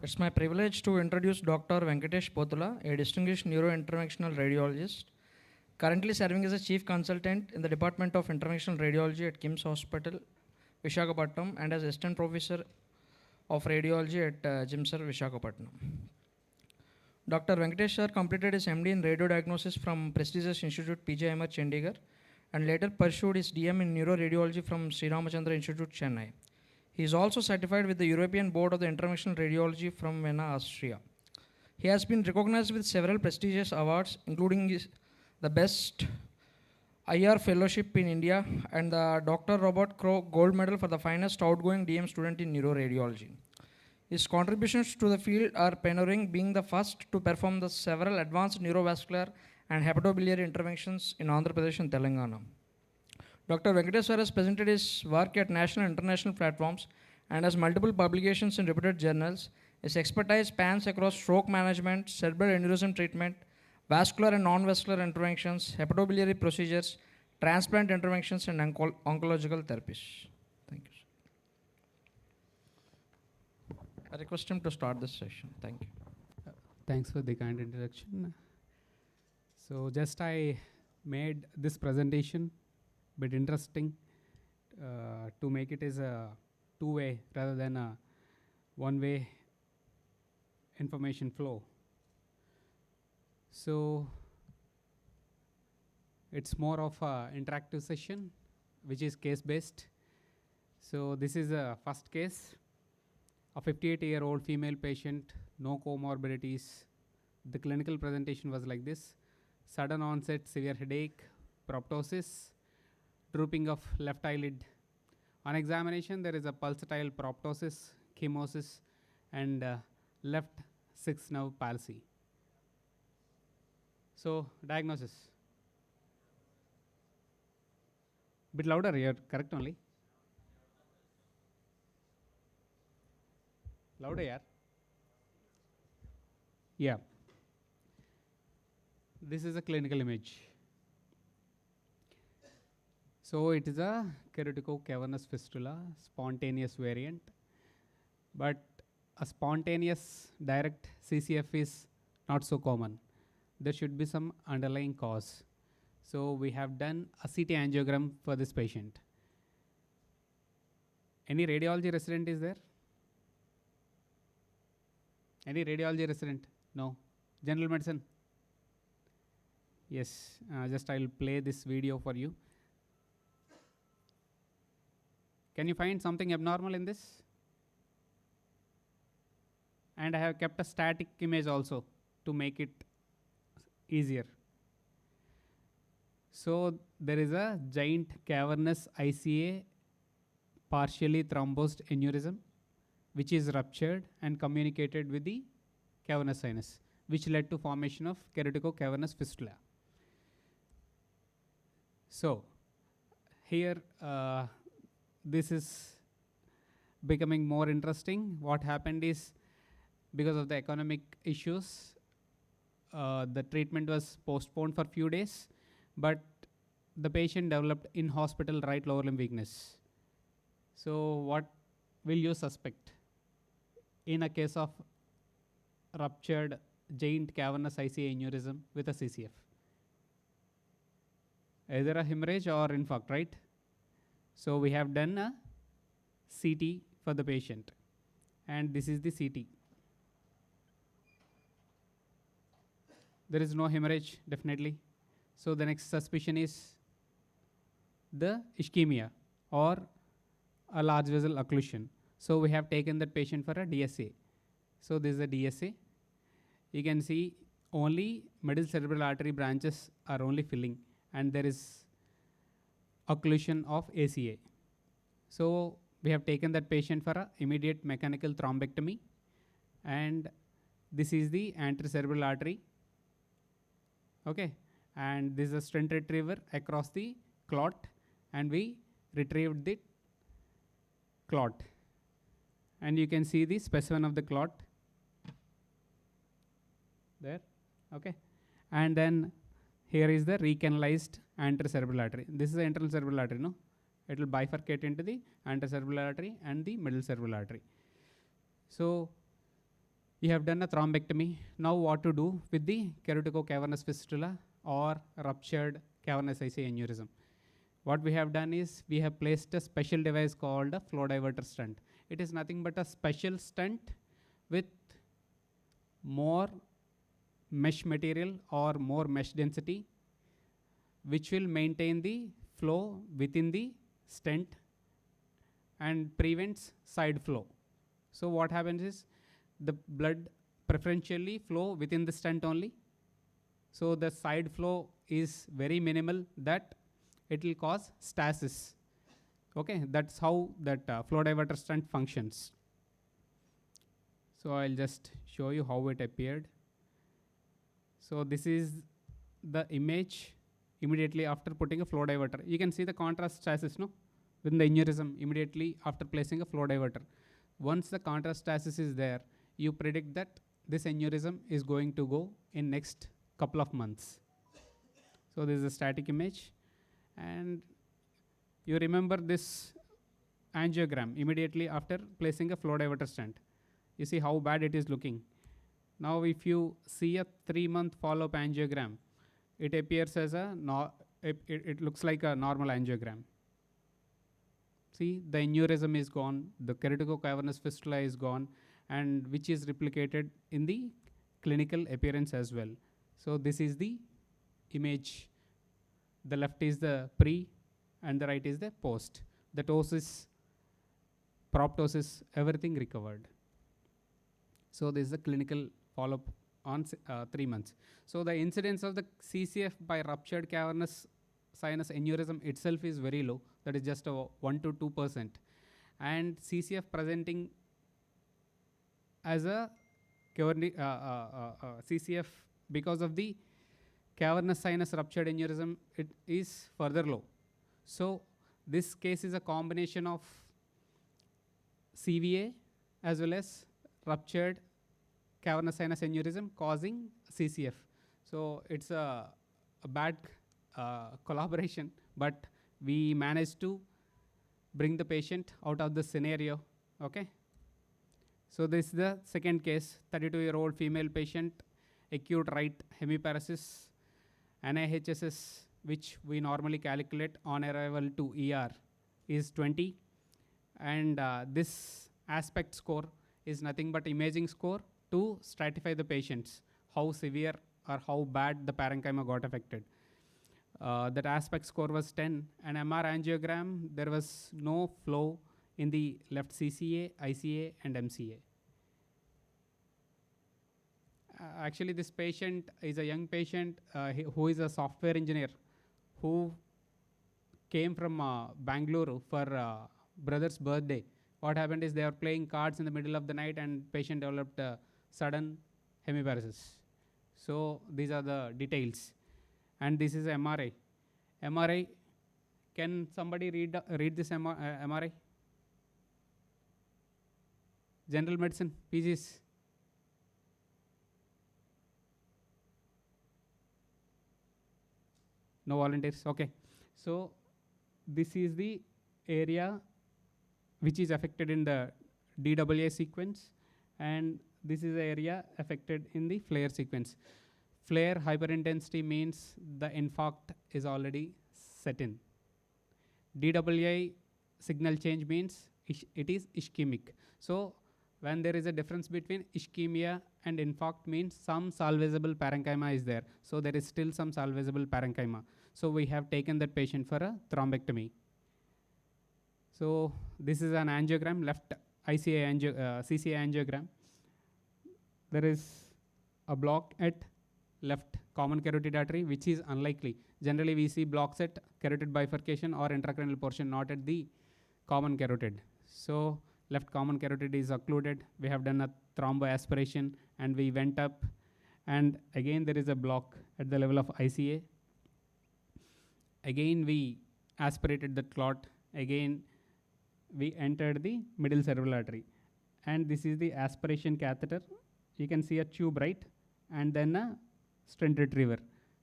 It's my privilege to introduce Dr. Venkatesh Potula, a distinguished neurointerventional radiologist, currently serving as a chief consultant in the Department of Interventional Radiology at KIMS Hospital, Visakhapatnam, and as assistant professor of radiology at JIMSR, Visakhapatnam. Dr. Venkatesh sir completed his MD in radiodiagnosis from prestigious institute PJIMR, Chandigarh, and later pursued his DM in neuroradiology from Sri Ramachandra Institute, Chennai. He is also certified with the European Board of the Interventional Radiology from Vienna, Austria. He has been recognized with several prestigious awards, including the Best IR Fellowship in India and the Dr. Robert Crow Gold Medal for the finest outgoing DM student in neuroradiology. His contributions to the field are pioneering, being the first to perform the several advanced neurovascular and hepatobiliary interventions in Andhra Pradesh and Telangana. Dr. Venkatesh sir has presented his work at national and international platforms and has multiple publications in reputed journals. His expertise spans across stroke management, cerebral aneurysm treatment, vascular and non-vascular interventions, hepatobiliary procedures, transplant interventions, and oncological therapies. Thank you, sir. I request him to start this session. Thank you. Thanks for the kind introduction. So just I made this presentation bit interesting to make it as a two-way rather than a one-way information flow. So it's more of a interactive session, which is case-based. So this is a first case, a 58-year-old female patient, no comorbidities. The clinical presentation was like this: sudden onset severe headache, proptosis, drooping of left eyelid. On examination, there is a pulsatile proptosis, chemosis, and left sixth nerve palsy. So, diagnosis. Bit louder here, correct only? Louder, yeah. Yeah. This is a clinical image. So it is a keratico-cavernous fistula, spontaneous variant, but a spontaneous direct CCF is not so common. There should be some underlying cause. So we have done a CT angiogram for this patient. Any radiology resident is there? Any radiology resident? No. General medicine? Yes. Just I'll play this video for you. Can you find something abnormal in this? And I have kept a static image also to make it easier. So there is a giant cavernous ICA partially thrombosed aneurysm, which is ruptured and communicated with the cavernous sinus, which led to formation of keratico-cavernous fistula. So here this is becoming more interesting. What happened is, because of the economic issues, the treatment was postponed for few days, but the patient developed in hospital right lower limb weakness. So what will you suspect in a case of ruptured giant cavernous ICA aneurysm with a CCF? Either a hemorrhage or infarct, right? So we have done a CT for the patient, and this is the CT. There is no hemorrhage, definitely. So the next suspicion is the ischemia or a large vessel occlusion. So we have taken that patient for a DSA. So this is a DSA. You can see only middle cerebral artery branches are only filling, and there is occlusion of ACA. So we have taken that patient for a immediate mechanical thrombectomy, and this is the anterior cerebral artery. Okay, and this is a stent retriever across the clot, and we retrieved the clot, and you can see the specimen of the clot there. Okay, and then here is the recanalized anterior cerebral artery. This is the internal cerebral artery, no? It will bifurcate into the anterior cerebral artery and the middle cerebral artery. So you have done a thrombectomy. Now what to do with the keratoco-cavernous fistula or ruptured cavernous ICA aneurysm? What we have done is we have placed a special device called a flow diverter stent. It is nothing but a special stent with more mesh material or more mesh density, which will maintain the flow within the stent and prevents side flow. So what happens is the blood preferentially flow within the stent only. So the side flow is very minimal, that it will cause stasis. Okay, that's how that flow diverter stent functions. So I'll just show you how it appeared. So this is the image immediately after putting a flow diverter. You can see the contrast stasis, no? Within the aneurysm immediately after placing a flow diverter. Once the contrast stasis is there, you predict that this aneurysm is going to go in next couple of months. So this is a static image, and you remember this angiogram immediately after placing a flow diverter stent. You see how bad it is looking. Now if you see a 3-month follow-up angiogram, it appears as a, it looks like a normal angiogram. See, the aneurysm is gone, the keratoco-cavernous fistula is gone, and which is replicated in the clinical appearance as well. So this is the image. The left is the pre and the right is the post. The ptosis, proptosis, everything recovered. So this is the clinical follow-up on 3 months. So the incidence of the CCF by ruptured cavernous sinus aneurysm itself is very low. That is just 1 to 2%. And CCF presenting as a CCF because of the cavernous sinus ruptured aneurysm, it is further low. So this case is a combination of CVA as well as ruptured cavernous sinus aneurysm causing CCF. So it's a bad collaboration, but we managed to bring the patient out of the scenario. Okay. So this is the second case, 32-year-old female patient, acute right hemiparesis, NIHSS, which we normally calculate on arrival to ER, is 20. And this aspect score is nothing but imaging score to stratify the patients, how severe or how bad the parenchyma got affected. That aspect score was 10. An MR angiogram, there was no flow in the left CCA, ICA, and MCA. Actually, this patient is a young patient who is a software engineer who came from Bangalore for brother's birthday. What happened is they were playing cards in the middle of the night and patient developed sudden hemiparesis. So these are the details. And this is MRI. MRI, can somebody read this MRI? General medicine, PGs. No volunteers, okay. So this is the area which is affected in the DAA sequence, and this is the area affected in the flare sequence. Flare hyperintensity means the infarct is already set in. DAA signal change means it is ischemic. So when there is a difference between ischemia and infarct means some salvageable parenchyma is there. So there is still some salvageable parenchyma. So we have taken that patient for a thrombectomy. So this is an angiogram, left CCA angiogram. There is a block at left common carotid artery, which is unlikely. Generally, we see blocks at carotid bifurcation or intracranial portion, not at the common carotid. So left common carotid is occluded. We have done a thromboaspiration and we went up. And again, there is a block at the level of ICA. Again, we aspirated the clot. Again, we entered the middle cerebral artery. And this is the aspiration catheter. You can see a tube, right? And then a stent retriever.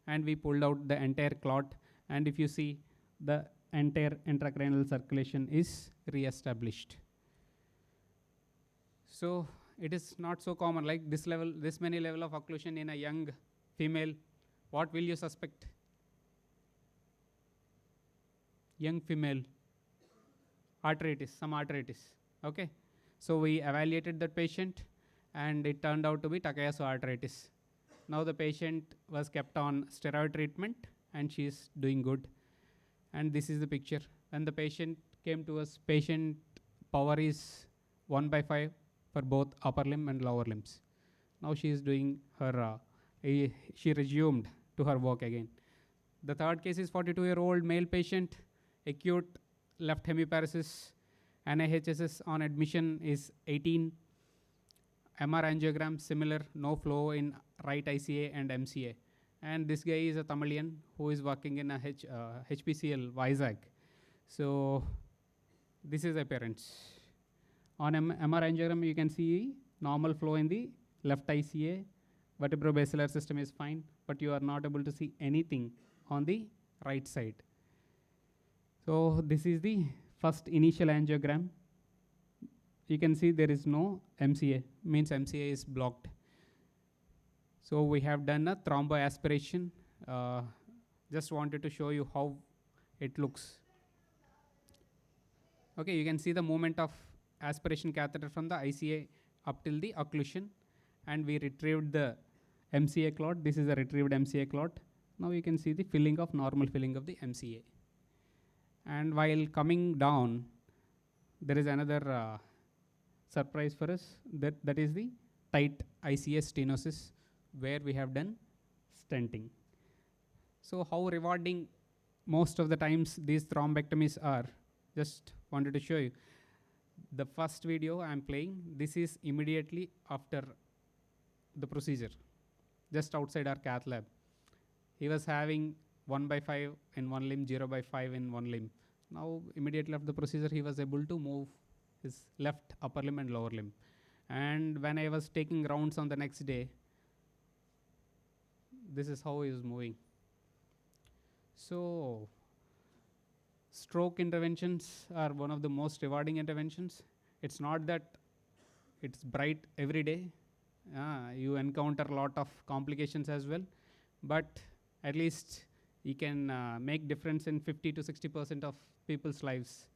And we pulled out the entire clot. And if you see, the entire intracranial circulation is re-established. So it is not so common, like this many level of occlusion in a young female. What will you suspect? Young female, arteritis, some arteritis, okay? So we evaluated that patient and it turned out to be Takayasu arteritis. Now the patient was kept on steroid treatment and she is doing good. And this is the picture. When the patient came to us, patient power is 1/5 for both upper limb and lower limbs. Now she is doing her, she resumed to her work again. The third case is 42-year-old male patient, acute left hemiparesis, NIHSS on admission is 18. MR angiogram similar, no flow in right ICA and MCA. And this guy is a Tamilian who is working in a HPCL, Vizag. So this is appearance. On MR angiogram, you can see normal flow in the left ICA. Vertebrobasilar system is fine, but you are not able to see anything on the right side. So this is the first initial angiogram. You can see there is no MCA, means MCA is blocked. So we have done a thromboaspiration. Just wanted to show you how it looks. Okay, you can see the movement of aspiration catheter from the ICA up till the occlusion, and we retrieved the MCA clot. This is a retrieved MCA clot. Now you can see the filling of normal filling of the MCA. And while coming down, there is another surprise for us. That is the tight ICA stenosis, where we have done stenting. So how rewarding most of the times these thrombectomies are, just wanted to show you. The first video I'm playing, this is immediately after the procedure, just outside our cath lab. He was having 1/5 in one limb, 0/5 in one limb. Now, immediately after the procedure, he was able to move his left upper limb and lower limb. And when I was taking rounds on the next day, this is how he was moving. So, stroke interventions are one of the most rewarding interventions. It's not that it's bright every day. You encounter a lot of complications as well, but at least you can make difference in 50 to 60% of people's lives.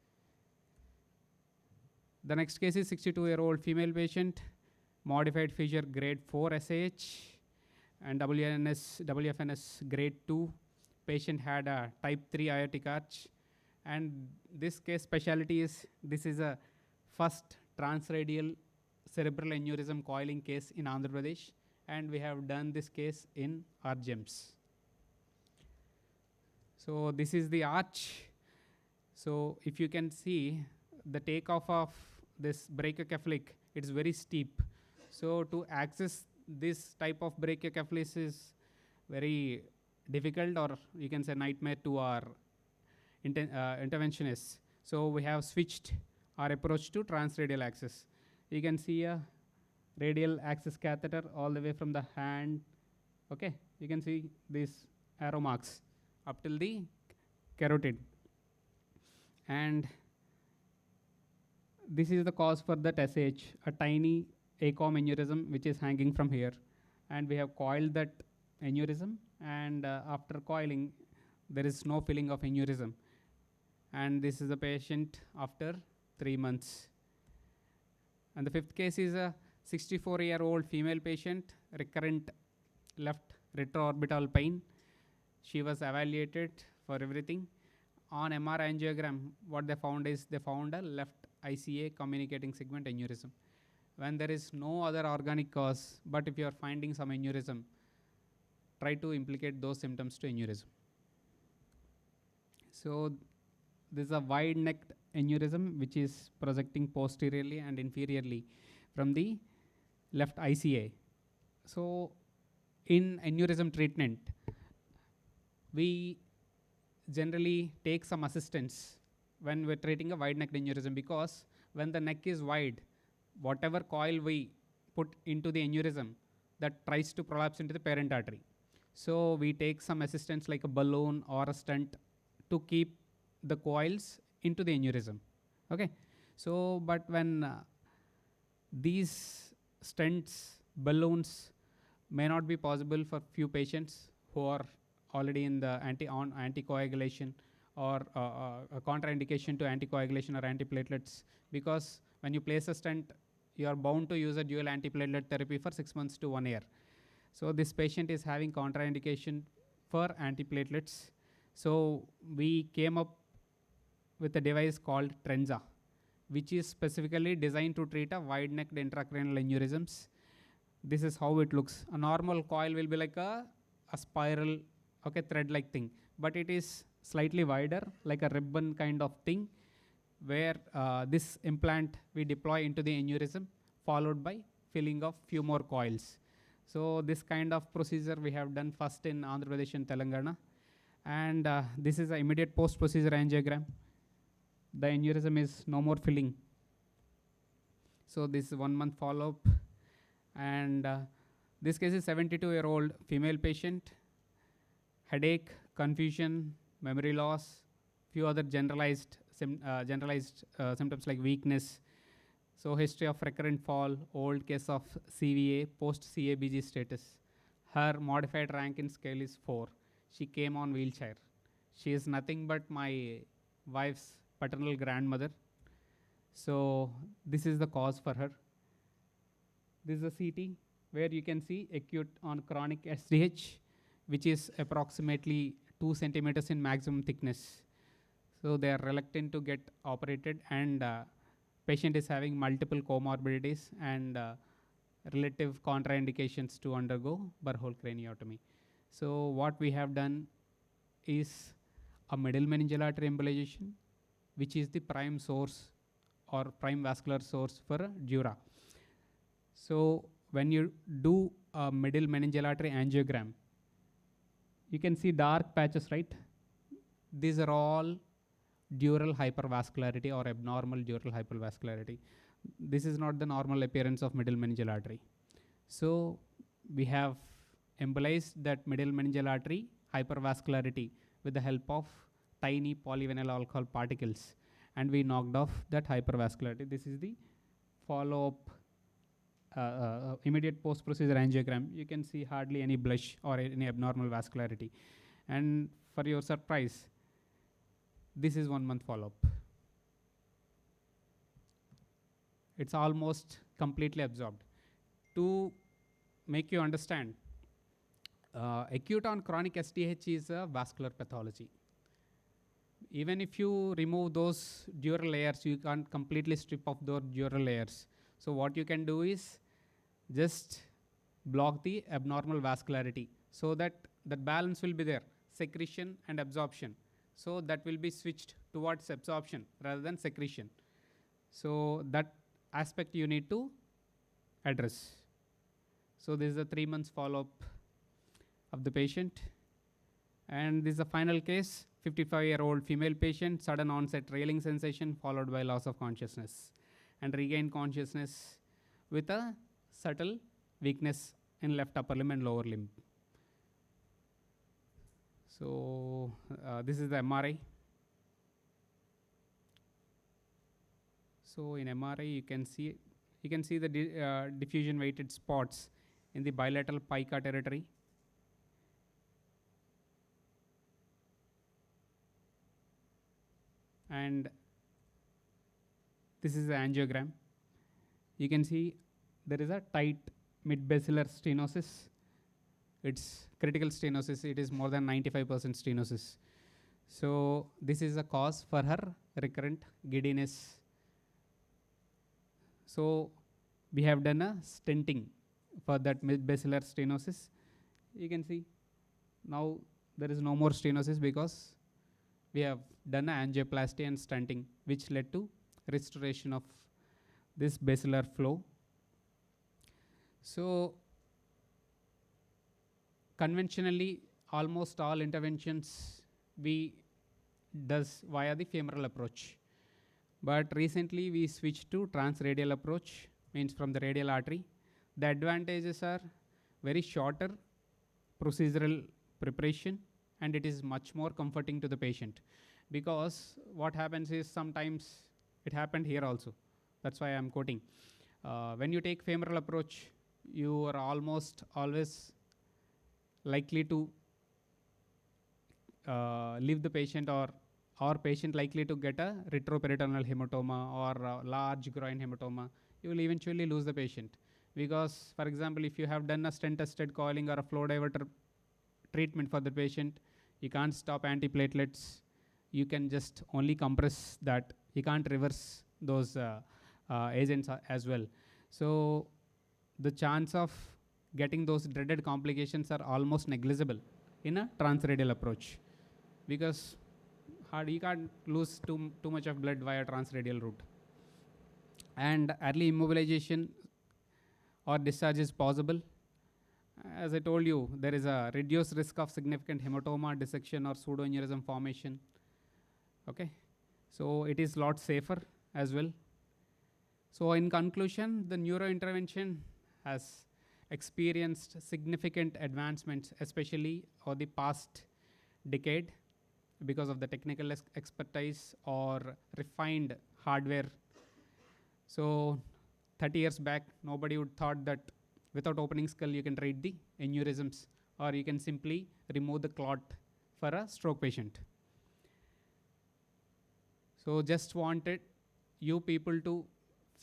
The next case is 62-year-old female patient, modified fissure grade 4 SAH and WFNS grade 2. Patient had a type 3 aortic arch. And this case specialty is, this is a first transradial cerebral aneurysm coiling case in Andhra Pradesh. And we have done this case in our GEMS. So this is the arch. So if you can see the takeoff of this brachiocephalic, it's very steep. So to access this type of brachiocephalus is very difficult, or you can say nightmare to our interventionists. So we have switched our approach to transradial access. You can see a radial access catheter all the way from the hand. Okay, you can see these arrow marks up till the carotid. And this is the cause for that SH, a tiny ACOM aneurysm which is hanging from here. And we have coiled that aneurysm, and after coiling, there is no filling of aneurysm. And this is the patient after 3 months. And the fifth case is a 64-year-old female patient, recurrent left retroorbital pain. She was evaluated for everything. On MR angiogram, what they found is they found a left ICA communicating segment aneurysm. When there is no other organic cause, but if you are finding some aneurysm, try to implicate those symptoms to aneurysm. So this is a wide-necked aneurysm which is projecting posteriorly and inferiorly from the left ICA. So in aneurysm treatment, we generally take some assistance when we're treating a wide-necked aneurysm, because when the neck is wide, whatever coil we put into the aneurysm, that tries to prolapse into the parent artery. So we take some assistance like a balloon or a stent to keep the coils into the aneurysm. Okay. So, but when these stents, balloons may not be possible for few patients who are already in the anticoagulation or a contraindication to anticoagulation or antiplatelets, because when you place a stent, you are bound to use a dual antiplatelet therapy for 6 months to 1 year. So this patient is having contraindication for antiplatelets. So we came up with a device called Trenza, which is specifically designed to treat a wide-necked intracranial aneurysms. This is how it looks. A normal coil will be like a spiral, okay, thread-like thing, but it is slightly wider, like a ribbon kind of thing, where this implant we deploy into the aneurysm, followed by filling of few more coils. So this kind of procedure we have done first in Andhra Pradesh and Telangana. And this is an immediate post-procedure angiogram. The aneurysm is no more filling. So this is 1 month follow-up. And this case is 72-year-old female patient, headache, confusion, memory loss, few other generalized symptoms like weakness. So history of recurrent fall, old case of CVA, post-CABG status. Her modified Rankin scale is 4. She came on wheelchair. She is nothing but my wife's paternal grandmother. So this is the cause for her. This is a CT where you can see acute on chronic SDH, which is approximately 2 centimeters in maximum thickness. So they are reluctant to get operated, and patient is having multiple comorbidities and relative contraindications to undergo Burr-Hole craniotomy. So what we have done is a middle meningeal artery embolization, which is the prime source or prime vascular source for dura. So when you do a middle meningeal artery angiogram, you can see dark patches, right? These are all dural hypervascularity or abnormal dural hypervascularity. This is not the normal appearance of middle meningeal artery. So we have embolized that middle meningeal artery hypervascularity with the help of tiny polyvinyl alcohol particles, and we knocked off that hypervascularity. This is the follow-up immediate post-procedure angiogram. You can see hardly any blush or any abnormal vascularity. And for your surprise, this is 1 month follow-up. It's almost completely absorbed. To make you understand, acute on chronic SDH is a vascular pathology. Even if you remove those dural layers, you can't completely strip off those dural layers. So what you can do is just block the abnormal vascularity so that that balance will be there, secretion and absorption. So that will be switched towards absorption rather than secretion. So that aspect you need to address. So this is a 3 months follow-up of the patient. And this is a final case, 55-year-old female patient, sudden onset railing sensation followed by loss of consciousness, and regained consciousness with a subtle weakness in left upper limb and lower limb. So this is the MRI. So in MRI, you can see the diffusion weighted spots in the bilateral pica territory. And this is the angiogram. You can see there is a tight mid-basilar stenosis. It's critical stenosis. It is more than 95% stenosis. So this is a cause for her recurrent giddiness. So we have done a stenting for that mid-basilar stenosis. You can see now there is no more stenosis because we have done an angioplasty and stenting, which led to restoration of this basilar flow. So conventionally, almost all interventions we does via the femoral approach. But recently we switched to transradial approach, means from the radial artery. The advantages are very shorter procedural preparation, and it is much more comforting to the patient. Because what happens is sometimes it happened here also. That's why I'm quoting. When you take femoral approach, you are almost always likely to leave the patient, or patient likely to get a retroperitoneal hematoma or a large groin hematoma. You will eventually lose the patient. Because, for example, if you have done a stent-assisted coiling or a flow diverter treatment for the patient, you can't stop antiplatelets. You can just only compress that. You can't reverse those agents as well. So the chance of getting those dreaded complications are almost negligible in a transradial approach, because you can't lose too much of blood via transradial route. And early immobilization or discharge is possible. As I told you, there is a reduced risk of significant hematoma, dissection, or pseudoaneurysm formation. Okay, so it is a lot safer as well. So in conclusion, the neuro intervention has experienced significant advancements, especially over the past decade, because of the technical expertise or refined hardware. So 30 years back, nobody would thought that without opening skull you can treat the aneurysms, or you can simply remove the clot for a stroke patient. So just wanted you people to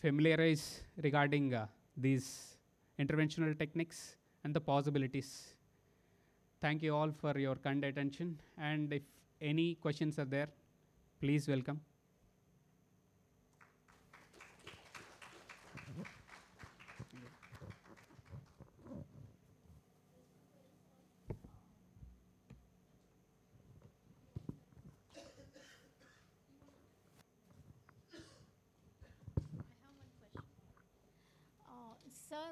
familiarize regarding these interventional techniques and the possibilities. Thank you all for your kind attention, and if any questions are there, please welcome. Sir,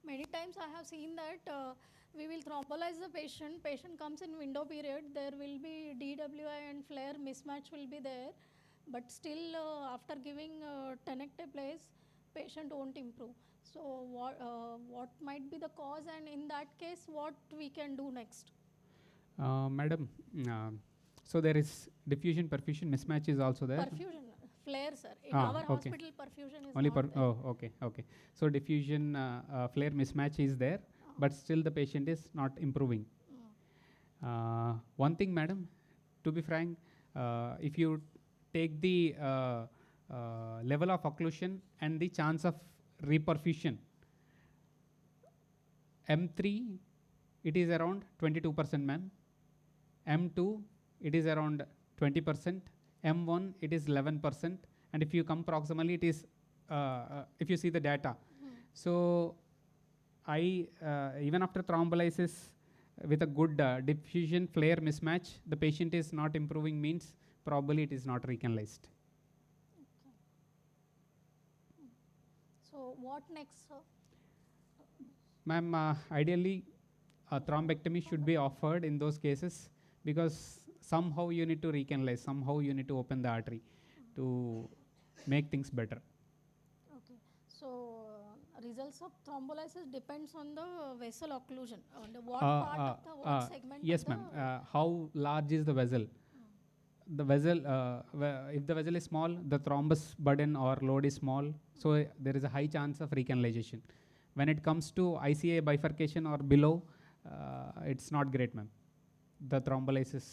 many times I have seen that we will thrombolize the patient. Patient comes in window period. There will be DWI and flare mismatch will be there. But still, after giving tenecteplase, patient won't improve. So what might be the cause, and in that case, what we can do next? Madam, so there is diffusion perfusion mismatch is also there. Perfusion, flare, sir. In our okay. hospital, perfusion is only not there. Oh, okay, okay. So diffusion flare mismatch is there, but still the patient is not improving. One thing, madam, to be frank, if you take the level of occlusion and the chance of reperfusion, M3, it is around 22%, ma'am. M2, it is around 20%. M1, it is 11%. And if you come proximally, it is, if you see the data. So even after thrombolysis with a good diffusion flare mismatch, the patient is not improving, means probably it is not recanalized. Okay. So what next, sir? Ma'am, ideally, a thrombectomy should be offered in those cases, because somehow you need to recanalize, somehow you need to open the artery to make things better. Okay. So results of thrombolysis depends on the vessel occlusion. On the what Uh, part uh, of the what segment? yes, of ma'am. the How large is the vessel? The vessel, if the vessel is small, the thrombus burden or load is small, so there is a high chance of recanalization. When it comes to ICA bifurcation or below, it's not great, ma'am. The thrombolysis.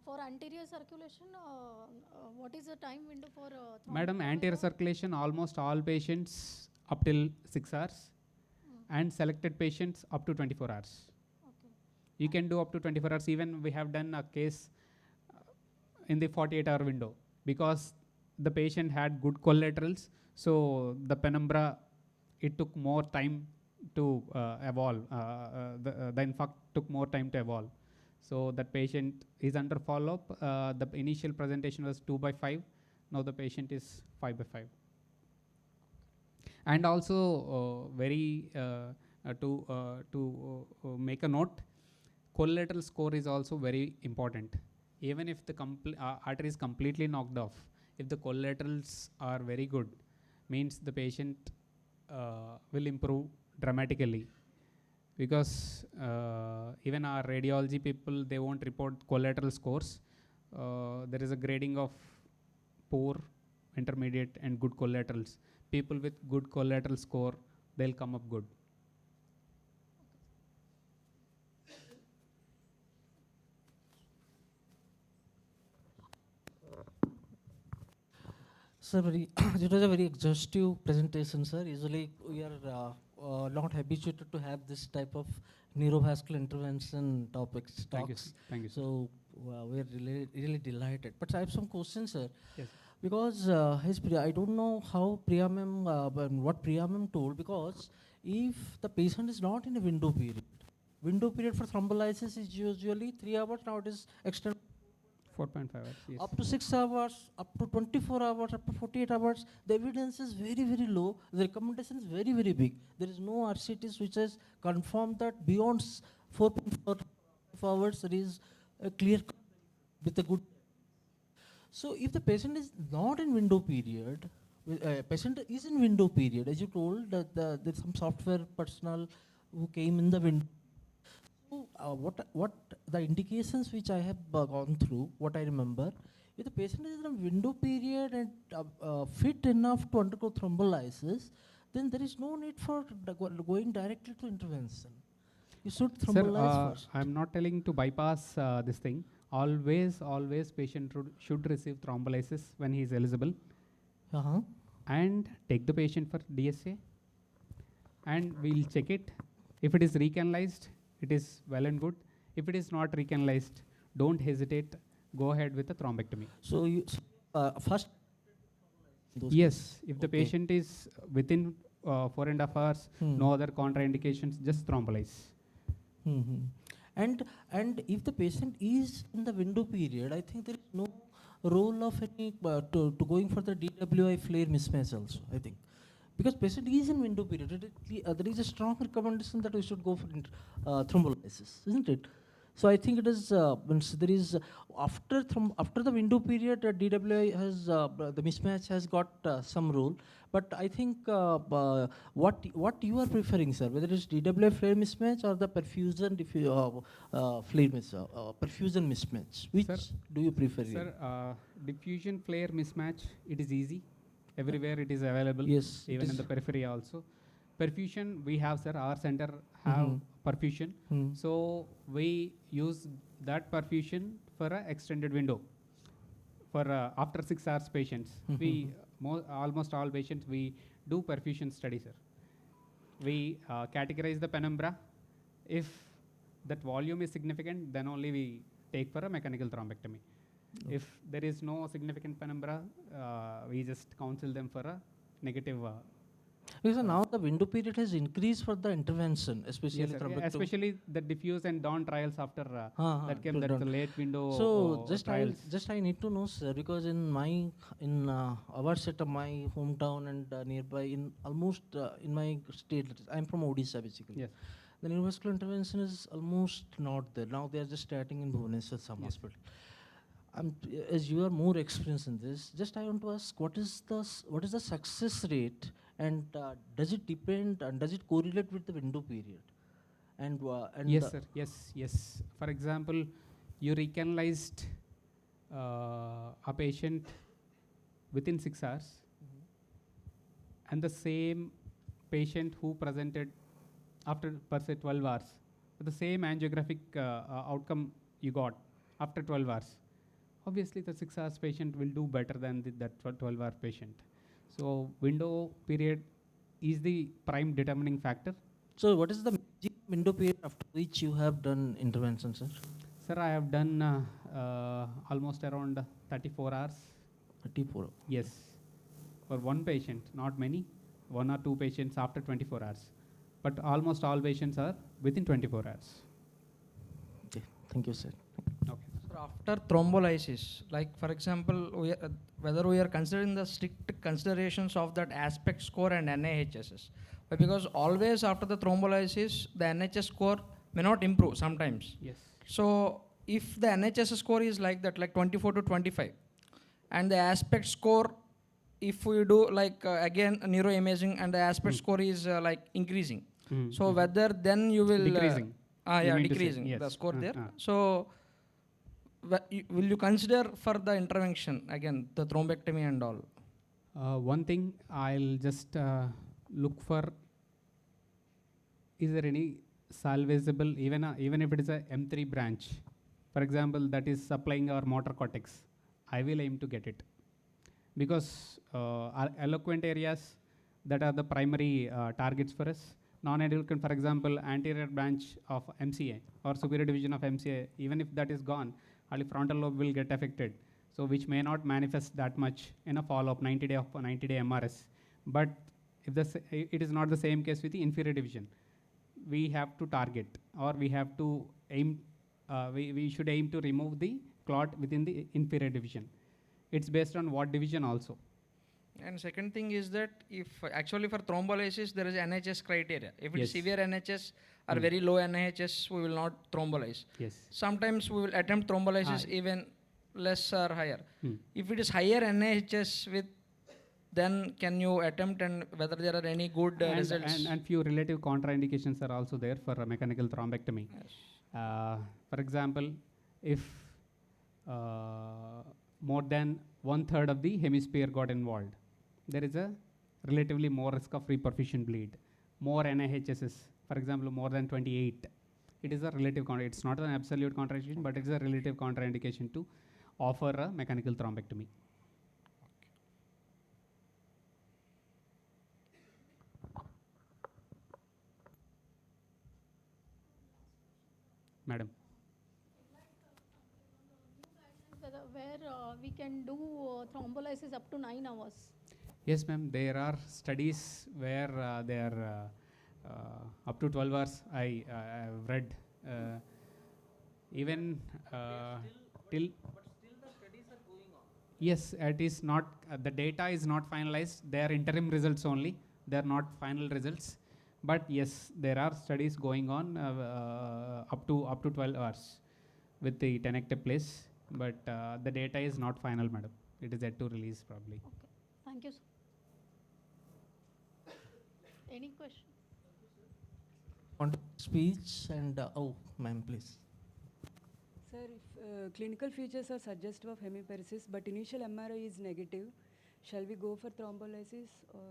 For anterior circulation, what is the time window for Madam, anterior circulation, almost all patients up till 6 hours, and selected patients up to 24 hours. You can do up to 24 hours. Even we have done a case in the 48-hour window because the patient had good collaterals. So the penumbra, it took more time to evolve. The infarct took more time to evolve. So that patient is under follow-up. The initial presentation was 2/5. Now the patient is 5/5. And also to make a note, collateral score is also very important. Even if the artery is completely knocked off, if the collaterals are very good, means the patient will improve dramatically. Because even our radiology people, they won't report collateral scores. There is a grading of poor, intermediate, and good collaterals. People with good collateral score, they'll come up good. Sir, it was a very exhaustive presentation, sir. Usually we are not habituated to have this type of neurovascular intervention topics. Thank you, Talks. sir. Thank you, sir. So we are really delighted. But I have some questions, sir. Yes. Because I don't know how Priya ma'am, what Priya ma'am told, because if the patient is not in a window period for thrombolysis is usually 3 hours, now it is extended 4.5 hours, yes. up to 6 hours, up to 24 hours, up to 48 hours. The evidence is very, very low. The recommendation is very, very big. There is no RCTs which has confirmed that beyond 4.4 hours there is a clear with a good. So if the patient is not in window period, patient is in window period, as you told that there's some software personnel who came in the window. So what the indications which I have gone through, what I remember, if the patient is in a window period and fit enough to undergo thrombolysis, then there is no need for going directly to intervention. You should thrombolyze first. I'm not telling to bypass this thing. Always patient should receive thrombolysis when he is eligible. And take the patient for DSA. And we'll check it. If it is recanalized, it is well and good. If it is not recanalized, don't hesitate. Go ahead with a thrombectomy. So you first. Yes, if the patient is within 4.5 hours, no other contraindications, just thrombolyze. And if the patient is in the window period, I think there is no role of any to going for the DWI flare mismatch also, I think. Because patient is in window period, there is a strong recommendation that we should go for thrombolysis, isn't it? So I think it is there is after the window period, DWI has the mismatch has got some role. But I think what you are preferring, sir, whether it's DWI flare mismatch or the perfusion flare perfusion mismatch, which do you prefer? Sir, diffusion flare mismatch, it is easy. Everywhere it is available. Yes, even in the periphery also. Perfusion, we have, sir, our center have perfusion. So we use that perfusion for an extended window. For after 6 hours patients, we almost all patients, we do perfusion study, sir. We categorize the penumbra. If that volume is significant, then only we take for a mechanical thrombectomy. If there is no significant penumbra, we just counsel them for a negative. Because now the window period has increased for the intervention, especially yes, especially the diffuse and dawn trials after that came. That's the late window. So trials. I need to know, sir, because in our set of my hometown and nearby, in almost in my state, I'm from Odisha basically. Yes. The neurovascular intervention is almost not there. Now they are just starting in Bhubaneswar, some hospital. as you are more experienced in this, just I want to ask, what is the success rate, and does it depend and does it correlate with the window period? And Yes, sir. Yes, yes. For example, you recanalized a patient within 6 hours, and the same patient who presented after per se 12 hours, with the same angiographic outcome you got after 12 hours. Obviously, the 6 hours patient will do better than that 12-hour patient. So, window period is the prime determining factor. So, what is the window period after which you have done intervention, sir? Sir, I have done almost around 34 hours. 34? Yes. For one patient, not many. 1 or 2 patients after 24 hours. But almost all patients are within 24 hours. Okay, thank you, sir. Okay. So after thrombolysis, like for example, whether we are considering the strict considerations of that aspect score and NIHSS, but because always after the thrombolysis, the NHS score may not improve sometimes. Yes. So if the NHS score is like that, like 24 to 25, and the aspect score, if we do like again neuroimaging and the aspect score is like increasing, so whether then you will decreasing. Yeah, decreasing yes. the score there. So will you consider for the intervention again the thrombectomy and all? One thing I'll just look for, is there any salvageable, even if it is a M3 branch, for example, that is supplying our motor cortex, I will aim to get it. Because our eloquent areas that are the primary targets for us, non-eloquent, for example, anterior branch of MCA or superior division of MCA, even if that is gone, only frontal lobe will get affected. So which may not manifest that much in a follow-up 90-day MRS. But if it is not the same case with the inferior division, we have to target, or we have to aim, we should aim to remove the clot within the inferior division. It's based on what division also. And second thing is that if actually for thrombolysis there is NHS criteria. If it is Yes. severe NHS or very low NHS, we will not thrombolyze. Yes. Sometimes we will attempt thrombolysis even less or higher. If it is higher NHS with, then can you attempt, and whether there are any good results? And few relative contraindications are also there for a mechanical thrombectomy. Yes. For example, if more than 1/3 of the hemisphere got involved, there is a relatively more risk of reperfusion bleed. More NIHSS, for example, more than 28. It is a relative it's not an absolute contraindication, but it is a relative contraindication to offer a mechanical thrombectomy. Madam. Where we can do thrombolysis up to 9 hours. Yes, ma'am. There are studies where they are up to 12 hours. I have read even till. But still the studies are going on. Yes, it is not. The data is not finalized. They are interim results only. They are not final results. But yes, there are studies going on up to 12 hours with the tenecteplase place. But the data is not final, madam. It is yet to release probably. Okay, thank you, sir. Any question? On speech and oh, ma'am, please. Sir, if clinical features are suggestive of hemiparesis, but initial MRI is negative, shall we go for thrombolysis, or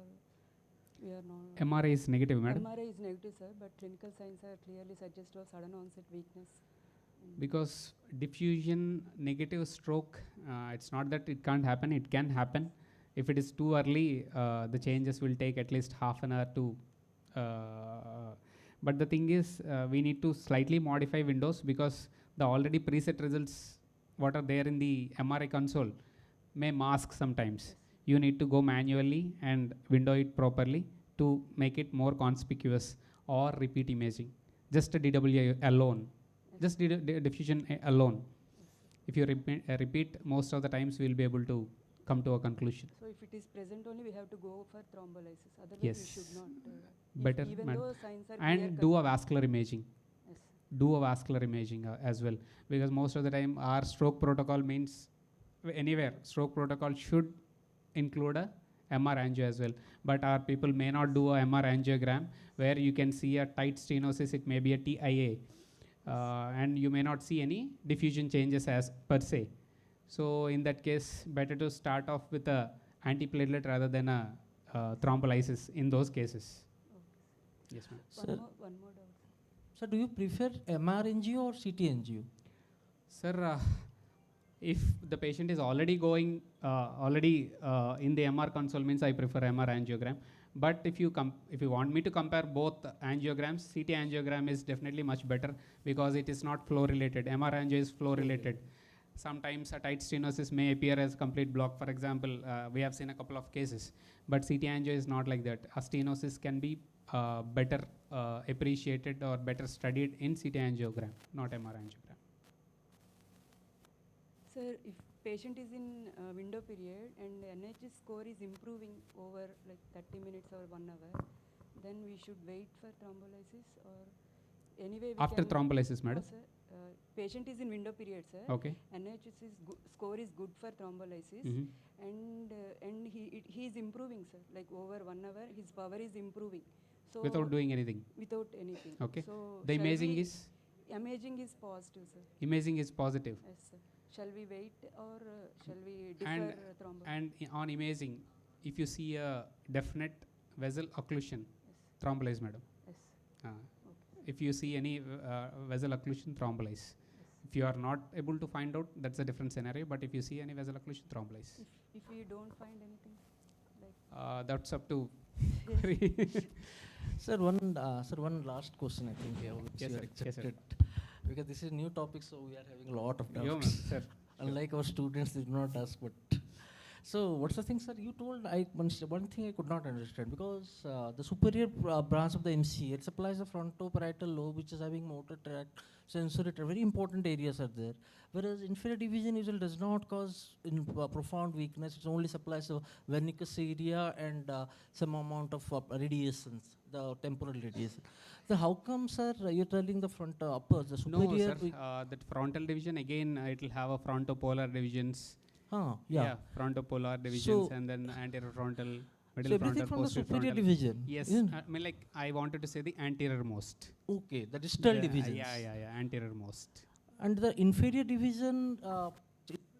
we are not? MRI is negative, madam. MRI is negative, sir, but clinical signs are clearly suggestive of sudden onset weakness. Because diffusion negative stroke, it's not that it can't happen, it can happen. If it is too early, the changes will take at least half an hour to. But the thing is, we need to slightly modify windows, because the already preset results, what are there in the MRI console, may mask sometimes. Yes. You need to go manually and window it properly to make it more conspicuous, or repeat imaging. Just a DWI alone. Just diffusion alone. If you repeat most of the times, we will be able to come to a conclusion. So if it is present only, we have to go for thrombolysis. Otherwise, yes. we should not. Better, even though signs are and do a vascular imaging. Yes. Do a vascular imaging as well, because most of the time our stroke protocol means anywhere, stroke protocol should include a MR angio as well. But our people may not do a MR angiogram where you can see a tight stenosis, it may be a TIA. And you may not see any diffusion changes as per se. So in that case, better to start off with a antiplatelet rather than a thrombolysis in those cases. Yes, ma'am. One more doubt. Sir, do you prefer MR-NGO or CT-NGO? Sir, if the patient is already going, in the MR console, means I prefer MR angiogram. But if you want me to compare both angiograms, CT angiogram is definitely much better because it is not flow related. MR angio is flow related. Sometimes a tight stenosis may appear as complete block. For example, we have seen a couple of cases, but CT angio is not like that. A stenosis can be better appreciated or better studied in CT angiogram, not MR angiogram. Sir, if patient is in window period and NHS score is improving over like 30 minutes or 1 hour, then we should wait for thrombolysis or anyway we After can thrombolysis, madam? Sir, patient is in window period, sir. Okay. NHS is score is good for thrombolysis, and he is improving, sir. Like over 1 hour, his power is improving. So Without doing anything? Without anything. Okay. So The imaging is? Imaging is positive, sir. Imaging is positive. Yes, sir. Shall we wait or shall we defer thrombolysis? And on imaging, if you see a definite vessel occlusion, thrombolyze, madam. Yes. If you see any vessel occlusion, thrombolyze. If you are not able to find out, that's a different scenario. But if you see any vessel occlusion, thrombolyze. If you don't find anything, like that's up to. Sir, one last question, I think, which Yes, you sir. are accepted. Yes, sir. Because this is new topic, so we are having a lot of Yeah, doubts. sir. Unlike our students, they do not ask. But so, what's the thing, sir? You told one thing I could not understand, because the superior branch of the MCA, it supplies the frontoparietal lobe, which is having motor tract, sensory tract, very important areas are there. Whereas inferior division usually does not cause profound weakness. It only supplies the vernicus area and some amount of radiations, the temporal radiation. So how come, sir, you're telling the front upper, the superior? No, sir. That frontal division, again, it will have a frontopolar divisions. Yeah. Frontopolar divisions, So and then anterior frontal, middle so everything frontal, from the posterior superior frontal. division? Yes. Isn't I mean, like, I wanted to say the anterior most. Okay, the distal divisions. Yeah, anterior most. And the inferior division,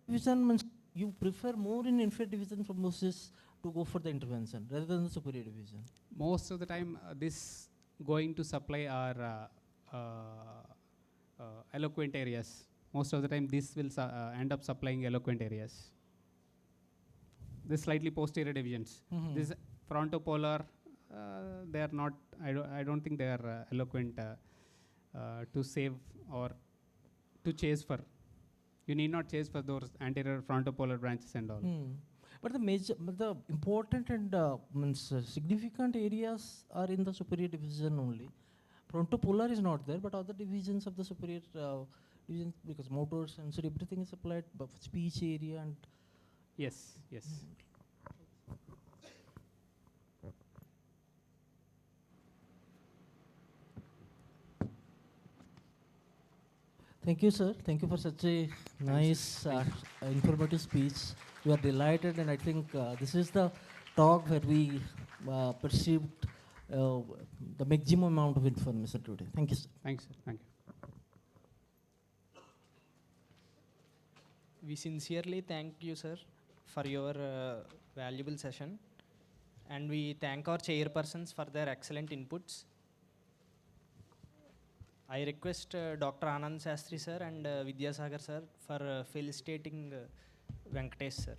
means you prefer more in inferior division thrombosis to go for the intervention rather than the superior division? Most of the time, this going to supply our eloquent areas. Most of the time, this will end up supplying eloquent areas. This slightly posterior divisions. This frontopolar, they are not. I don't think they are eloquent to save or to chase for. You need not chase for those anterior frontopolar branches and all. But the important and significant areas are in the superior division only. Frontopolar is not there, but other divisions of the superior division, because motor, sensory, everything is applied, but speech area and. Yes. Thank you, sir. Thank you for such a nice, informative speech. We are delighted, and I think this is the talk where we perceived the maximum amount of information today. Thank you, sir. Thanks, sir. Thank you. We sincerely thank you, sir, for your valuable session. And we thank our chairpersons for their excellent inputs. I request Dr. Anand Shastri, sir, and Vidyasagar, sir, for felicitating Venkatesh, sir.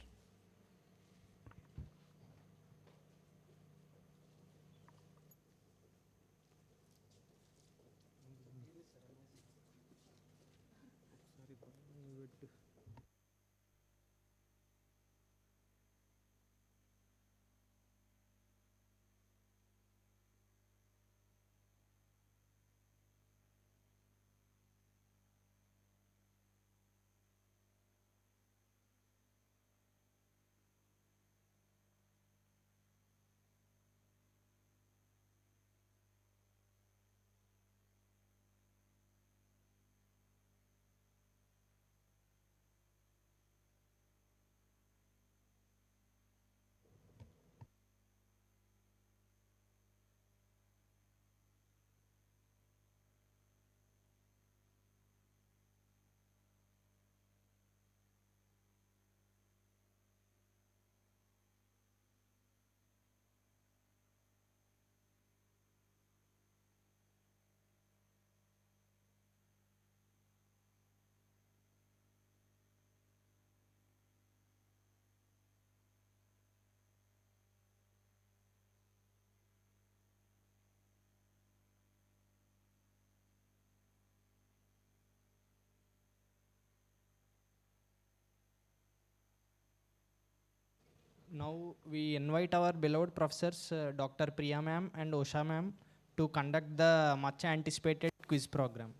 Now we invite our beloved professors, Dr. Priya ma'am and Osha ma'am, to conduct the much anticipated quiz program.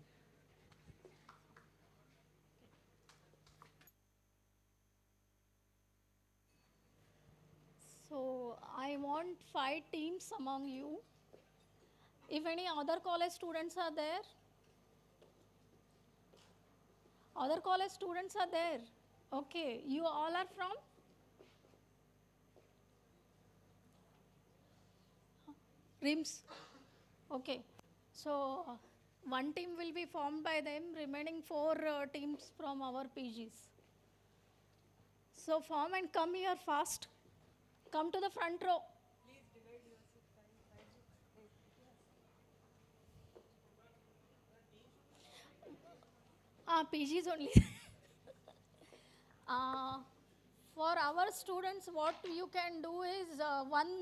So I want 5 teams among you. If any other college students are there, other college students are there. Okay, you all are from? RIMS. Okay, so one team will be formed by them, remaining 4 teams from our PGs. So form and come here fast. Come to the front row. PGs only. For our students, what you can do is one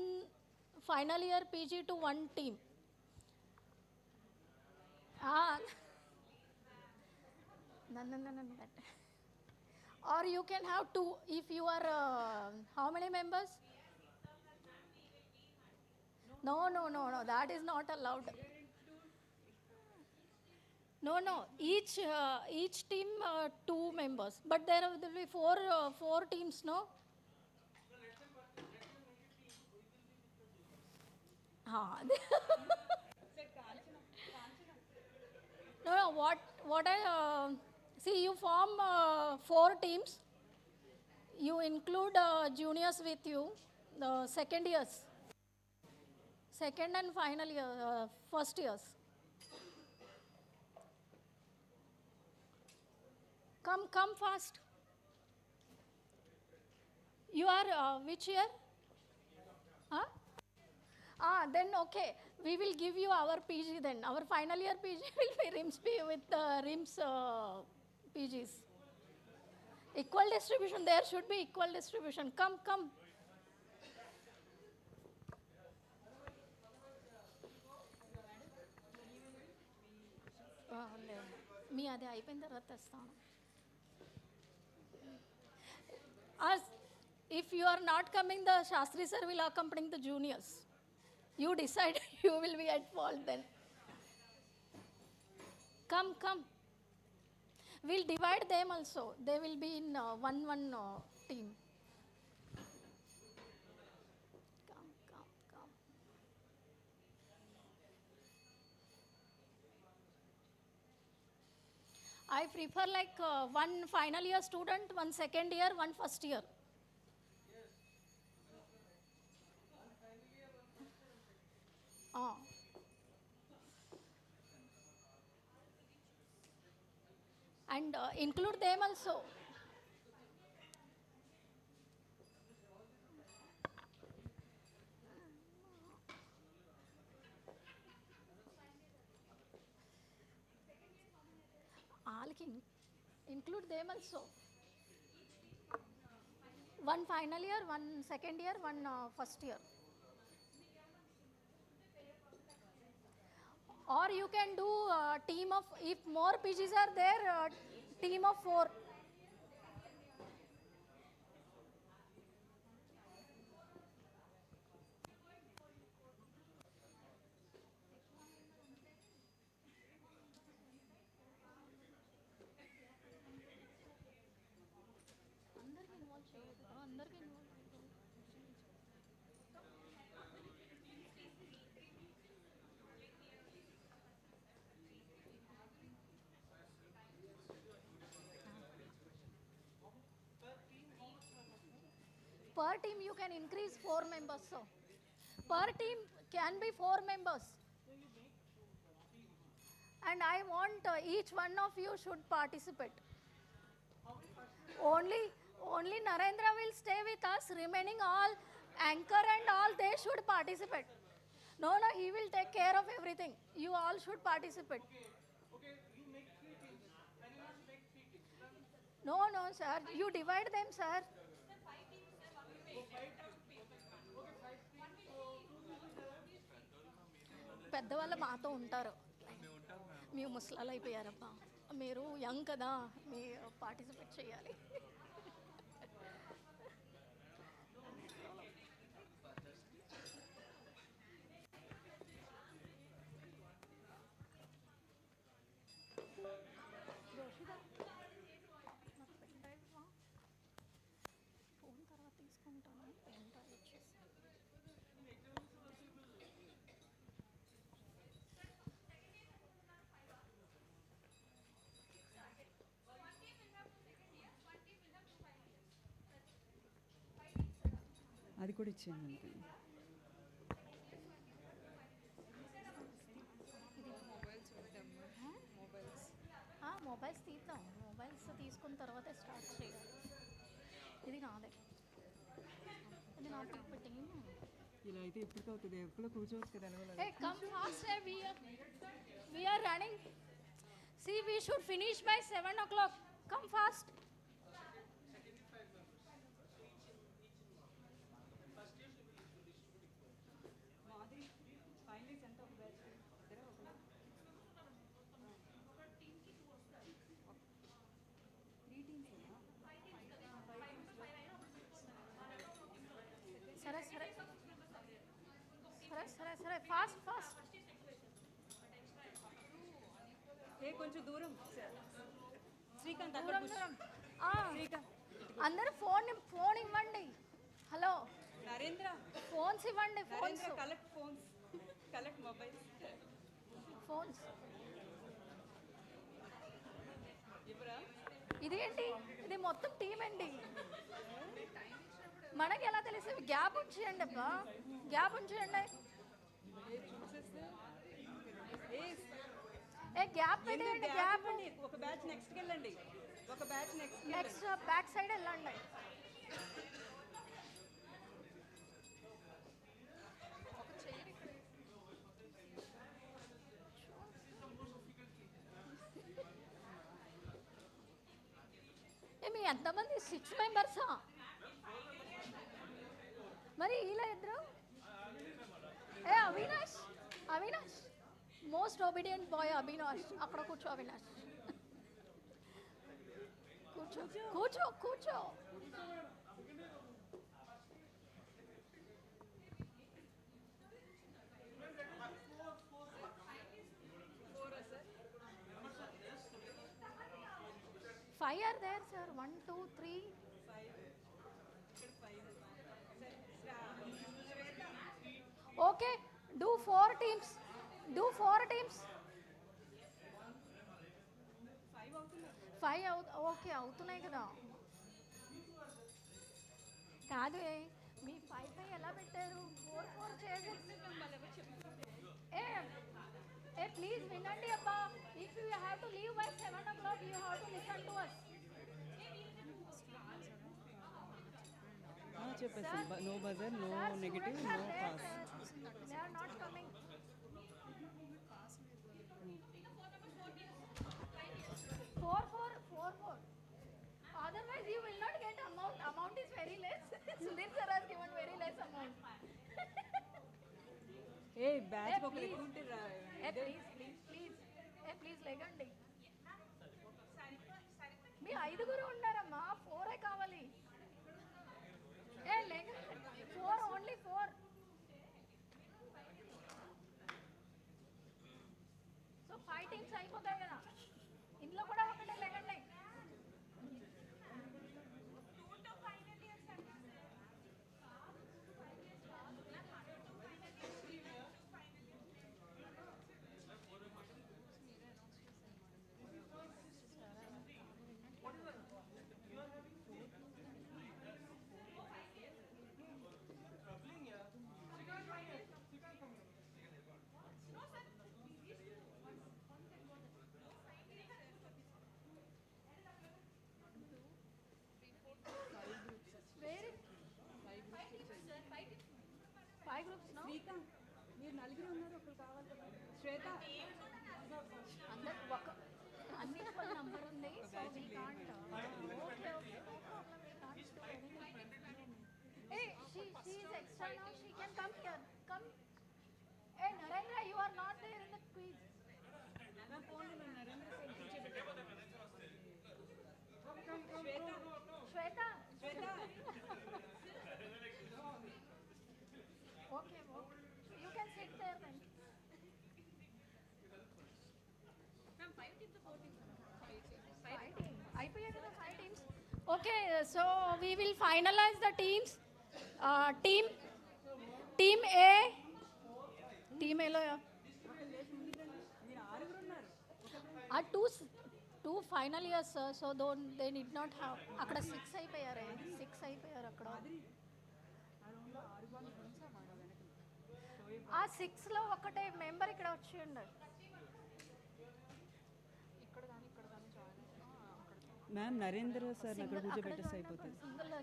final year PG to one team. No. Or you can have 2 if you are, how many members? No, that is not allowed. No, each team 2 members, but there will be 4 teams, no? No, what I see, you form 4 teams. You include juniors with you, the second years, second and final year, first years. Come fast. You are which year? Huh? Then okay. We will give you our PG then. Our final year PG will be RIMS with RIMS PGs. Equal distribution. There should be equal distribution. Come. మీ అది అయిపోయిన తర్వాత తెస్తాను. If you are not coming, the Shastri sir will accompany the juniors. You decide. You will be at fault then. Come. We'll divide them also. They will be in one team. Come. I prefer like one final year student, one second year, one first year. And include them also. Include them also. One final year, one second year, one first year. Or you can do team of, if more PGs are there, team of 4. Per team you can increase 4 members. So per team can be 4 members. And I want each one of you should participate. Only Narendra will stay with us. Remaining all anchor and all, they should participate. No, he will take care of everything. You all should participate. Okay, you make 3 teams. And you must make 3 teams. No, sir. You divide them, sir. పెద్దవాళ్ళు మాతో ఉంటారు. మీరు ముసలాలు అయిపోయారబ్బా. మీరు young కదా, మీరు participate చేయాలి. అది కూడా ఇచ్చేయండి మనకి. మొబైల్స్ తీద్దాం, మొబైల్స్ తీసుకున్న తర్వాతే స్టార్ట్ చేయాలి. ఇది నాదే, ఇది నా టీమ్. ఇలా అయితే ఎప్పుడు అవుతుంది, ఎప్పుడు కూర్చోవచ్చు కదా. Hey, come fast, we are running. See, we should finish by 7 o'clock. Come fast. సరే సరే సరే సరే సరే ఫాస్ట్ ఫాస్ట్. కొంచెం దూరం శ్రీకాంత్, దూరం దూరం. అందరూ ఫోన్ ఇవ్వండి. హలో నరేంద్ర, ఫోన్స్ ఇవ్వండి. Phones collect phones, collect mobiles, phones. ఇవ్వరా? ఇదేంటి, ఇది మొత్తం టీం అండి. మనకి ఎలా తెలిసి? గ్యాప్ ఉంచేయండి అబ్బా, గ్యాప్ ఉంచేయండి. గ్యాప్ పెట్టండి, గ్యాప్. ఒక బ్యాచ్ నెక్స్ట్ వెళ్ళండి, ఒక బ్యాచ్ నెక్స్ట్ బ్యాక్ సైడ్ వెళ్ళండి. మీ ఎంతమంది? 6 మెంబర్సా? మరి ఇలా ఇద్దరు. Avinash, Avinash most obedient boy Avinash. అక్కడ కూర్చో అవినాష్, కూర్చో కూర్చో కూర్చో. Five are there, sir. 1, 2, 3. Okay, do 4 teams. Do 4 teams. 5 okay అవుతున్నాయి కదా. కాదు, మీ 5 ఎలా పెట్టారు? 4 చేయండి. ప్లీజ్ వినండి అబ్బా. If you have to leave by 7 o'clock, you have to listen to us. చెప్పేసి no buzzer, no negative, no pass. They are not coming. 4. Otherwise you will not get amount. Amount is very less. Sudhir sir has given very less amount. Batch ఒక లెక్క ఉంటే please లేకండి. మీ 5 ఉన్నారమ్మా, 4 కావాలి. లేకండి, 4 only 4. So 5 teams అయిపోతాయి కదా. ఇందులో కూడా ఒకటే లేకండి. శ్రీకాంత్, మీరు 4 ఉన్నారు, ఒకరు కావాలి కదా. శ్వేత, అందరు ఒక అన్నిటికీ నంబర్ ఉంది. So we can't. Okay, no problem. We can't do anything. She is extra now. She can come here. Come. Narendra, you are not there in the quiz. నా phone Narendra Shweta. Okay. You can sit there then. Ma'am, 5 teams or 4 teams? 5 teams. IPA is 5 teams. Okay, so we will finalize the teams. Team A. Team A lo ya. Two final years, sir. So they need not have. Akkada 6 అయిపోయారు. 6 అయిపోయారు అక్కడ. ఆ 6లో ఒకటే member ఇక్కడ వచ్చి ఉండాలి. Ma'am Narendra sir అక్కడ కూర్చోబెట్టేసి అయిపోతుంది.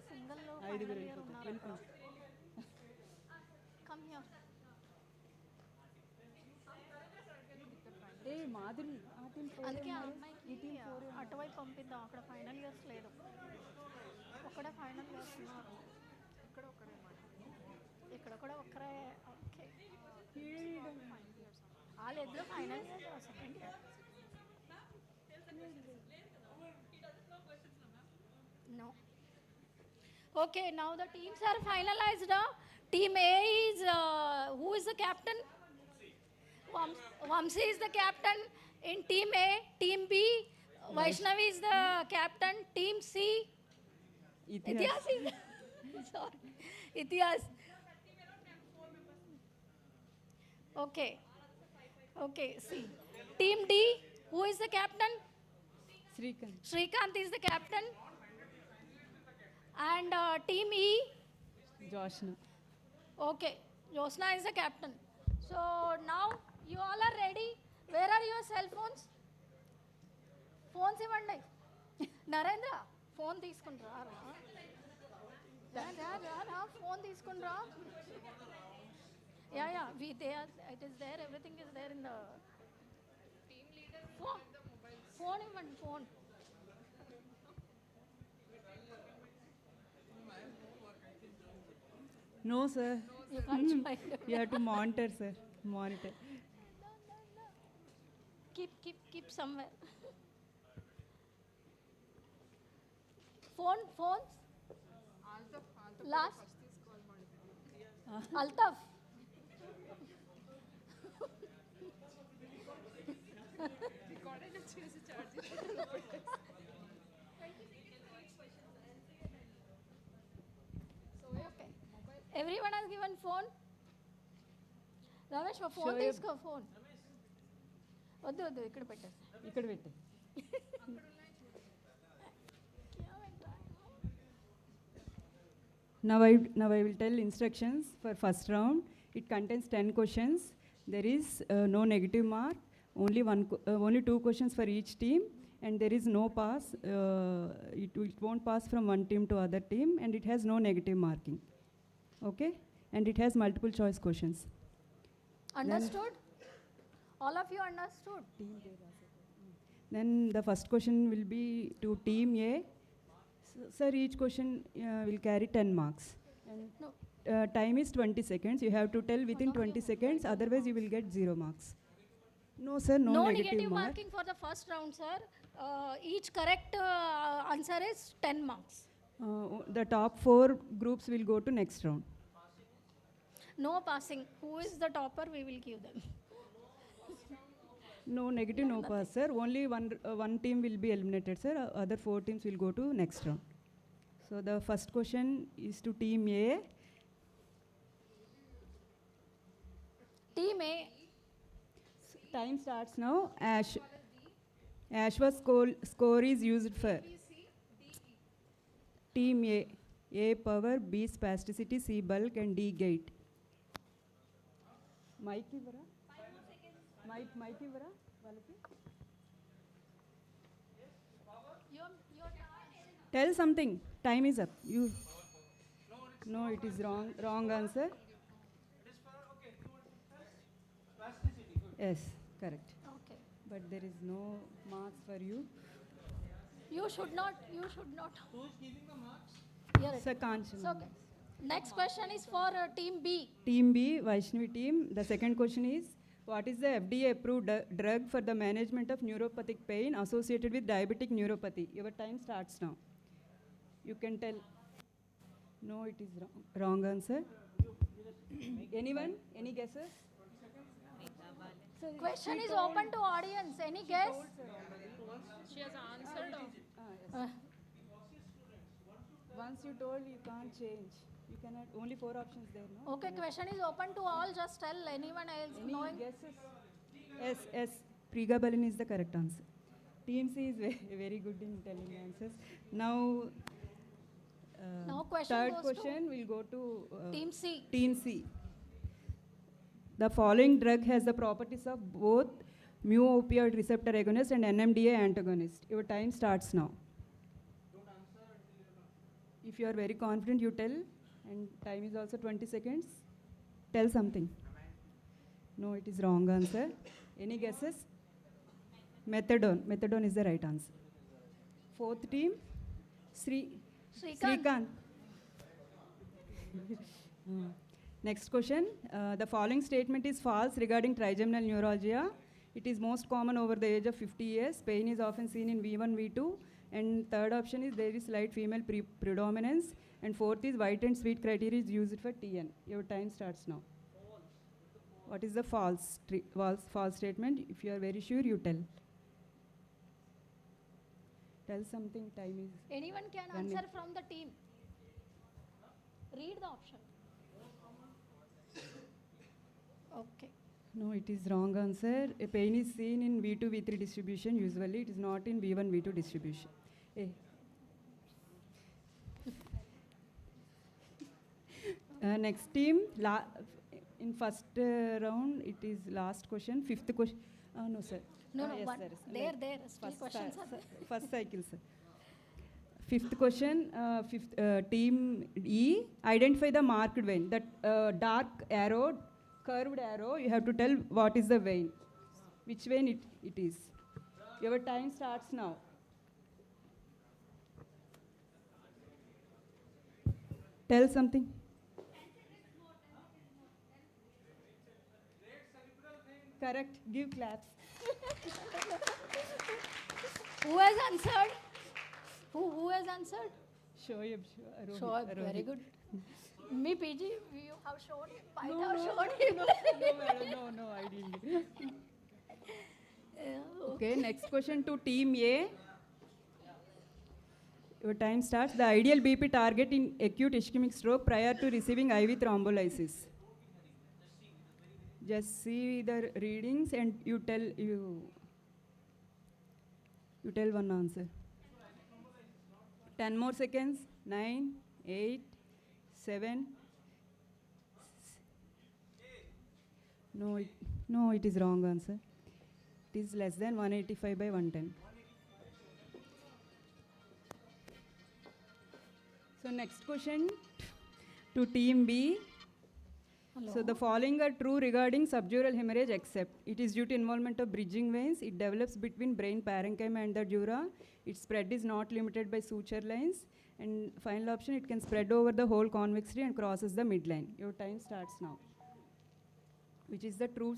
సింగిల్ ఐదుగురు వెళ్ళిపోతారు. వెళ్ళిపోండి. Come here. ఏ మాధురి ఆ టీం అందుకే ఆ అమ్మాయికి అటువైపు పంపిద్దాం, అక్కడ ఫైనల్ ఇయర్స్ లేదు, ఒకడే ఫైనల్ ఇయర్స్ ఉన్నారు. ఇక్కడ కూడా ఒక్కరే. ఓకే, వాళ్ళు ఇద్దరు final year second year. No. Okay, now the teams are finalized. Team A is who is the captain? Vamsi is the captain in Team A. Team B, Vaishnavi is the captain. Team C, Ityas is sorry, Ityas. Okay, okay. See, Team D, who is the captain? Srikanth. Srikanth is the captain. And Team E, Joshna. okay, Josna is the captain. So now you all are ready. Where are your cell phones? Phones ఇవ్వండి. Narendra phone తీసుకుని రా. Phone తీసుకుని రా. Yeah, it is there, everything is there in the team leader. Phone ఇవ్వండి, phone. No sir. You can't find it. You have to monitor sir. Monitor. Keep somewhere. Phones. Last. Altaf. Okay. Everyone has given phone. Ramesh, phone తీసుకో, phone. వద్దు ఇక్కడ పెట్టేసి. ఇక్కడ పెట్టే. Now I will tell instructions for first round. It contains 10 questions. There is no negative mark. Only 2 questions for each team, and there is no pass. It won't pass from one team to other team, and it has no negative marking. Okay, and it has multiple choice questions. Understood? All of you understood? Then the first question will be to team A. Sir, each question will carry 10 marks. No. Time is 20 seconds. You have to tell within 20 seconds, otherwise you will get 0 marks. No sir, no negative marking for the first round, sir. Each correct answer is 10 marks. The top 4 groups will go to next round. No passing. Who is the topper, we will give them. No negative, no pass, sir. Only one team will be eliminated, sir. Other 4 teams will go to next round. So the first question is to team A. Team A. Time starts now. Ashwa's score is used for team A. A power, B spasticity, C bulk, and D gate. Mic ivara? Mic ivara? Valaki? Tell something. Time is up. You. No, it is wrong. Wrong answer. Yes, correct. Okay. But there is no marks for you. You should not. Who is giving the marks? Here it Sir, is. Kanchan. So, okay. Next question is for team B. Team B, Vaishnavi team. The second question is, what is the FDA approved drug for the management of neuropathic pain associated with diabetic neuropathy? Your time starts now. You can tell. No, it is wrong. Wrong answer. Anyone? Any guesses? Question is open to audience. Any guess? She has answered. Once you told, you can't change. You cannot. Only 4 options there, no? Okay, question is open to all. Just tell anyone else Any knowing. guesses? Yes. Pregabalin is the correct answer. Team C is very good in telling answers. Now question third goes question will go to Team C. Team C. The following drug has the properties of both mu-opioid receptor agonist and NMDA antagonist. Your time starts now. If you are very confident, you tell, and time is also 20 seconds. Tell something. No, it is wrong answer. Any guesses? Methadone. Methadone is the right answer. Fourth team, Srikanth. Next question. The following statement is false regarding trigeminal neuralgia. It is most common over the age of 50 years. Pain is often seen in V1, V2. And third option is there is slight female predominance. And fourth is white and sweet criteria is used for TN. Your time starts now. What is the false statement? If you are very sure, you tell. Tell something, time is Anyone can running. answer from the team. Read the option. Okay. No, it is wrong answer. A pain is seen in V2, V3 distribution. Usually, it is not in V1, V2 distribution. Next team, in first round, it is last question. Fifth question. No, sir. No, no, yes, one. sir. There. Still questions are there. First cycle, sir. Fifth question, team E, identify the marked vein. That dark arrow, curved arrow, you have to tell what is the vein. Which vein it is. Your time starts now. Tell something. Correct. Give claps. Who has answered? Who has answered? Shoaib. Shoaib, very good. Me, PG, you have shown him. I have No, shown him. No, I didn't. Okay, next question to team A. Your time starts. The ideal BP target in acute ischemic stroke prior to receiving IV thrombolysis. Just see the readings and you tell one answer. 10 more seconds. 9, 8, 7. No, it is wrong answer. It is less than 185 by 110. So next question to team B. Hello. So the following are true regarding subdural hemorrhage except it is due to involvement of bridging veins. It develops between brain parenchyma and the dura. Its spread is not limited by suture lines. And final option, it can spread over the whole convexity and crosses the midline. Your time starts now. Which is the true,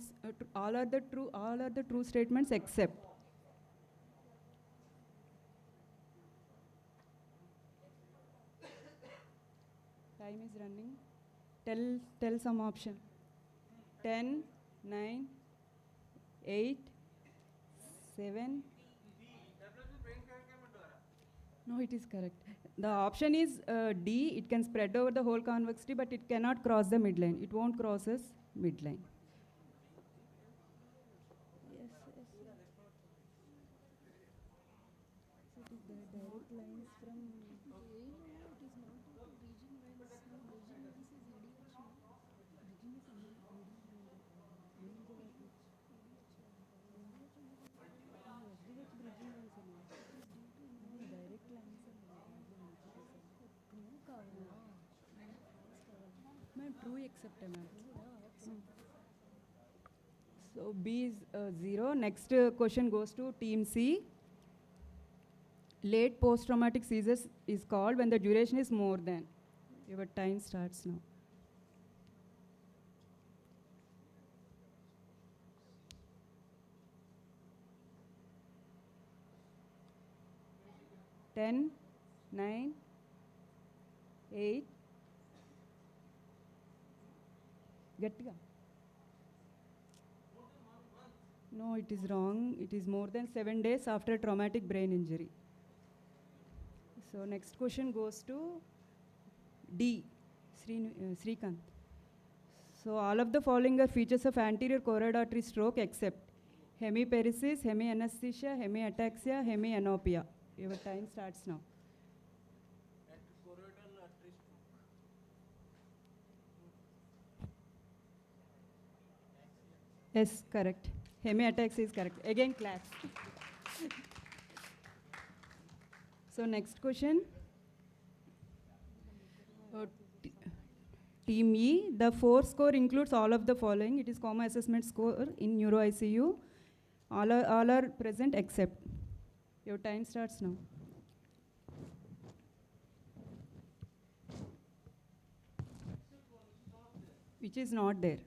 all are the true statements except. Time is running. Tell some option. 10, 9, 8, 7. No, it is correct. The option is D. It can spread over the whole convexity, but it cannot cross the midline. It won't crosses midline. Yes. So it is the direct lines from. Ma'am, true except ma'am. So B is 0. Next question goes to team C. Late post-traumatic seizures is called when the duration is more than. Your time starts now. Ten, 9, 8. Gatiga. No, it is wrong. It is more than 7 days after traumatic brain injury. So next question goes to D, Srikanth. So all of the following are features of anterior choroid artery stroke except hemiparesis, hemianesthesia, hemiataxia, hemianopia. Your time starts now. Yes, correct. Hemiataxis is correct. Again, claps. So next question. T- Team E, the 4 score includes all of the following. It is comma assessment score in neuro ICU. All are present except. Your time starts now. Which is not there.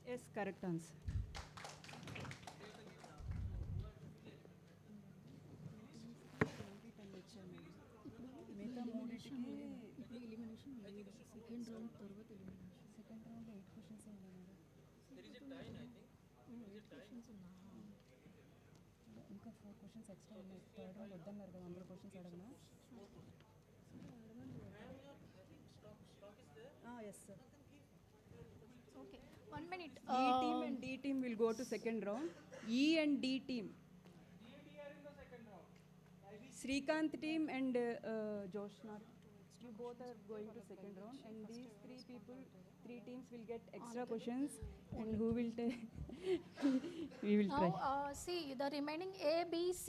Yes, correct answer. ఇంకా 4 questions extra ఉన్నాయి. Third round వద్దన్నారు కదా, అందులో questions అడగనా? Yes, sir. Okay, 1 minute. E team and D team will go to second round. E and D team. Srikanth team and Joshna, you both are going to second round, and these 3 teams will get extra questions, and who will take? We will Now, try. see, the remaining A, B, C,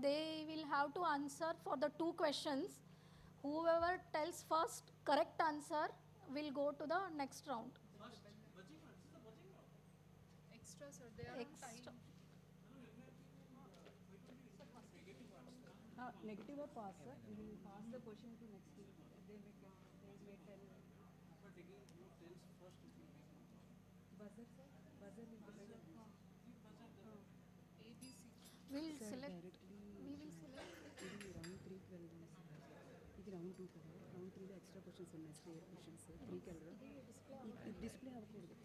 they will have to answer for the 2 questions. Whoever tells first correct answer will go to the next round. Extra, sir. They are Extra. Negative or pass, sir? We will pass the question to next team. They may tell. Buzzer, sir? Buzzer will be better. We'll Sir, select. directly We will select. ఇది round 3కి వెళ్దాం sir. ఇది round 2 కదా, round 3లో extra questions ఉన్నాయి, spare questions 3కి వెళ్ళరా. ఇది display అవ్వకూడదు.